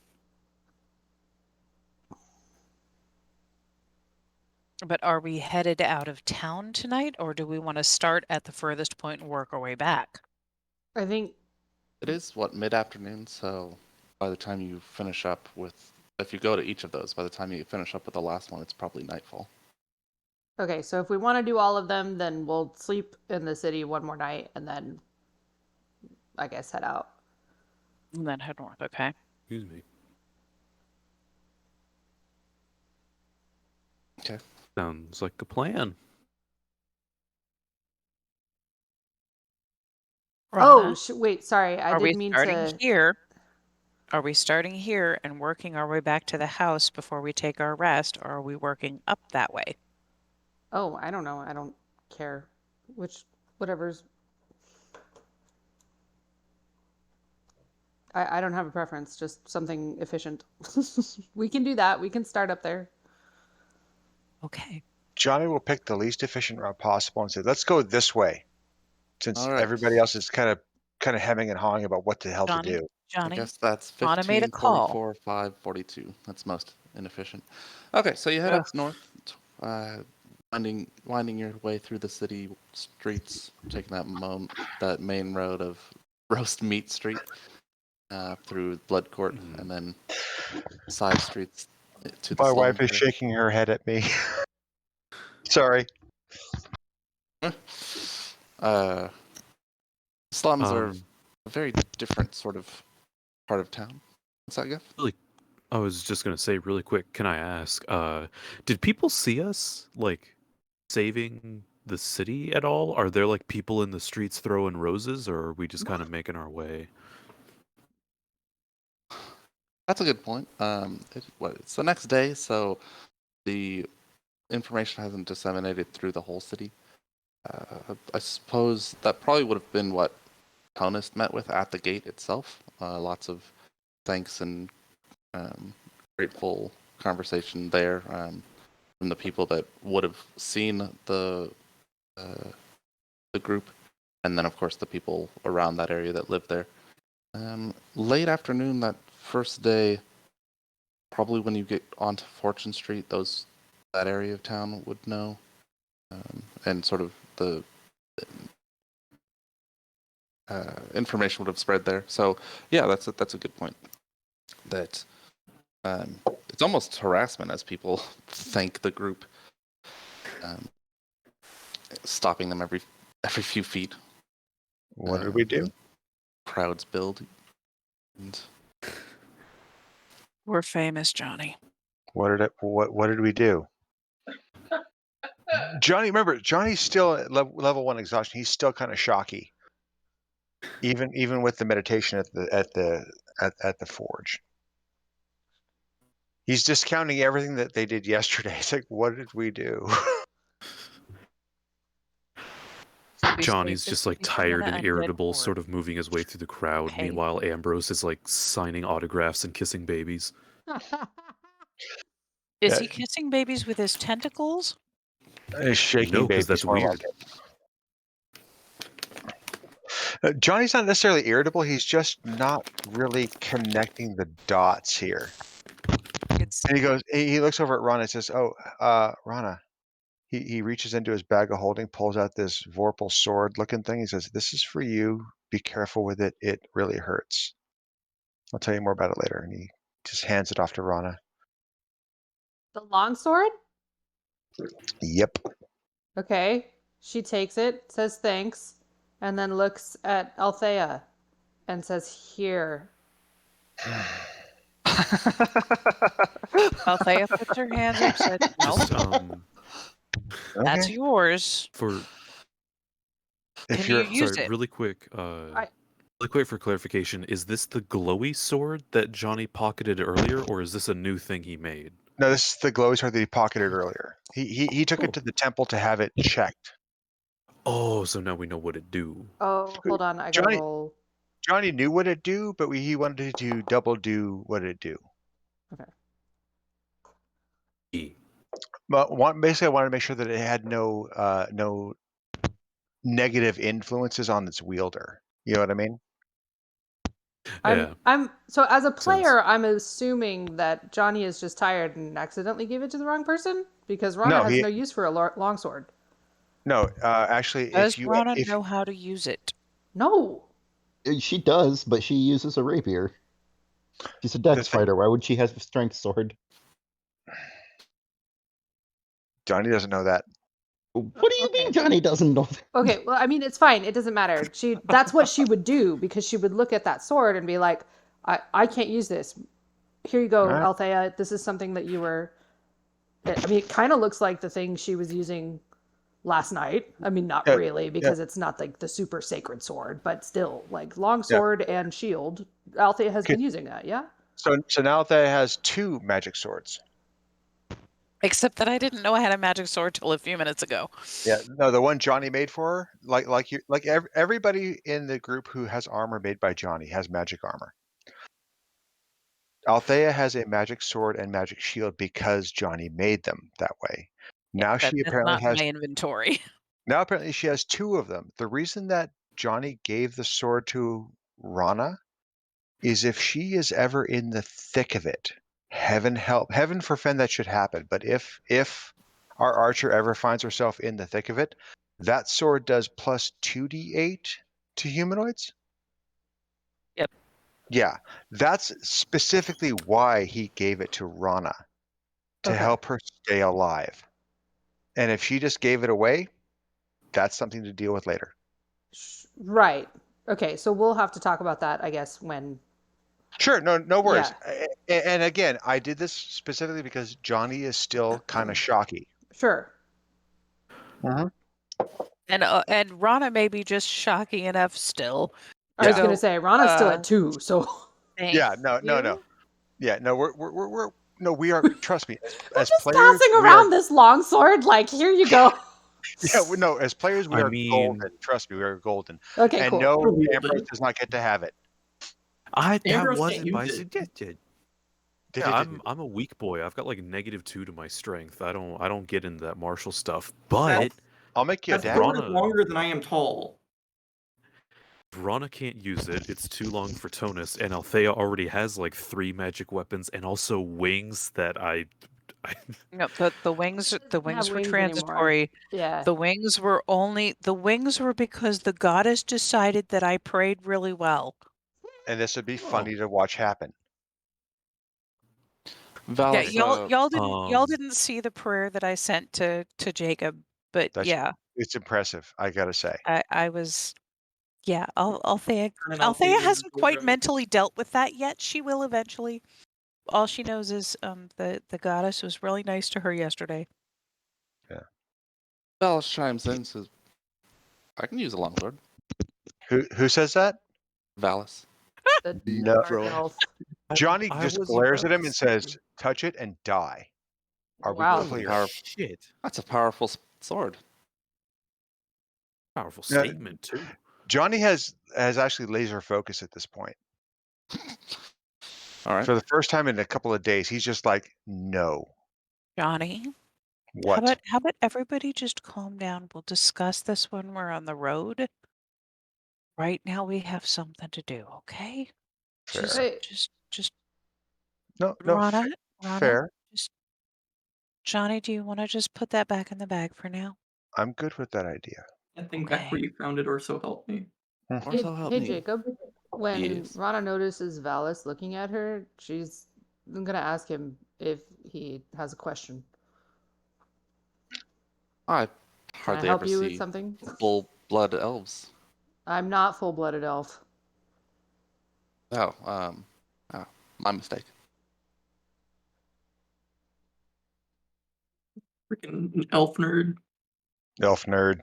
But are we headed out of town tonight, or do we want to start at the furthest point and work our way back? I think It is mid-afternoon, so by the time you finish up with, if you go to each of those, by the time you finish up with the last one, it's probably nightfall. okay, so if we want to do all of them, then we'll sleep in the city one more night and then I guess, head out. And then head north. Okay. Excuse me. Okay. Sounds like a plan. Rana, Wait, sorry. I are we did mean starting to. here? Are we starting here and working our way back to the house before we take our rest, or are we working up that way? Oh, I don't know. I don't care. Whatever's. I don't have a preference. Just something efficient. We can do that. We can start up there. Okay. Johnny will pick the least efficient route possible and say, "Let's go this way," since All right. everybody else is kind of hemming and hawing about what the hell to Johnny, do. I Johnny, guess that's Rana made a 15, call. 44, 5, 42. That's most inefficient. Okay, so you head up north, winding your way through the city streets, taking that main road of Roast Meat Street through Blood Court, and then side streets to the My slum. wife is shaking her head at me. Sorry. Slums are a very different sort of part of town. What's that, Jeff? Really, I was just gonna say really quick. Can I ask? Did people see us like saving the city at all? Are there like people in the streets throwing roses, or are we just kind of making our way? That's a good point. It's the next day, so the information hasn't disseminated through the whole city. I suppose that probably would have been what Conus met with at the gate itself. Lots of thanks and grateful conversation there from the people that would have seen the group, and then of course the people around that area that lived there. Late afternoon that first day, probably when you get onto Fortune Street, that area of town would know, and sort of the information would have spread there. So yeah, that's a good point. That it's almost harassment as people thank the group, stopping them every few feet. What did we do? Crowds build. And We're famous, Johnny. What did we do? Johnny, remember, Johnny's still at level 1 exhaustion. He's still kind of shocky, even with the meditation at the forge. He's discounting everything that they did yesterday. It's like, what did we do? Johnny's just like tired and irritable, sort of moving his way through the crowd. Hey. Meanwhile, Ambrose is like signing autographs and kissing babies. Is he kissing babies with his tentacles? Shaking No, because babies. that's more weird. like it. Johnny's not necessarily irritable. He's just not really connecting the dots here. And he looks over at Rana and says, "Oh, Rana." He reaches into his bag of holding, pulls out this Vorpal sword looking thing. He says, "This is for you. Be careful with it. It really hurts. I'll tell you more about it later." And he just hands it off to Rana. The longsword? Yep. Okay. She takes it, says thanks, and then looks at Althea and says, "Here." Althea puts her hands up, said, "No, Just that's Okay. yours. If Can you're you use it?" really quick for clarification, is this the glowy sword that Johnny pocketed earlier, or is this a new thing he made? No, this is the glowy sword that he pocketed earlier. He took it to the temple to have it checked. Oh, so now we know what it do. Oh, hold on. I gotta roll. Johnny knew what it do, but he wanted to double do what it do. Okay. But basically, I wanted to make sure that it had no negative influences on its wielder. You know what I mean? Yeah. So as a player, I'm assuming that Johnny is just tired and accidentally gave it to the wrong person because Rana has no use for a longsword. No, actually, Does Rana know how to use it? No. She does, but she uses a rapier. She's a dex fighter. Why would she have a strength sword? Johnny doesn't know that. What do you Okay. mean Johnny doesn't know that? Okay, well, I mean, it's fine. It doesn't matter. That's what she would do, because she would look at that sword and be like, I can't use this. Here you go, All right. Althea. This is something that you were. I mean, it kind of looks like the thing she was using last night. I mean, not Yeah, really, yeah, because it's not like the super sacred sword, but still, like long yeah. sword and shield. Althea has Okay. been using that, yeah? So now Althea has 2 magic swords. Except that I didn't know I had a magic sword till a few minutes ago. Yeah, no, the one Johnny made for her, everybody in the group who has armor made by Johnny has magic armor. Althea has a magic sword and magic shield because Johnny made them that way. Now That's she apparently not in has my inventory. now apparently she has 2 of them. The reason that Johnny gave the sword to Rana is if she is ever in the thick of it. Heaven forfend that should happen. But if our archer ever finds herself in the thick of it, that sword does plus 2d8 to humanoids. Yep. Yeah, that's specifically why he gave it to Rana, to Okay. help her stay alive. And if she just gave it away, that's something to deal with later. Right. Okay, so we'll have to talk about that, I guess, when. Sure, no worries. Yeah. And again, I did this specifically because Johnny is still kind of shocky. Sure. And Rana may be just shocking enough still. I was Yeah. going to say, Rana's still uh, at 2, so. Thank Yeah, no. you. Yeah, no, we're no, we are. Trust me, I'm as just players, passing we are. around this long sword, like, here you go. Yeah, no, as players, we I are mean- golden. Trust me, we are golden. Okay, And cool. no, Golden. Ambrose does not get to have it. That Ambrose can't wasn't my use it. suggestion. Did Yeah, it- I'm a weak boy. I've got like -2 to my strength. I don't get into that martial stuff. But I'll make you a That dagger. sword is Rana- longer than I am tall. Rana can't use it. It's too long for Tonus, and Althea already has like 3 magic weapons and also wings that I No, the wings Doesn't were have wings anymore. transitory. Yeah. The wings were because the goddess decided that I prayed really well. And this would be Oh. funny to watch happen. Yeah, Valis, y'all didn't see the prayer that I sent to Jacob, but That's- yeah, It's impressive, I gotta say. I was. Yeah, Althea Turn it off, Althea David, hasn't before quite driving. mentally dealt with that yet. She will eventually. All she knows is the goddess was really nice to her yesterday. Valis chimes in and says, I can use a longsword. Who says that? Valis. The No. dark Bro. elf. Johnny I just was glares about at him to and say- says, "Touch it and die." Are we Wow. clear? Power- Shit. That's a powerful sword. Powerful Yeah. statement too. Johnny has actually laser focus at this point. All right. For the first time in a couple of days, he's just like, "No." Johnny, What? how about everybody just calm down? We'll discuss this when we're on the road. Right now we have something to do, okay? Fair. Just No, Rana, fair. just Johnny, do you want to just put that back in the bag for now? I'm good with that idea. I think back Okay. where you found it, or so help me. Or Hey, so help hey me. Jacob. When Yes. Rana notices Valis looking at her, I'm gonna ask him if he has a question. I Can I hardly help ever you with see something? full-blood elves. I'm not full-blooded elf. Oh, my mistake. Freaking elf nerd. Elf nerd.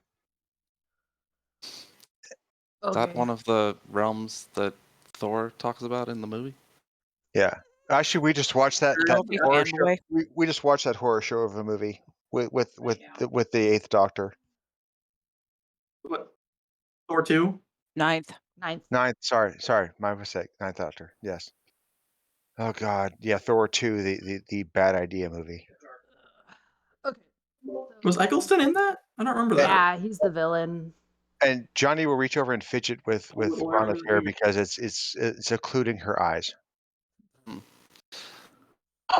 Is that Okay. one of the realms that Thor talks about in the movie? Yeah. Actually, we just watched that Don't be horror show. fanboy. We just watched that horror show of a movie with the Eighth Doctor. What? Thor 2? Ninth. Ninth. Sorry, my mistake. Ninth Doctor. Yes. Oh God, yeah, Thor 2, the bad idea movie. Okay. Was Eccleston in that? I don't remember that. Yeah, he's the villain. And Johnny will reach over and fidget with little Rana's hair early. because it's occluding her eyes.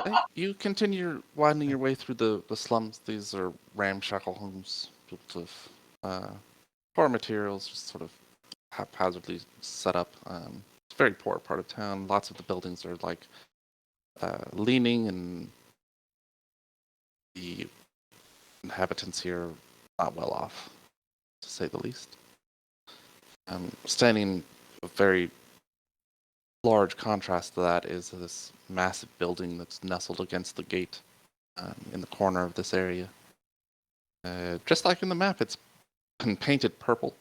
Hey, you continue winding your way through the slums. These are ramshackle homes built of poor materials, just sort of haphazardly set up. It's a very poor part of town. Lots of the buildings are like leaning, and the inhabitants here not well off, to say the least. Standing a very large contrast to that is this massive building that's nestled against the gate in the corner of this area. Just like in the map, it's painted purple.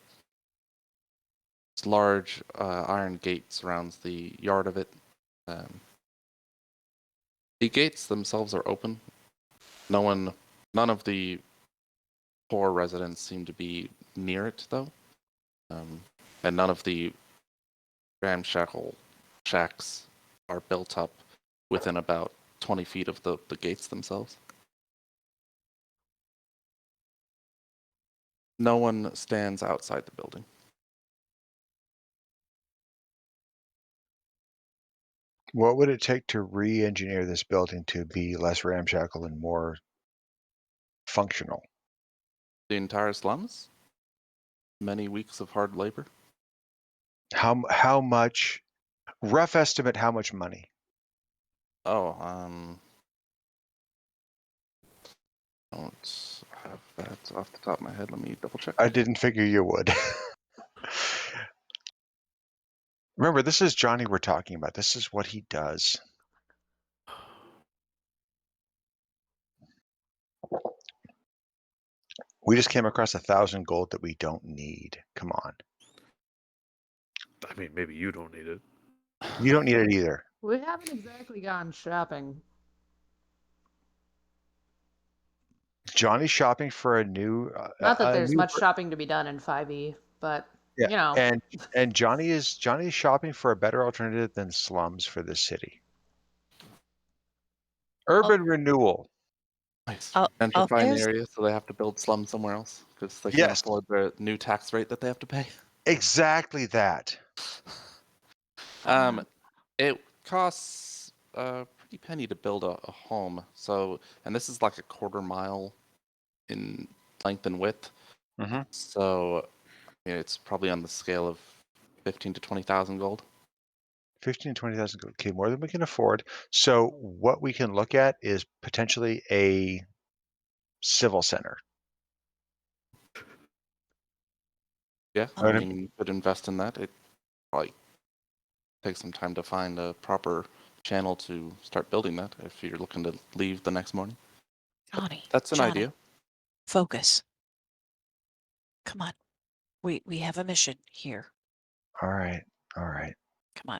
This large iron gate surrounds the yard of it. The gates themselves are open. None of the poor residents seem to be near it, though. And none of the ramshackle shacks are built up within about 20 feet of the gates themselves. No one stands outside the building. What would it take to re-engineer this building to be less ramshackle and more functional? The entire slums? Many weeks of hard labor? How much? Rough estimate. How much money? Oh, don't have that off the top of my head. Let me double check. I didn't figure you would. Remember, this is Johnny we're talking about. This is what he does. We just came across 1,000 gold that we don't need. Come on. I mean, maybe you don't need it. You don't need it either. We haven't exactly gone shopping. Johnny's shopping for a new. Not that a there's new much shopping to be done in 5e, but Yeah, you know. and Johnny's shopping for a better alternative than slums for this city. Urban renewal. Nice. I'll Gentrifying the there's- area so they have to build slums somewhere else because they can't Yes. afford the new tax rate that they have to pay. Exactly that. It costs a pretty penny to build a home. So, and this is like a quarter mile in length and width. Mm-hmm. So, it's probably on the scale of 15 to 20,000 gold. 15 to 20,000. Okay, more than we can afford. So what we can look at is potentially a civil center. Yeah, Okay. I mean, you could invest in that. It probably takes some time to find a proper channel to start building that if you're looking to leave the next morning. Johnny. That's an Johnny, idea. Focus. Come on. We have a mission here. All right. All right. Come on.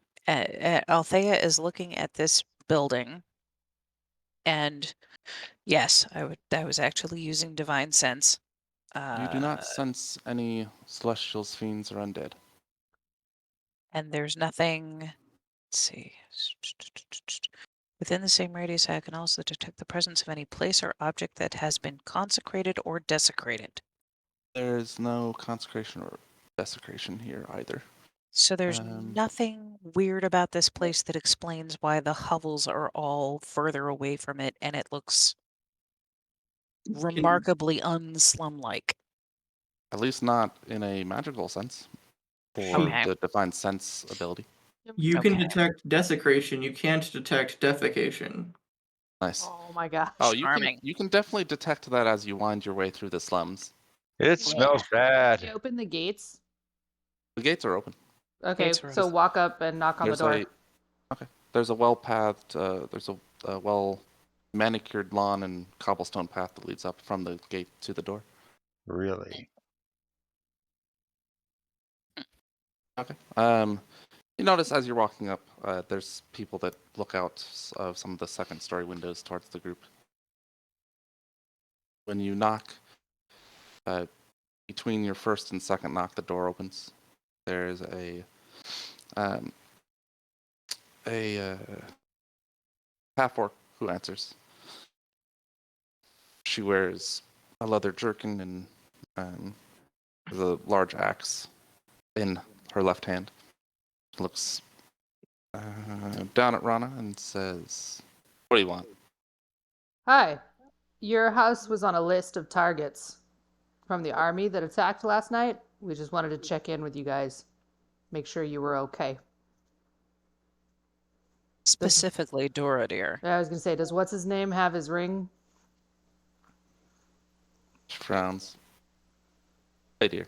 Althea is looking at this building, and yes, I was actually using divine sense. You do not sense any celestials, fiends, or undead. And there's nothing. Let's see. Within the same radius, I can also detect the presence of any place or object that has been consecrated or desecrated. There's no consecration or desecration here either. So there's nothing weird about this place that explains why the hovels are all further away from it, and it looks remarkably unslum-like. At least not in a magical sense for Okay. the divine sense ability. You can Okay. detect desecration. You can't detect defecation. Nice. Oh my gosh. Oh, Charming. you can definitely detect that as you wind your way through the slums. It smells Can bad. you open the gates? The gates are open. Okay, Gates are so open. walk up and knock on the door. There's a well-pathed, there's a well manicured lawn and cobblestone path that leads up from the gate to the door. Really? Okay. You notice as you're walking up, there's people that look out of some of the second-story windows towards the group. When you knock, between your first and second knock, the door opens. There's a half-orc who answers. She wears a leather jerkin and has a large axe in her left hand. She looks down at Rana and says, "What do you want?" Hi. Your house was on a list of targets from the army that attacked last night. We just wanted to check in with you guys. Make sure you were okay. Specifically, Dora, dear. I was going to say, does what's his name have his ring? She frowns. Wait here.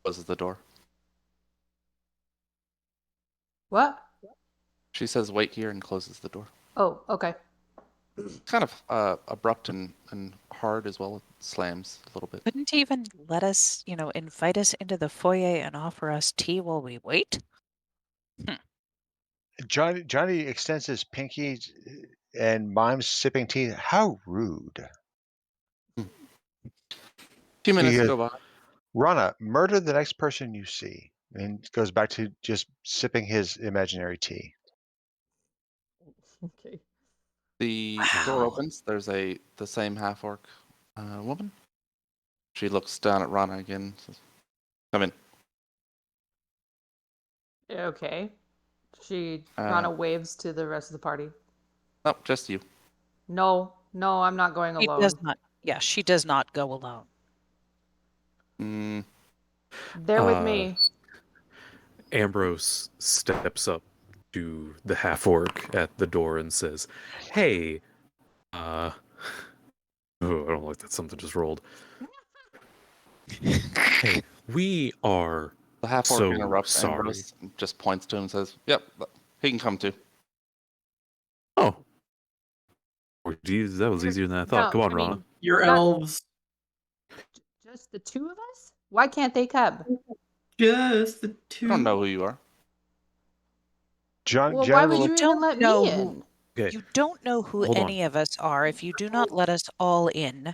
Closes the door. What? She says, "Wait here," and closes the door. Oh, okay. Kind of abrupt and hard as well. It slams a little bit. Couldn't even let us, invite us into the foyer and offer us tea while we wait? Johnny extends his pinky and mimes sipping tea. How rude. Few minutes Because go by. Rana, murder the next person you see. And goes back to just sipping his imaginary tea. Okay. The door Wow. opens. There's the same half-orc woman. She looks down at Rana again. Says, "Come in." Okay. She Uh, Rana waves to the rest of the party. Nope, just you. No, I'm not going She alone. does not. Yeah, she does not go alone. Mm, They're with me. Ambrose steps up to the half orc at the door and says, "Hey, oh, I don't like that something just rolled. Hey, we are the half-orc so interrupts sorry." Ambrose, and just points to him and says, "Yep, he can come too." Oh, geez, that was easier than I thought. No, Come on, I Rana. mean, Your not elves. just the two of us? Why can't they come? Just the I two. don't know who you are. Well, why Johnny would will you look, even let me know in? Okay, You don't know who hold on. any of us are. If you do not let us all in,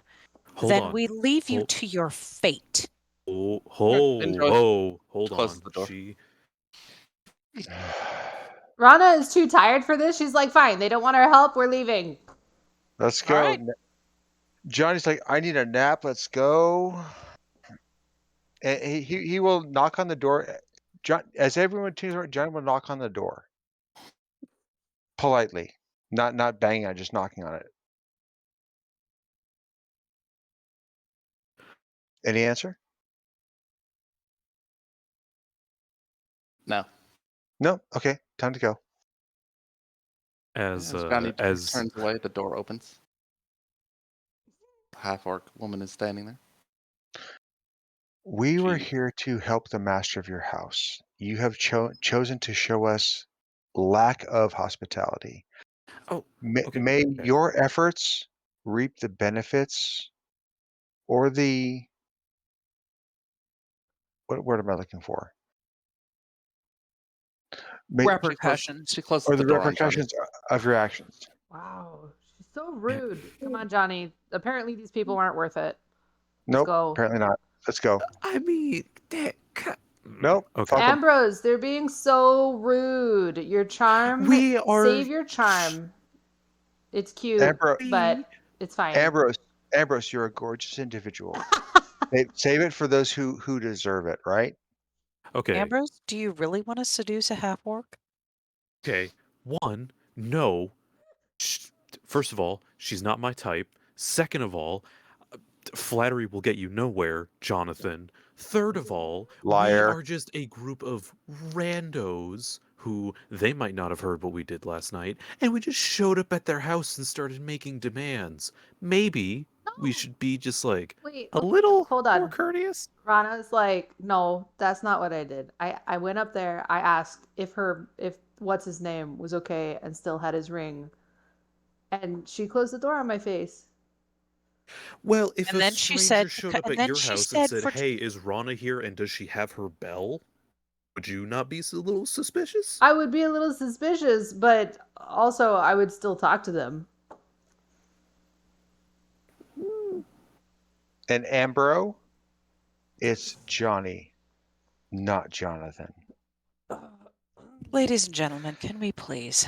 Hold then on. we leave you Hold- to your fate. Enjoy. Hold Closes on. the door. Rana is too tired for this. She's like, fine, they don't want our help. We're leaving. let's All go. right. Johnny's like, I need a nap. Let's go. And he will knock on the door. John, as everyone tunes around, Johnny will knock on the door politely, not banging on, it, just knocking on it. Any answer? No. No. Okay, time to go. As Johnny as turns away, the door opens. Half-orc woman is standing there. We were She- here to help the master of your house. You have chosen to show us lack of hospitality. oh, May, okay, may okay. your efforts reap the benefits or the what word am I looking for? May, Repercussions. She closes or the the door on Johnny. repercussions of your actions. Wow, she's so rude. Come on, Johnny. Apparently these people aren't worth it. Let's Nope, go. apparently not. Let's go. I mean, that. Nope. Okay. Fuck 'em. Ambrose, they're being so rude. Your charm, We are. save your charm. It's cute, but it's fine. Ambrose, you're a gorgeous individual. Save it for those who deserve it, right? Okay. Ambrose, do you really want to seduce a half-orc? Okay. One, no. First of all, she's not my type. Second of all, flattery will get you nowhere, Jonathan. Third of all, we Liar. are just a group of randos who they might not have heard what we did last night, and we just showed up at their house and started making demands. Maybe we should be just like Wait, a okay, little hold more on. courteous. Rana's like, no, that's not what I did. I went up there. I asked if what's his name was okay and still had his ring, and she closed the door on my face. Well, if And a then she said, stranger showed up and at then your she house and said, said, for "Hey, is Rana here and does she have her bell?" Would you not be a little suspicious? I would be a little suspicious, but also I would still talk to them. And Ambro, it's Johnny, not Jonathan. ladies and gentlemen, can we please?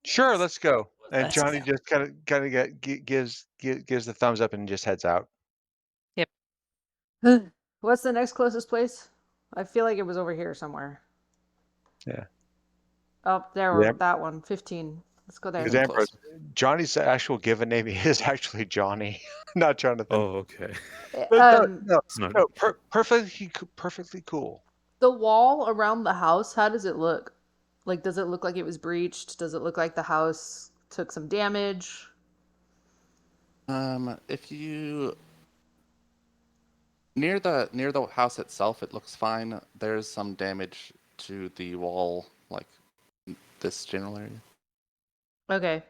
Sure, let's go. And Let's Johnny go. just kind of gives the thumbs up and just heads out. What's the next closest place? I feel like it was over here somewhere. Yeah. Oh, there, Yep. that one. 15. Let's go there. Because Ambrose, Johnny's actual given name is actually Johnny, not Jonathan. Oh, okay. It's not. Perfectly cool. The wall around the house, how does it look? Like, does it look like it was breached? Does it look like the house took some damage? If you Near the house itself, it looks fine. There's some damage to the wall, like this general area. Okay.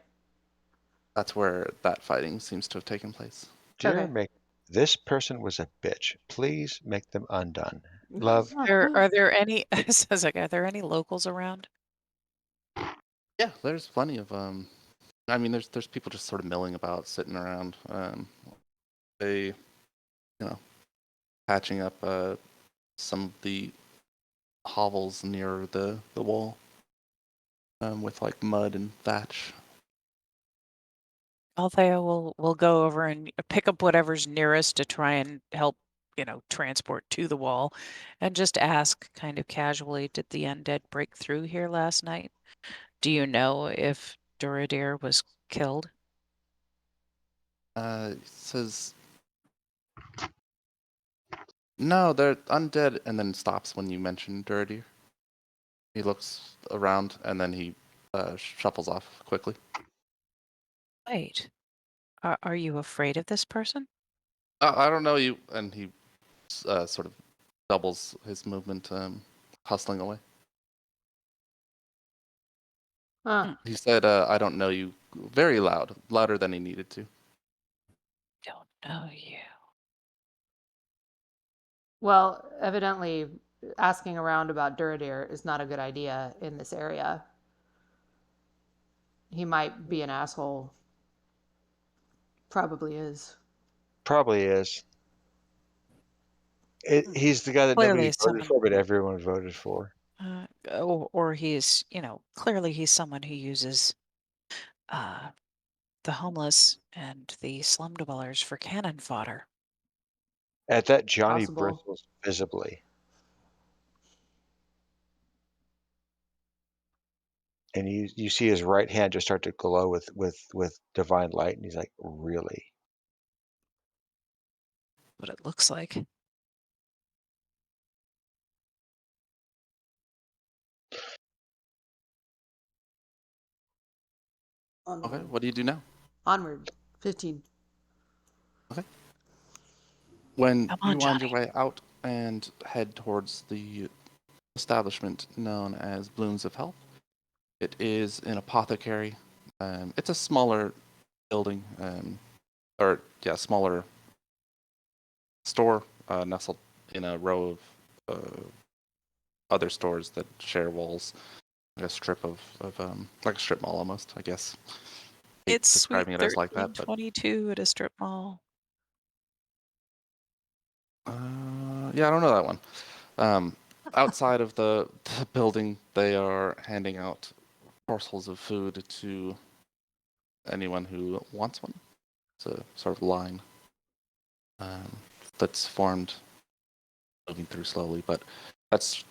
That's where that fighting seems to have taken place. Dear this person was a bitch. Please make them undone. Love. Are there any? It says like, are there any locals around? Yeah, there's plenty of I mean, there's people just sort of milling about, sitting around. They, patching up some of the hovels near the wall with like mud and thatch. Althea will go over and pick up whatever's nearest to try and help, transport to the wall, and just ask kind of casually, did the undead break through here last night? Do you know if Duradir was killed? It says no, they're undead, and then stops when you mention Duradir. He looks around and then he shuffles off quickly. Wait, are you afraid of this person? I don't know you, and he sort of doubles his movement, hustling away. Huh. He said, "I don't know you," very loud, louder than he needed to. Don't know you. Well, evidently, asking around about Duradir is not a good idea in this area. He might be an asshole. Probably is. Probably is. He's the guy that Clearly nobody voted for, but everyone voted for. Or he's, clearly he's someone who uses the homeless and the slum dwellers for cannon fodder. At that, Johnny Possible. bristles visibly. And you see his right hand just start to glow with divine light, and he's like, really? What it looks like. Okay, what do you do now? Onward. 15. Okay. When Come on, you wind Johnny. your way out and head towards the establishment known as Blooms of Health, it is an apothecary. It's a smaller building, smaller store nestled in a row of other stores that share walls, like a strip of like a strip mall almost, I guess. It's describing Suite it as like that, but 1322 at a strip mall. yeah, I don't know that one. Outside of the building, they are handing out parcels of food to anyone who wants one. It's a sort of line that's formed, moving through slowly, but that's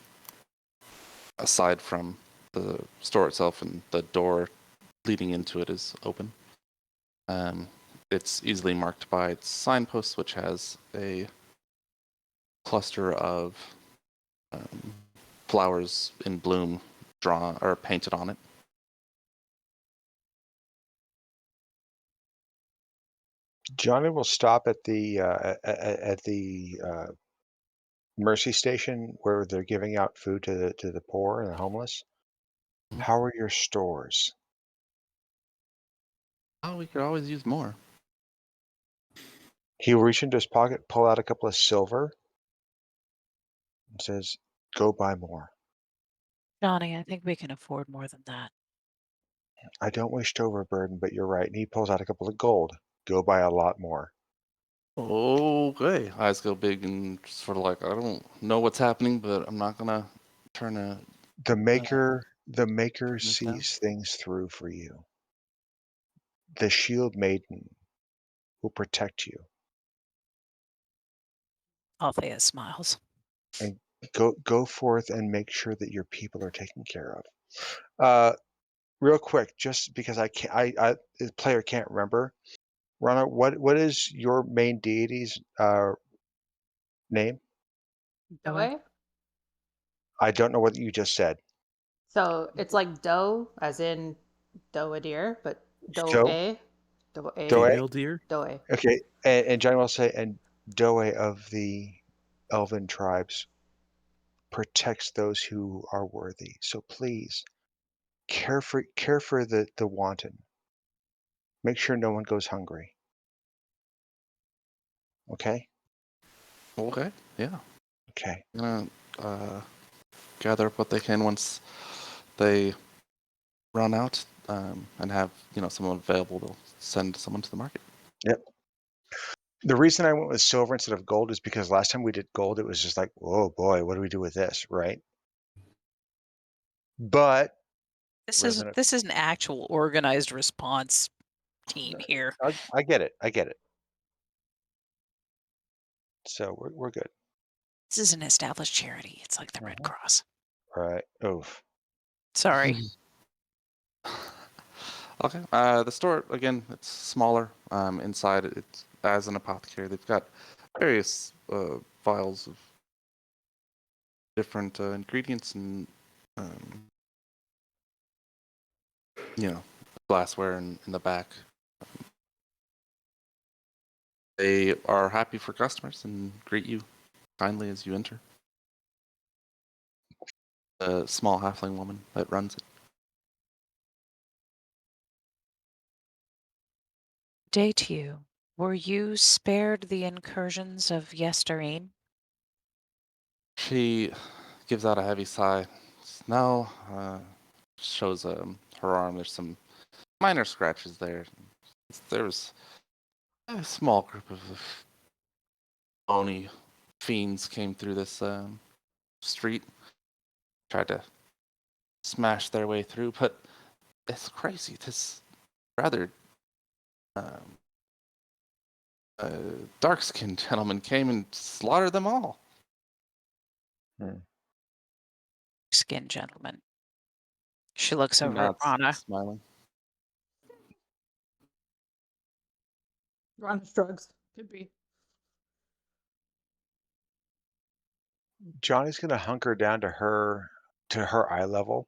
aside from the store itself, and the door leading into it is open. It's easily marked by its signpost, which has a cluster of flowers in bloom drawn or painted on it. Johnny will stop at the Mercy Station where they're giving out food to the poor and the homeless. How are your stores? Oh, we could always use more. He'll reach into his pocket, pull out a couple of silver, and says, "Go buy more." Johnny, I think we can afford more than that. I don't wish to overburden, but you're right. And he pulls out a couple of gold. Go buy a lot more. Okay. Eyes go big and sort of like, I don't know what's happening, but I'm not gonna turn a. The maker this sees things through for you. The shield maiden will protect you. Althea smiles. And go forth and make sure that your people are taken care of. Real quick, just because the player can't remember. Rana, what is your main deity's name? Doe? I don't know what you just said. So it's like doe, as in Doe-a-deer, but Doe? Doe-a. Doe-a. Doe? Female deer? Doe. Okay, and Johnny will say, and Doe of the elven tribes protects those who are worthy. So please care for the wanton. Make sure no one goes hungry. Okay? Okay, yeah. Okay. I'm gonna gather up what they can once they run out, and have someone available to send someone to the market. Yep. The reason I went with silver instead of gold is because last time we did gold, it was just like, oh boy, what do we do with this, right? But This is Resident, this is an actual organized response team here. I get it. I get it. So we're good. This is an established charity. It's like the Red Mhm. Cross. Right. Oof. Sorry. Okay. The store again, it's smaller. Inside, it's as an apothecary. They've got various vials of different ingredients and glassware in the back. They are happy for customers and greet you kindly as you enter. A small halfling woman that runs it. Day to you. Were you spared the incursions of Yestereen? She gives out a heavy sigh. No, shows her arm. There's some minor scratches there. There was a small group of bony fiends came through this street, tried to smash their way through, but it's crazy. This rather dark-skinned gentleman came and slaughtered them all. Skin gentleman. She looks He over at nods, Rana. smiling. Ron shrugs. Could be. Johnny's gonna hunker down to her eye level,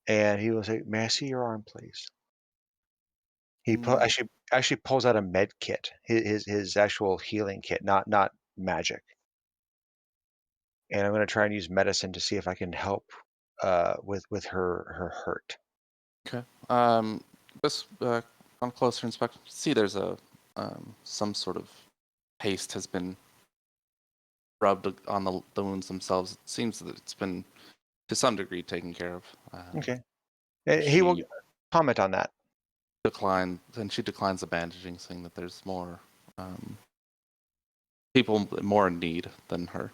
and he will say, "May I see your arm, please?" He actually pulls out a med kit, his actual healing kit, not magic. And I'm gonna try and use medicine to see if I can help with her hurt. Okay. Just on closer inspection, see there's a some sort of paste has been rubbed on the wounds themselves. It seems that it's been to some degree taken care of. Okay. He will comment on that. She declines the bandaging, saying that there's more people more in need than her.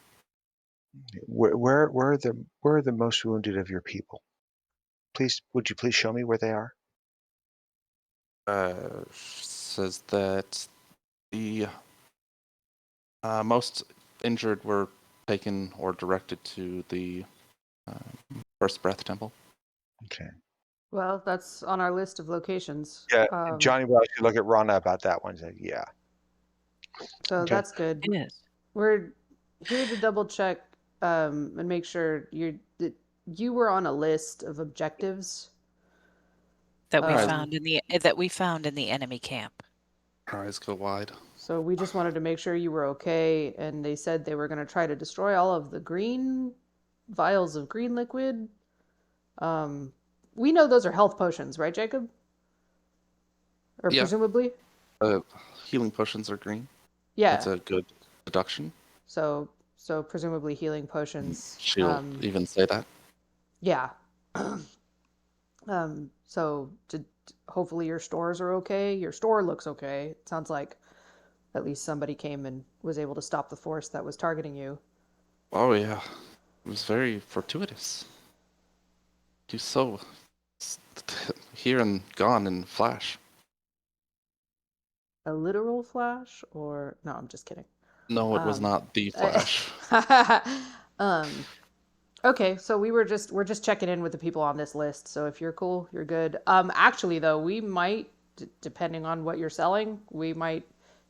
Where are the most wounded of your people? Please, would you please show me where they are? Says that the most injured were taken or directed to the First Breath Temple. Okay. Well, that's on our list of locations. Yeah, Johnny will actually look at Rana about that one and say, yeah. So Okay. that's good. It is. We're here to double check and make sure that you were on a list of objectives That we Um, found in the enemy camp. Her eyes go wide. So we just wanted to make sure you were okay, and they said they were going to try to destroy all of the green vials of green liquid. We know those are health potions, right, Jacob? Or Yeah. presumably? Healing potions are green. Yeah. That's a good deduction. So presumably healing potions. She'll even say that. Yeah. So hopefully your stores are okay. Your store looks okay. It sounds like at least somebody came and was able to stop the force that was targeting you. Oh yeah, it was very fortuitous. You so here and gone in flash. A literal flash, or no? I'm just kidding. No, it was not the flash. Okay, so we're just checking in with the people on this list. So if you're cool, you're good. Actually, though, we might, depending on what you're selling, we might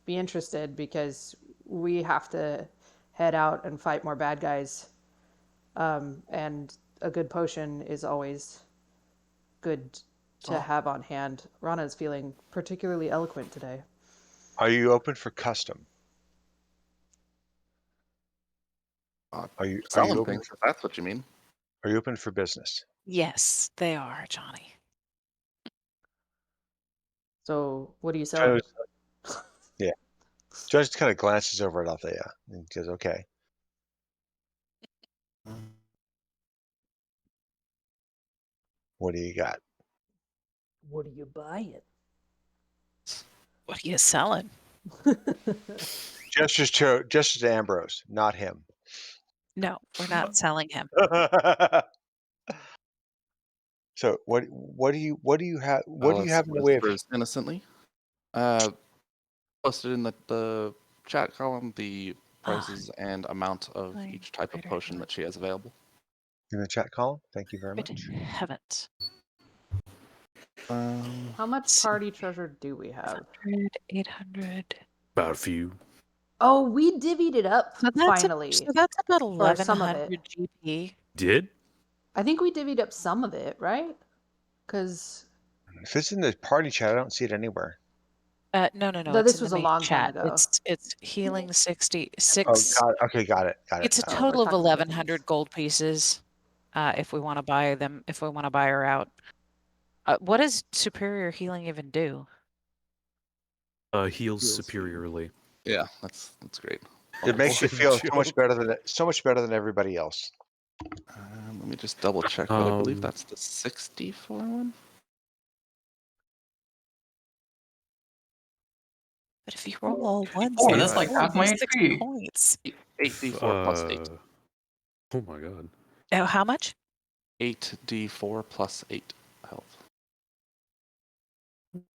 be interested because we have to head out and fight more bad guys. And a good potion is always good to have on hand. Rana is feeling particularly eloquent today. Are you open for custom? Are you Selling open? things, if that's what you mean. Are you open for business? Yes, they are, Johnny. So what are you selling? Yeah. Judge kind of glances over at Althea and goes, "Okay." What do you got? What are you buying? What are you selling? Gestures to Ambrose, not him. No, we're not selling him. So what do you have in the way of Whispers innocently. Posted in the chat column the prices and amount of Fine, each type of greater potion healing. that she has available. in the chat column? Thank you very Good much. heavens. How much See. party treasure do we have? 100, 800. About a few. Oh, we divvied it up So finally. that's about for some of it. 1100 GP. Did? I think we divvied up some of it, right? Because If it's in the party chat, I don't see it anywhere. No. Though It's this in was the a main long time chat. ago. It's healing 66. Oh, got it. Okay, got it. It's a Oh, we're total of talking about 1100 gold pieces. If we want to buy them, if we want to buy her out. What does superior healing even do? Heals Heals you. superiorly. Yeah, that's great. It makes you feel so much Joke. better than everybody else. Let me just double check, but I believe that's the 64 one. But if you roll all ones, Oh, that's that's like only half my 60 HP. points. 8d4 plus 8. Oh my god. Oh, how much? 8d4 plus 8 health.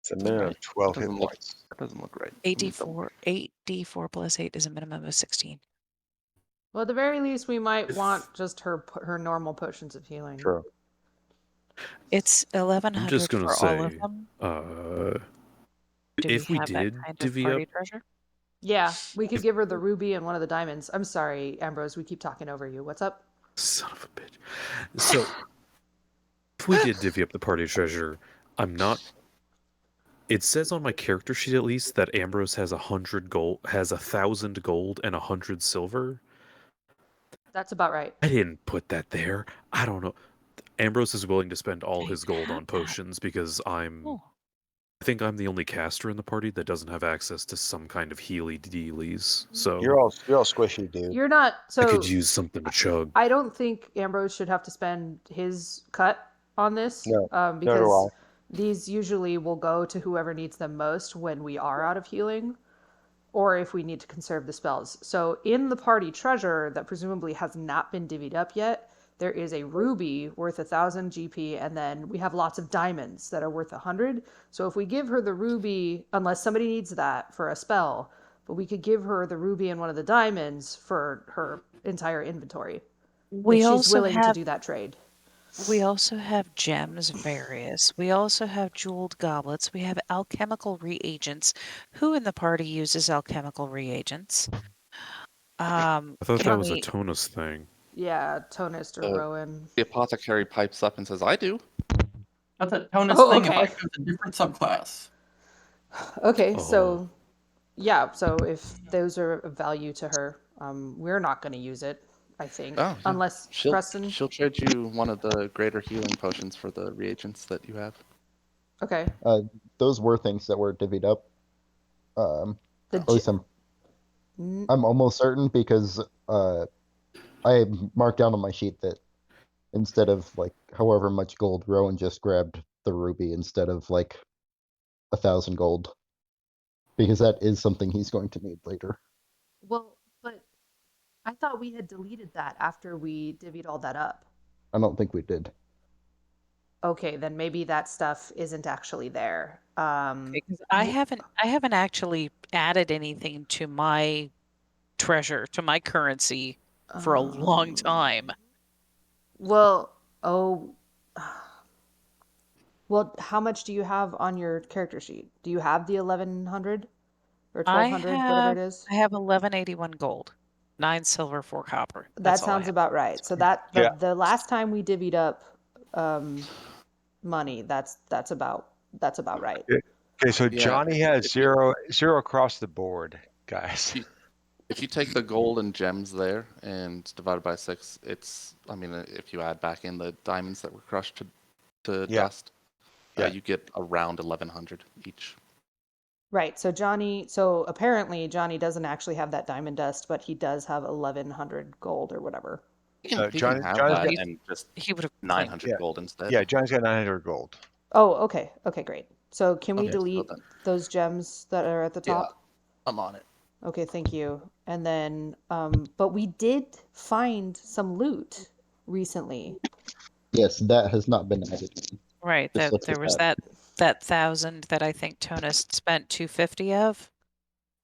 It's a minimum of 12 hit Doesn't look- points. That doesn't look right. Let me double- 8d4 plus 8 is a minimum of 16. Well, at the very least, we might want just her normal potions of healing. True. It's I'm 1100 just gonna for all of say, them. Do if we have that did kind of divvy party up, treasure? Yeah, we could give her the ruby and one of the diamonds. I'm sorry, Ambrose, we keep talking over you. What's up? son of a bitch. So, if we did divvy up the party treasure, I'm not. It says on my character sheet at least that Ambrose has 1,000 gold and 100 silver. That's about right. I didn't put that there. I don't know. Ambrose is willing to spend all I his gold have on that. potions because I think I'm the only caster in the party that doesn't have access to some kind of healy dealies. So You're all squishy, dude. You're not. I So could use something to chug. I don't think Ambrose should have to spend his cut on this. No, because these usually will go to whoever needs them most when we are out of healing, or if we need to conserve the spells. So in the party treasure that presumably has not been divvied up yet, there is a ruby worth 1,000 GP, and then we have lots of diamonds that are worth 100. So if we give her the ruby, unless somebody needs that for a spell, but we could give her the ruby and one of the diamonds for her entire inventory. We if she's also willing to have do that trade. we also have gems various. We also have jeweled goblets. We have alchemical reagents. Who in the party uses alchemical reagents? I thought Can that was a we? Tonus thing. Yeah, Tonist or Rowan. The apothecary pipes up and says, I do. That's a Tonus Oh, thing. okay. If I chose a different subclass. Okay, Oh. so yeah, so if those are of value to her, we're not going to use it, I think, Oh, yeah. unless Preston. She'll trade you one of the greater healing potions for the reagents that you have. Okay. Those were things that were divvied up. The At least I'm almost certain because I marked down on my sheet that instead of like however much gold, Rowan just grabbed the ruby instead of like 1,000 gold. Because that is something he's going to need later. Well, but I thought we had deleted that after we divvied all that up. I don't think we did. Okay, then maybe that stuff isn't actually there. Because I haven't actually added anything to my treasure, to my currency for a long time. Well, well, how much do you have on your character sheet? Do you have the 1,100 or 1,200, whatever it is? I have 1181 gold, 9 silver, 4 copper. That That's all I sounds have. about right. So that the last time we divvied up money, that's about right. Okay, so Yeah. Johnny has zero across the board, guys. If you take the gold and gems there and divide it by 6, it's, I mean, if you add back in the diamonds that were crushed to Yeah. dust, Yeah. you get around 1,100 each. Right. So apparently Johnny doesn't actually have that diamond dust, but he does have 1,100 gold or whatever. He can Johnny's have got- that He- and just He would have 900 Yeah. gold instead. Yeah, Johnny's got 900 gold. Oh, okay. Okay, great. So can we Okay, so delete then- those gems that are at the Yeah. top? I'm on it. Okay, thank you. And then, but we did find some loot recently. Yes, that has not been added. Right. Just look There at was that. that 1,000 that I think Tonus spent 250 of.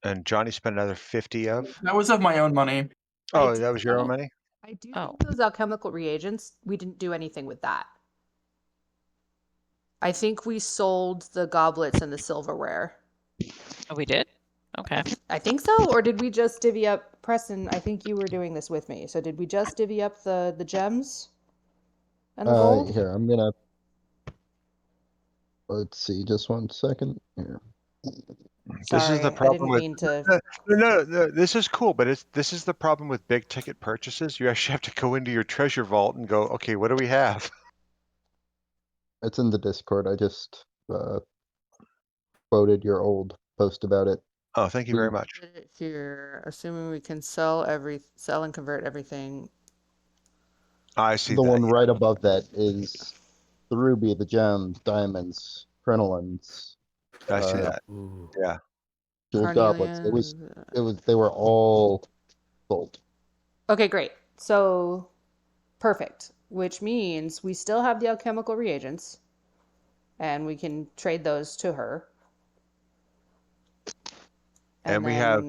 And Johnny spent another 50 of. That was of my own money. Oh, do that was your own think- money? I do Oh. think those alchemical reagents, we didn't do anything with that. I think we sold the goblets and the silverware. Oh, we did? Okay. I think so, or did we just divvy up? Preston, I think you were doing this with me. So did we just divvy up the gems and the gold? Here, I'm gonna. Let's see, just 1 second. Here. This is the Sorry, I problem didn't with mean to. no, this is cool, but this is the problem with big ticket purchases. You actually have to go into your treasure vault and go, okay, what do we have? It's in the Discord. I just quoted your old post about it. Oh, thank you very much. Put it here, assuming we can sell and convert everything. I see The that. one right above that is the ruby, the gems, diamonds, crinolines, I see uh, that. Ooh. Yeah. jeweled goblets. It was Carnelian. they were all gold. Okay, great. So perfect. Which means we still have the alchemical reagents, and we can trade those to her. And we have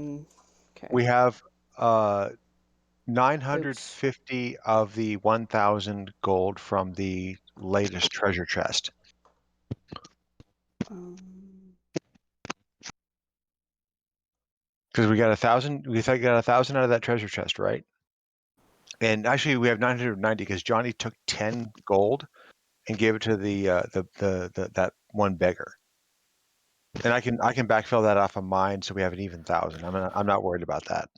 950 of the 1,000 gold from the latest treasure chest. Because we got 1,000, we got 1,000 out of that treasure chest, right? And actually, we have 990 because Johnny took 10 gold and gave it to the that one beggar. And I can backfill that off of mine, so we have an even 1,000. I'm not worried about that.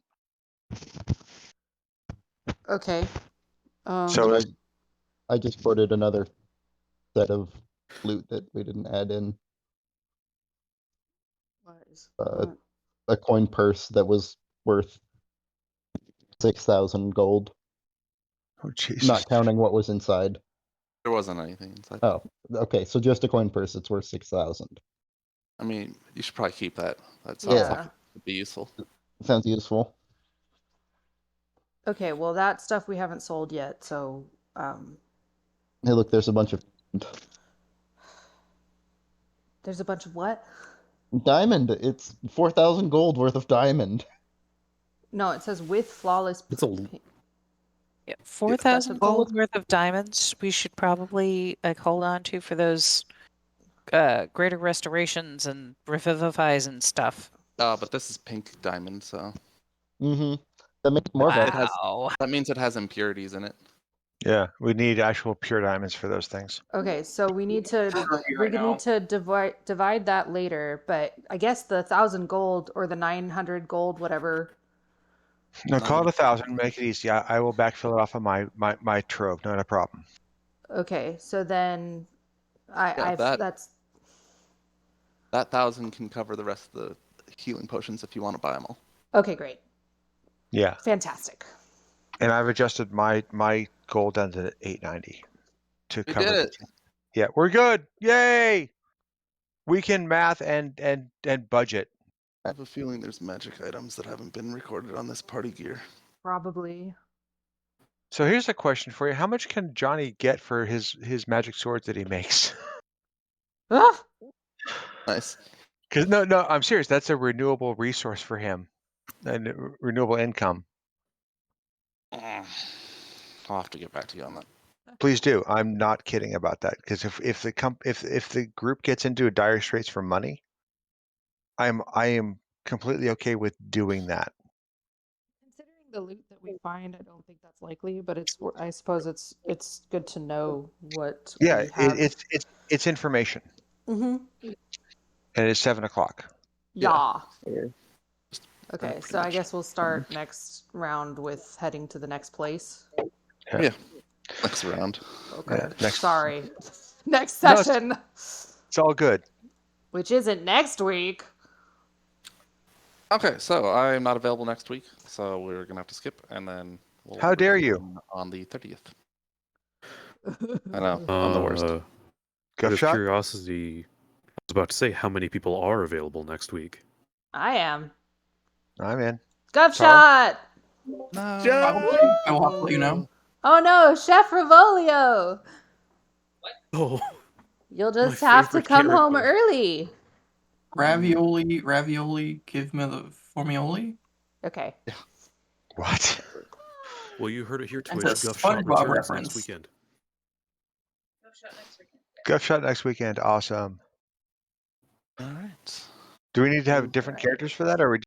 Okay. So But I just quoted another set of loot that we didn't add in. what? A coin purse that was worth 6,000 gold, oh Jesus. not counting what was inside. There wasn't anything inside. Oh, okay. So just a coin purse, it's worth 6,000. I mean, you should probably keep that. That sounds Yeah. like it would be useful. Sounds useful. Okay, well that stuff we haven't sold yet, so Hey, look, there's a bunch of there's a bunch of what? diamond. It's 4,000 gold worth of diamond. No, it says with flawless. It's a Yeah, 4,000 gold? gold worth of diamonds we should probably hold on to for those greater restorations and revivifies and stuff. But this is pink diamond, so Mm-hmm. That makes more It value. has- Wow. that means it has impurities in it. Yeah, we need actual pure diamonds for those things. Okay, so we need to Right now. need to divide that later, but I guess the 1,000 gold or the 900 gold, whatever. No, call it 1,000. Make it easy. I will backfill it off of my trove. Not a problem. Okay, so then Yeah, that- that's That 1,000 can cover the rest of the healing potions if you want to buy them all. okay, great. Yeah, Fantastic. and I've adjusted my gold down to 890 to We cover. did it. Yeah, we're good. Yay! We can math and budget. I have a feeling there's magic items that haven't been recorded on this party gear. Probably. So here's a question for you: how much can Johnny get for his magic swords that he makes? Ah! Nice. Because no, I'm serious. That's a renewable resource for him, and renewable income. I'll have to get back to you on that. Please do. I'm not kidding about that. Because if the group gets into dire straits for money, I am completely okay with doing that. Considering the loot that we find, I don't think that's likely, but I suppose it's good to know what Yeah, we have. it's information, Mm-hmm. and it's 7 o'clock. Yeah. Okay, pretty so I much. guess we'll start next round with heading to the next place. Yeah. Next round. Okay. Yeah, next- Sorry. Next No, it's- session. It's all good. Which isn't next week. Okay, so I'm not available next week, so we're gonna have to skip, and then we'll How dare you? reconvene on the 30th. I know, I'm the worst. Out Go of shot. curiosity, I was about to say how many people are available next week. I am. I'm in. Gov Tara? shot! No. I will have to let you know. Oh no, Chef Rivolio! Oh, You'll just My have to favorite come home character. early. Ravioli, give me the formioli. Okay. What? well, you heard it here, Twitch. That's a Guff Shot SpongeBob returns reference. next weekend. Go shot next weekend. Awesome. All right. Do we need to have different Alright. characters for that, or are we